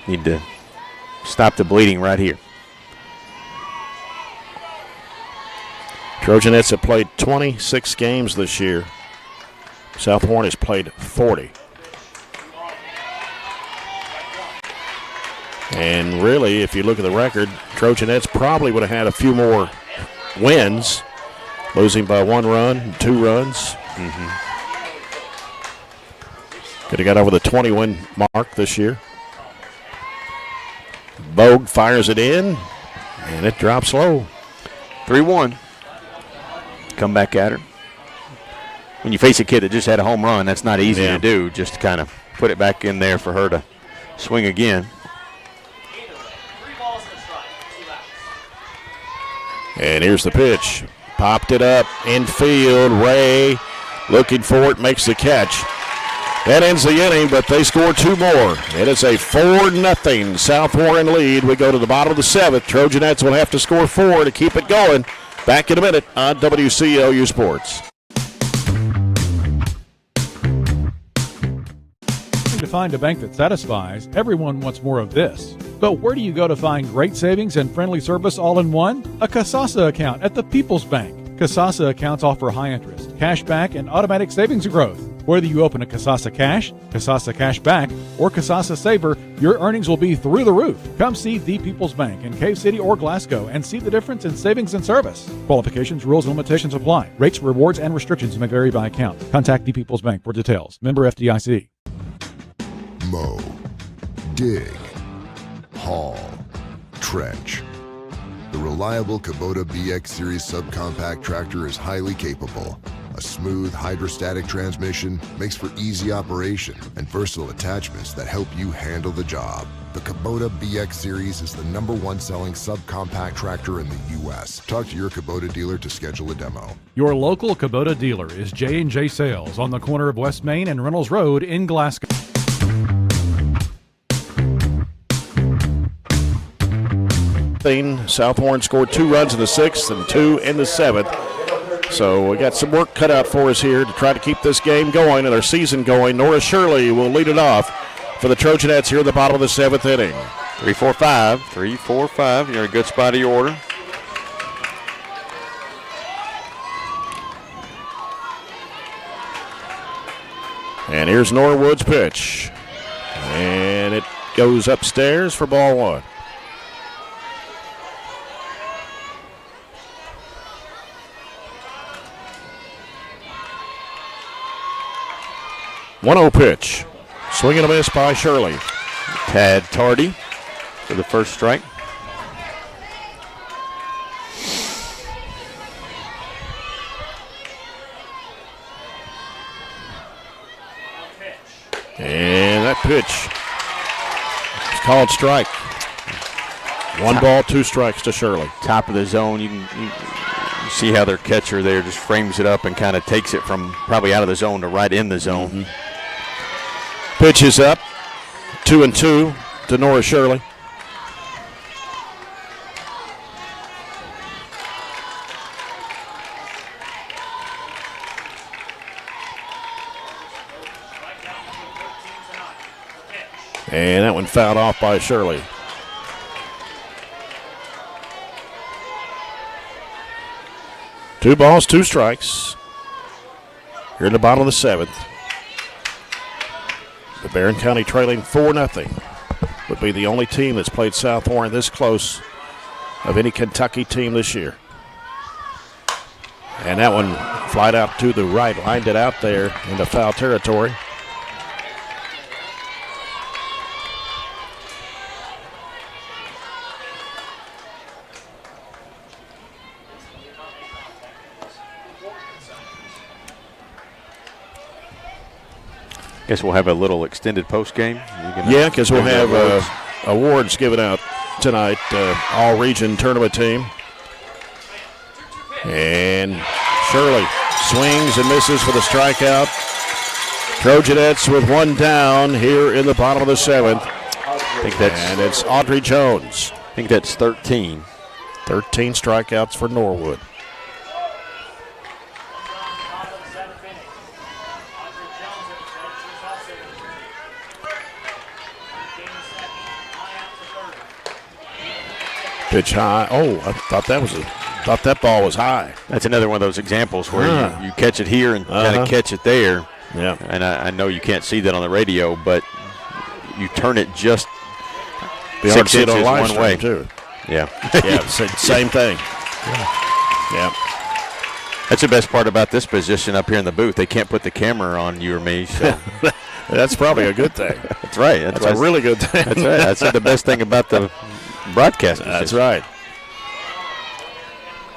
B: Need to stop the bleeding right here.
A: Trojanettes have played 26 games this year. South Warren has played 40. And really, if you look at the record, Trojanettes probably would have had a few more wins, losing by 1 run, 2 runs. Could have got over the 20-win mark this year. Bogue fires it in, and it drops low.
B: 3-1. Come back at her. When you face a kid that just had a home run, that's not easy to do. Just kind of put it back in there for her to swing again.
A: And here's the pitch. Popped it up infield. Ray looking for it, makes the catch. That ends the inning, but they score two more. It is a 4-0 South Warren lead. We go to the bottom of the 7th. Trojanettes will have to score 4 to keep it going. Back in a minute on WCLU Sports.
H: To find a bank that satisfies, everyone wants more of this. But where do you go to find great savings and friendly service all in one? A Kasasa account at the People's Bank. Kasasa accounts offer high interest, cash back, and automatic savings growth. Whether you open a Kasasa Cash, Kasasa Cash Back, or Kasasa Saver, your earnings will be through the roof. Come see the People's Bank in Cave City or Glasgow and see the difference in savings and service. Qualifications, rules, and limitations apply. Rates, rewards, and restrictions may vary by account. Contact the People's Bank for details. Member FDIC.
G: Mow, dig, haul, trench. The reliable Kubota BX Series subcompact tractor is highly capable. A smooth hydrostatic transmission makes for easy operation and versatile attachments that help you handle the job. The Kubota BX Series is the #1 selling subcompact tractor in the U.S. Talk to your Kubota dealer to schedule a demo.
H: Your local Kubota dealer is J&J Sales on the corner of West Main and Reynolds Road in Glasgow.
A: South Warren scored 2 runs in the 6th and 2 in the 7th. So we got some work cut out for us here to try to keep this game going and our season going. Nora Shirley will lead it off for the Trojanettes here at the bottom of the 7th inning.
B: 3-4-5. 3-4-5. You're in a good spot of your order.
A: And here's Norwood's pitch. And it goes upstairs for ball 1. 1-0 pitch. Swing and a miss by Shirley.
B: Tad Tardy for the first strike.
A: And that pitch is called strike. 1 ball, 2 strikes to Shirley.
B: Top of the zone. You see how their catcher there just frames it up and kind of takes it from probably out of the zone to right in the zone.
A: Mm-hmm. Pitch is up, 2-2 to Nora Shirley. And that one fouled off by Shirley. Two balls, 2 strikes. Here in the bottom of the 7th. The Barren County trailing 4-0. Would be the only team that's played South Warren this close of any Kentucky team this year. And that one flied out to the right, lined it out there into foul territory.
B: Guess we'll have a little extended post game.
A: Yeah, because we'll have awards given out tonight, all-region tournament team. And Shirley swings and misses for the strikeout. Trojanettes with 1 down here in the bottom of the 7th. And it's Audrey Jones.
B: I think that's 13.
A: 13 strikeouts for Norwood. Pitch high. Oh, I thought that ball was high.
B: That's another one of those examples where you catch it here and kind of catch it there.
A: Yeah.
B: And I know you can't see that on the radio, but you turn it just 6 inches one way.
A: Too.
B: Yeah.
A: Yeah, same thing. Yeah.
B: That's the best part about this position up here in the booth. They can't put the camera on you or me. So
A: that's probably a good thing.
B: That's right.
A: That's a really good thing.
B: That's right. That's the best thing about the broadcast position.
A: That's right.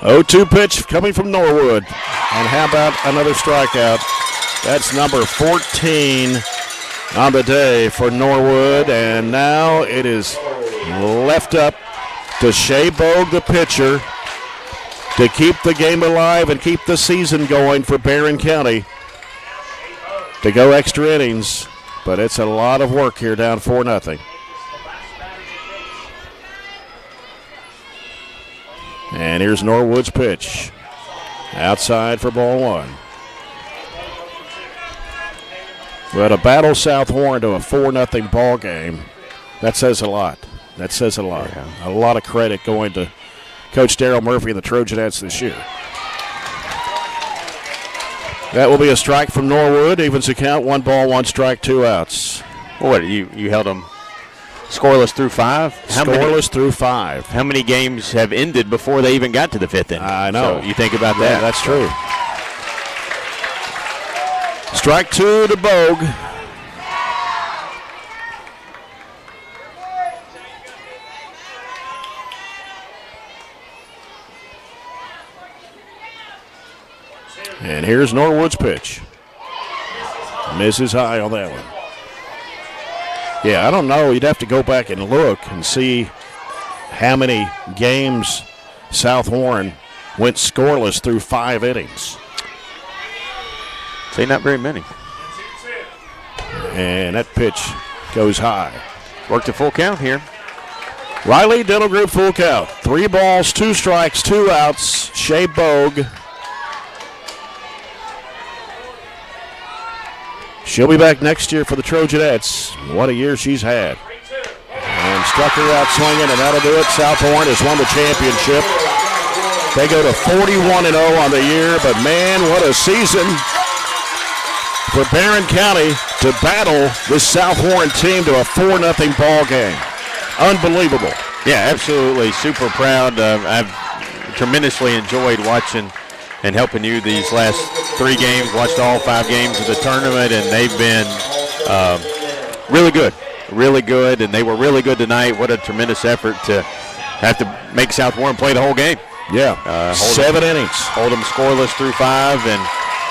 A: 0-2 pitch coming from Norwood. And how about another strikeout? That's number 14 on the day for Norwood. And now it is left up to Shea Bogue, the pitcher. to keep the game alive and keep the season going for Barren County to go extra innings. But it's a lot of work here, down 4-0. And here's Norwood's pitch. Outside for ball 1. Well, to battle South Warren to a 4-0 ball game, that says a lot. That says a lot. Yeah. A lot of credit going to Coach Darryl Murphy and the Trojanettes this year. That will be a strike from Norwood. Evens the count, 1 ball, 1 strike, 2 outs.
B: What, you held them scoreless through 5?
A: Scoreless through 5.
B: How many games have ended before they even got to the 5th inning?
A: I know.
B: So you think about that.
A: Yeah, that's true. Strike 2 to Bogue. And here's Norwood's pitch. Misses high on that one. Yeah, I don't know. You'd have to go back and look and see how many games South Warren went scoreless through 5 innings.
B: Say not very many.
A: And that pitch goes high.
B: Worked a full count here.
A: Riley Dental Group full count. 3 balls, 2 strikes, 2 outs. Shea Bogue. She'll be back next year for the Trojanettes. What a year she's had. And struck her out swinging, and that'll do it. South Warren has won the championship. They go to 41-0 on the year, but man, what a season for Barren County to battle this South Warren team to a 4-0 ball game. Unbelievable.
B: Yeah, absolutely. Super proud. I've tremendously enjoyed watching and helping you these last 3 games. Watched all 5 games of the tournament, and they've been really good. Really good, and they were really good tonight. What a tremendous effort to have to make South Warren play the whole game.
A: Yeah, 7 innings.
B: Hold them scoreless through 5, and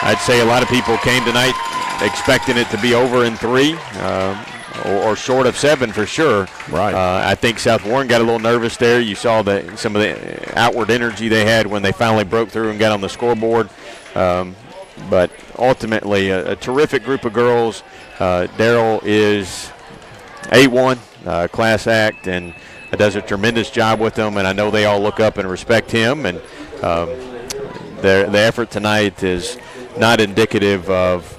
B: I'd say a lot of people came tonight expecting it to be over in 3 or short of 7 for sure.
A: Right.
B: I think South Warren got a little nervous there. You saw some of the outward energy they had when they finally broke through and got on the scoreboard. But ultimately, a terrific group of girls. Darryl is A1, class act, and does a tremendous job with them, and I know they all look up and respect him. And the effort tonight is not indicative of,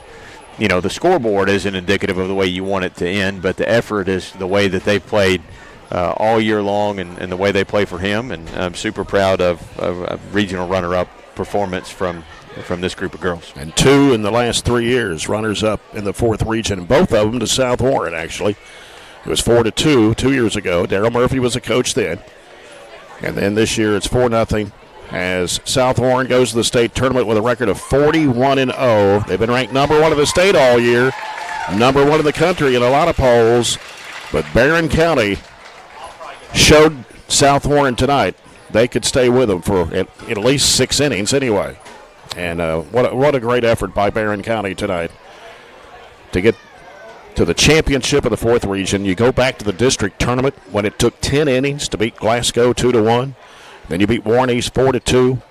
B: the scoreboard isn't indicative of the way you want it to end, but the effort is the way that they played all year long and the way they play for him. And I'm super proud of a regional runner-up performance from this group of girls.
A: And 2 in the last 3 years, runners-up in the 4th region, both of them to South Warren, actually. It was 4-2 2 years ago. Darryl Murphy was a coach then. And then this year it's 4-0 as South Warren goes to the state tournament with a record of 41-0. They've been ranked number 1 in the state all year, number 1 in the country in a lot of polls. But Barren County showed South Warren tonight they could stay with them for at least 6 innings anyway. And what a great effort by Barren County tonight to get to the championship of the 4th region. You go back to the district tournament when it took 10 innings to beat Glasgow 2-1. Then you beat Warren East 4-2.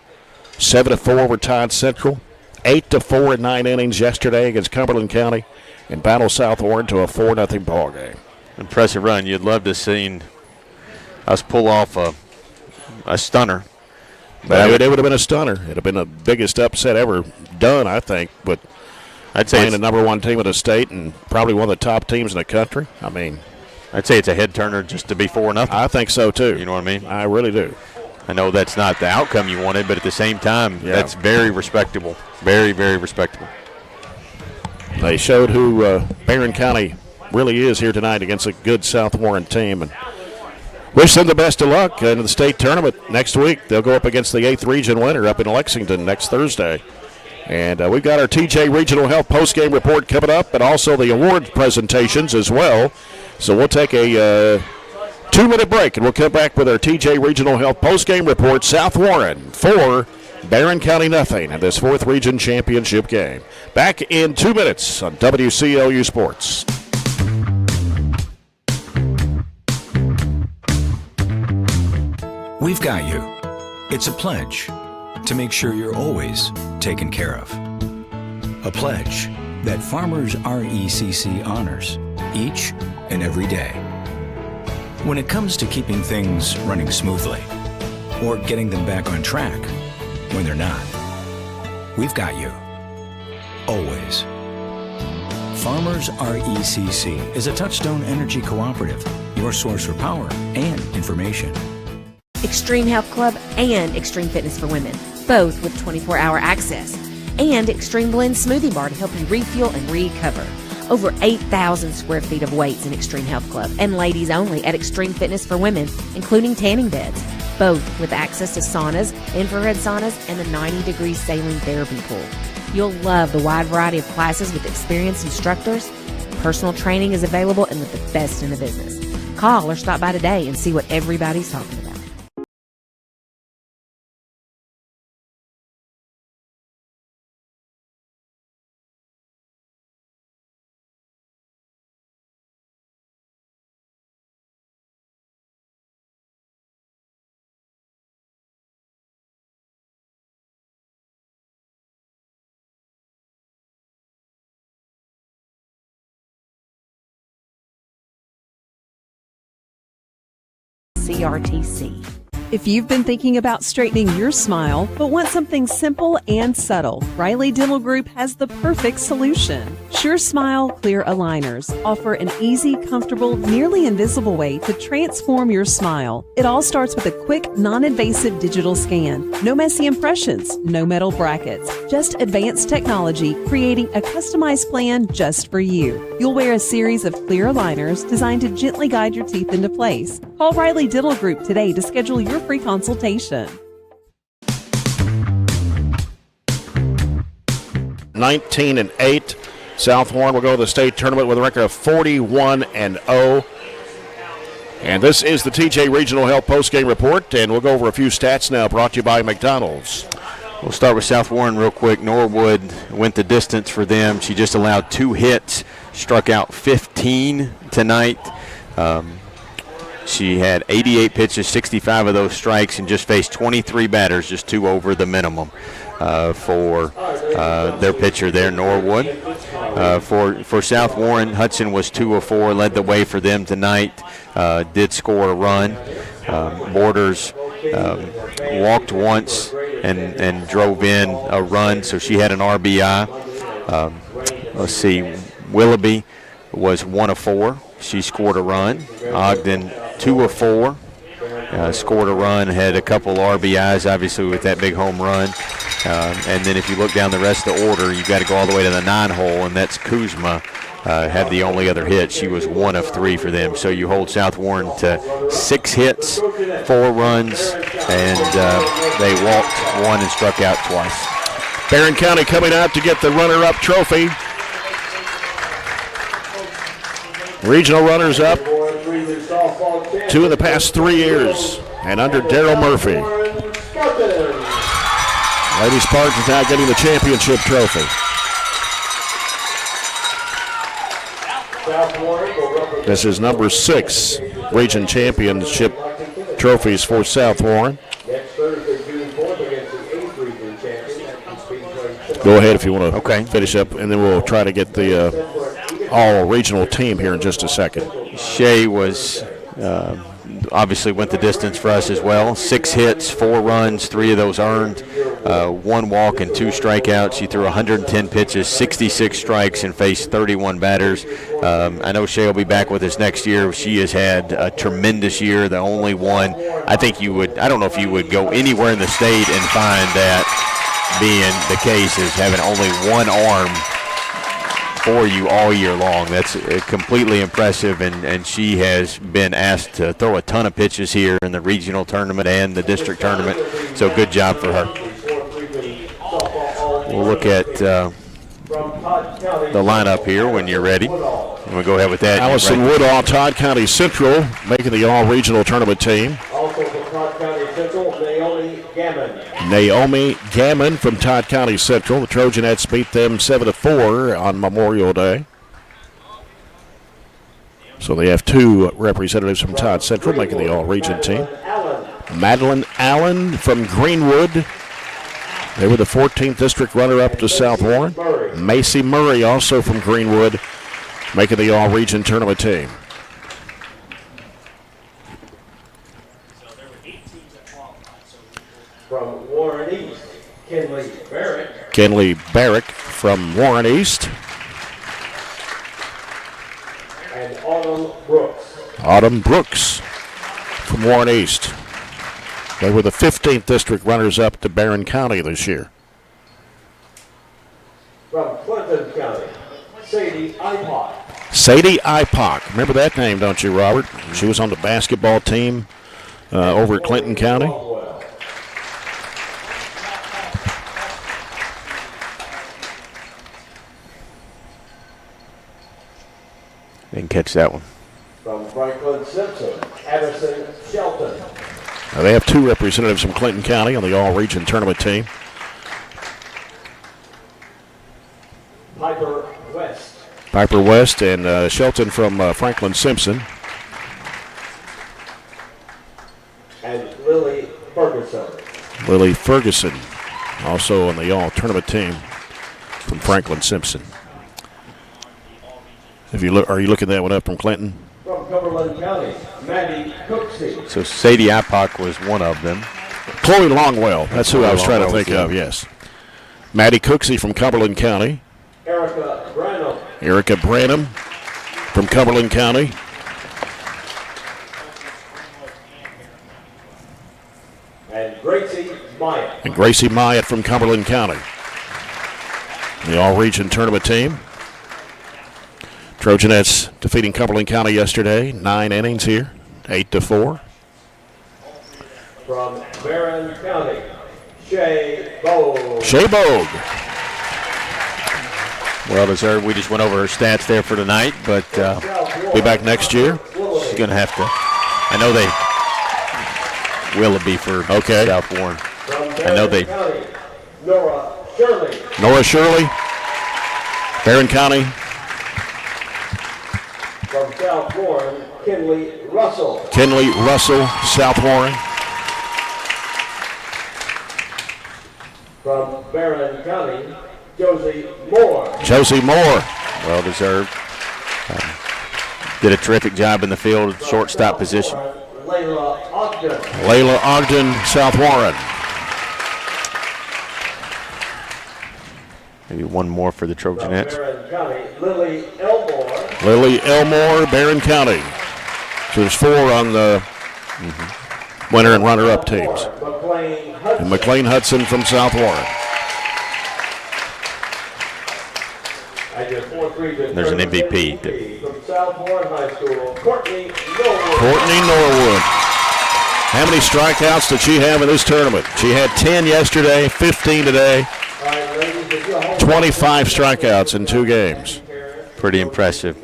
A: 7-4 over Todd Central. 8-4 in 9 innings yesterday against Cumberland County. And battle South Warren to a 4-0 ball game.
B: Impressive run. You'd love to have seen us pull off a stunner.
A: But it would have been a stunner. It would have been the biggest upset ever done, I think. But
B: I'd say
A: playing the number 1 team in the state and probably one of the top teams in the country. I mean,
B: I'd say it's a head turner just to be 4-0.
A: I think so too.
B: You know what I mean?
A: I really do.
B: I know that's not the outcome you wanted, but at the same time, that's very respectable. Very, very respectable.
A: They showed who Barren County really is here tonight against a good South Warren team. And wish them the best of luck in the state tournament next week. They'll go up against the 8th region winner up in Lexington next Thursday. And we've got our TJ Regional Health postgame report coming up and also the award presentations as well. So we'll take a 2-minute break, and we'll come back with our TJ Regional Health postgame report. South Warren 4, Barren County nothing in this 4th region championship game. Back in 2 minutes on WCLU Sports.
E: We've got you. It's a pledge to make sure you're always taken care of. A pledge that Farmers RECC honors each and every day. When it comes to keeping things running smoothly or getting them back on track when they're not, we've got you. Always. Farmers RECC is a Touchstone Energy Cooperative, your source for power and information.
R: Extreme Health Club and Extreme Fitness for Women, both with 24-hour access. And Extreme Blend Smoothie Bar to help you refuel and recover. Over 8,000 square feet of weights in Extreme Health Club and ladies only at Extreme Fitness for Women, including tanning beds, both with access to saunas, infrared saunas, and the 90-degree saline therapy pool. You'll love the wide variety of classes with experienced instructors. Personal training is available and with the best in the business. Call or stop by today and see what everybody's talking about. CRTC.
L: If you've been thinking about straightening your smile, but want something simple and subtle, Riley Dental Group has the perfect solution. Sure Smile Clear Aligners offer an easy, comfortable, nearly invisible way to transform your smile. It all starts with a quick, non-invasive digital scan. No messy impressions, no metal brackets, just advanced technology creating a customized plan just for you. You'll wear a series of clear aligners designed to gently guide your teeth into place. Call Riley Dental Group today to schedule your free consultation.
A: 19-8. South Warren will go to the state tournament with a record of 41-0. And this is the TJ Regional Health Postgame Report, and we'll go over a few stats now, brought to you by McDonald's.
B: We'll start with South Warren real quick. Norwood went the distance for them. She just allowed 2 hits, struck out 15 tonight. She had 88 pitches, 65 of those strikes, and just faced 23 batters, just 2 over the minimum for their pitcher there, Norwood. For South Warren, Hudson was 2 of 4, led the way for them tonight, did score a run. Borders walked once and drove in a run, so she had an RBI. Let's see, Willoughby was 1 of 4. She scored a run. Ogden, 2 of 4, scored a run, had a couple RBIs, obviously, with that big home run. And then if you look down the rest of the order, you've got to go all the way to the 9 hole, and that's Kuzma. Had the only other hit. She was 1 of 3 for them. So you hold South Warren to 6 hits, 4 runs, and they walked 1 and struck out twice.
A: Barren County coming out to get the runner-up trophy. Regional runners-up, 2 in the past 3 years, and under Darryl Murphy. Ladies Park is now getting the championship trophy. This is number 6 region championship trophies for South Warren. Go ahead if you want to finish up, and then we'll try to get the all-regional team here in just a second.
B: Shea was obviously went the distance for us as well. 6 hits, 4 runs, 3 of those earned, 1 walk and 2 strikeouts. She threw 110 pitches, 66 strikes, and faced 31 batters. I know Shea will be back with us next year. She has had a tremendous year, the only one. I don't know if you would go anywhere in the state and find that being the case, is having only 1 arm for you all year long. That's completely impressive, and she has been asked to throw a ton of pitches here in the regional tournament and the district tournament, so good job for her. We'll look at the lineup here when you're ready. We'll go ahead with that.
A: Allison Woodall, Todd County Central, making the all-regional tournament team.
T: Also from Todd County Central,
A: Naomi Gammon from Todd County Central. The Trojanettes beat them 7-4 on Memorial Day. So they have 2 representatives from Todd Central making the all-region team. Madeline Allen from Greenwood They were the 14th district runner-up to South Warren. Macy Murray, also from Greenwood, making the all-region tournament team.
T: From Warren East, Kenley Barrick.
A: Kenley Barrick from Warren East.
T: And Autumn Brooks.
A: Autumn Brooks from Warren East. They were the 15th district runners-up to Barren County this year.
T: From Clinton County, Sadie Ipock.
A: Sadie Ipock. Remember that name, don't you, Robert? She was on the basketball team over at Clinton County.
B: Didn't catch that one.
T: From Franklin Simpson, Addison Shelton.
A: Now they have two representatives from Clinton County on the all-region tournament team.
T: Piper West.
A: Piper West and Shelton from Franklin Simpson.
T: And Lily Ferguson.
A: Lily Ferguson, also on the all-tournament team from Franklin Simpson. If you look, are you looking that one up from Clinton?
T: From Cumberland County, Maddie Cooksey.
B: So Sadie Ipock was one of them.
A: Chloe Longwell, that's who I was trying to think of, yes. Maddie Cooksey from Cumberland County.
T: Erica Branham.
A: Erica Branham from Cumberland County.
T: And Gracie Myatt.
A: And Gracie Myatt from Cumberland County. The all-region tournament team. Trojanettes defeating Cumberland County yesterday. 9 innings here, 8-4.
T: From Barren County, Shay Bogue.
A: Shay Bogue.
B: Well deserved. We just went over her stats there for tonight, but
A: be back next year.
B: She's going to have to. I know they will be for South Warren. I know they.
T: County, Nora Shirley.
A: Nora Shirley, Barren County.
T: From South Warren, Kenley Russell.
A: Kenley Russell, South Warren.
T: From Barren County, Josie Moore.
A: Josie Moore.
B: Well deserved. Did a terrific job in the field, shortstop position.
T: Layla Ogden.
A: Layla Ogden, South Warren.
B: Maybe one more for the Trojanettes.
T: Barren County, Lily Elmore.
A: Lily Elmore, Barren County. So there's 4 on the winner and runner-up teams. And McLean Hudson from South Warren.
B: There's an MVP.
T: From South Warren High School, Courtney Norwood.
A: Courtney Norwood. How many strikeouts did she have in this tournament? She had 10 yesterday, 15 today. 25 strikeouts in 2 games.
B: Pretty impressive.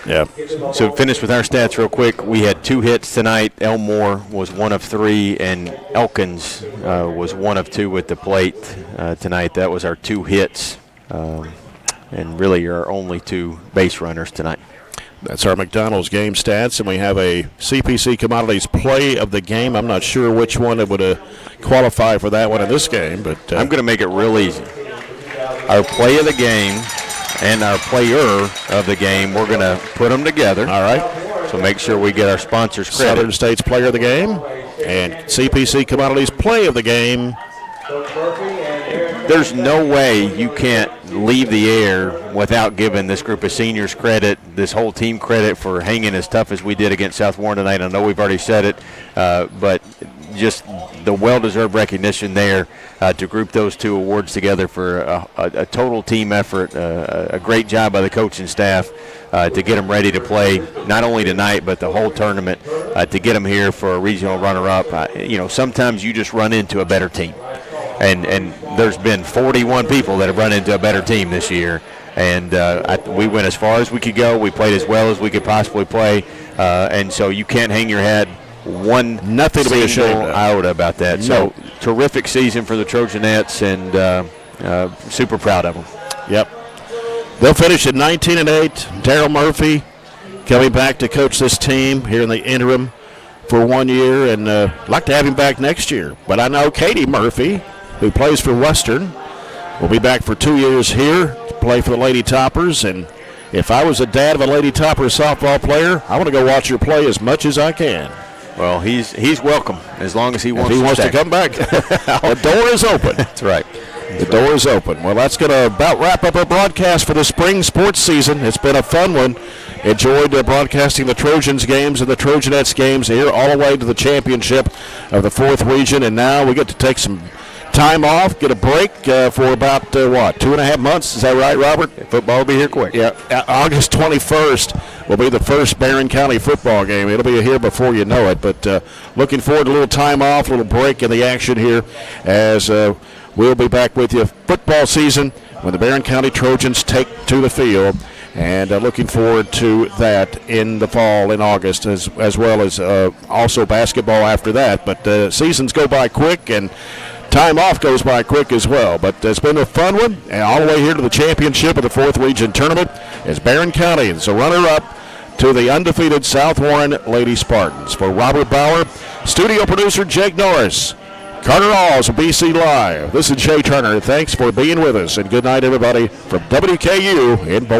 A: Yeah.
B: So finish with our stats real quick. We had 2 hits tonight. Elmore was 1 of 3, and Elkins was 1 of 2 with the plate tonight. That was our 2 hits, and really our only 2 base runners tonight.
A: That's our McDonald's game stats, and we have a CPC Commodities play of the game. I'm not sure which one would qualify for that one in this game, but
B: I'm going to make it real easy. Our play of the game and our player of the game, we're going to put them together.
A: All right.
B: So make sure we get our sponsors credit.
A: Southern States player of the game and CPC Commodities play of the game.
B: There's no way you can't leave the air without giving this group of seniors credit, this whole team credit for hanging as tough as we did against South Warren tonight. I know we've already said it, but just the well-deserved recognition there to group those 2 awards together for a total team effort, a great job by the coaching staff to get them ready to play not only tonight but the whole tournament, to get them here for a regional runner-up. Sometimes you just run into a better team. And there's been 41 people that have run into a better team this year. And we went as far as we could go. We played as well as we could possibly play. And so you can't hang your head
A: nothing to be ashamed of
B: iota about that.
A: No.
B: So terrific season for the Trojanettes, and super proud of them.
A: Yep. They'll finish at 19-8. Darryl Murphy coming back to coach this team here in the interim for 1 year, and I'd like to have him back next year. But I know Katie Murphy who plays for Western, will be back for 2 years here to play for the Lady Toppers. And if I was a dad of a Lady Toppers softball player, I want to go watch her play as much as I can.
B: Well, he's welcome as long as he wants
A: to come back. The door is open.
B: That's right.
A: The door is open. Well, that's going to about wrap up our broadcast for the spring sports season. It's been a fun one. Enjoyed broadcasting the Trojans games and the Trojanettes games here all the way to the championship of the 4th region. And now we get to take some time off, get a break for about, 2.5 months. Is that right, Robert?
B: Football will be here quick.
A: Yeah, August 21st will be the first Barren County football game. It'll be here before you know it. But looking forward to a little time off, a little break in the action here as we'll be back with you football season when the Barren County Trojans take to the field. And looking forward to that in the fall in August as well as also basketball after that. But seasons go by quick and time off goes by quick as well. But it's been a fun one. And all the way here to the championship of the 4th Region Tournament as Barren County is a runner-up to the undefeated South Warren Lady Spartans. For Robert Bauer, studio producer Jake Norris, Carter Alls of BC Live, this is Jay Turner. Thanks for being with us, and good night, everybody, from WKU in Boulder.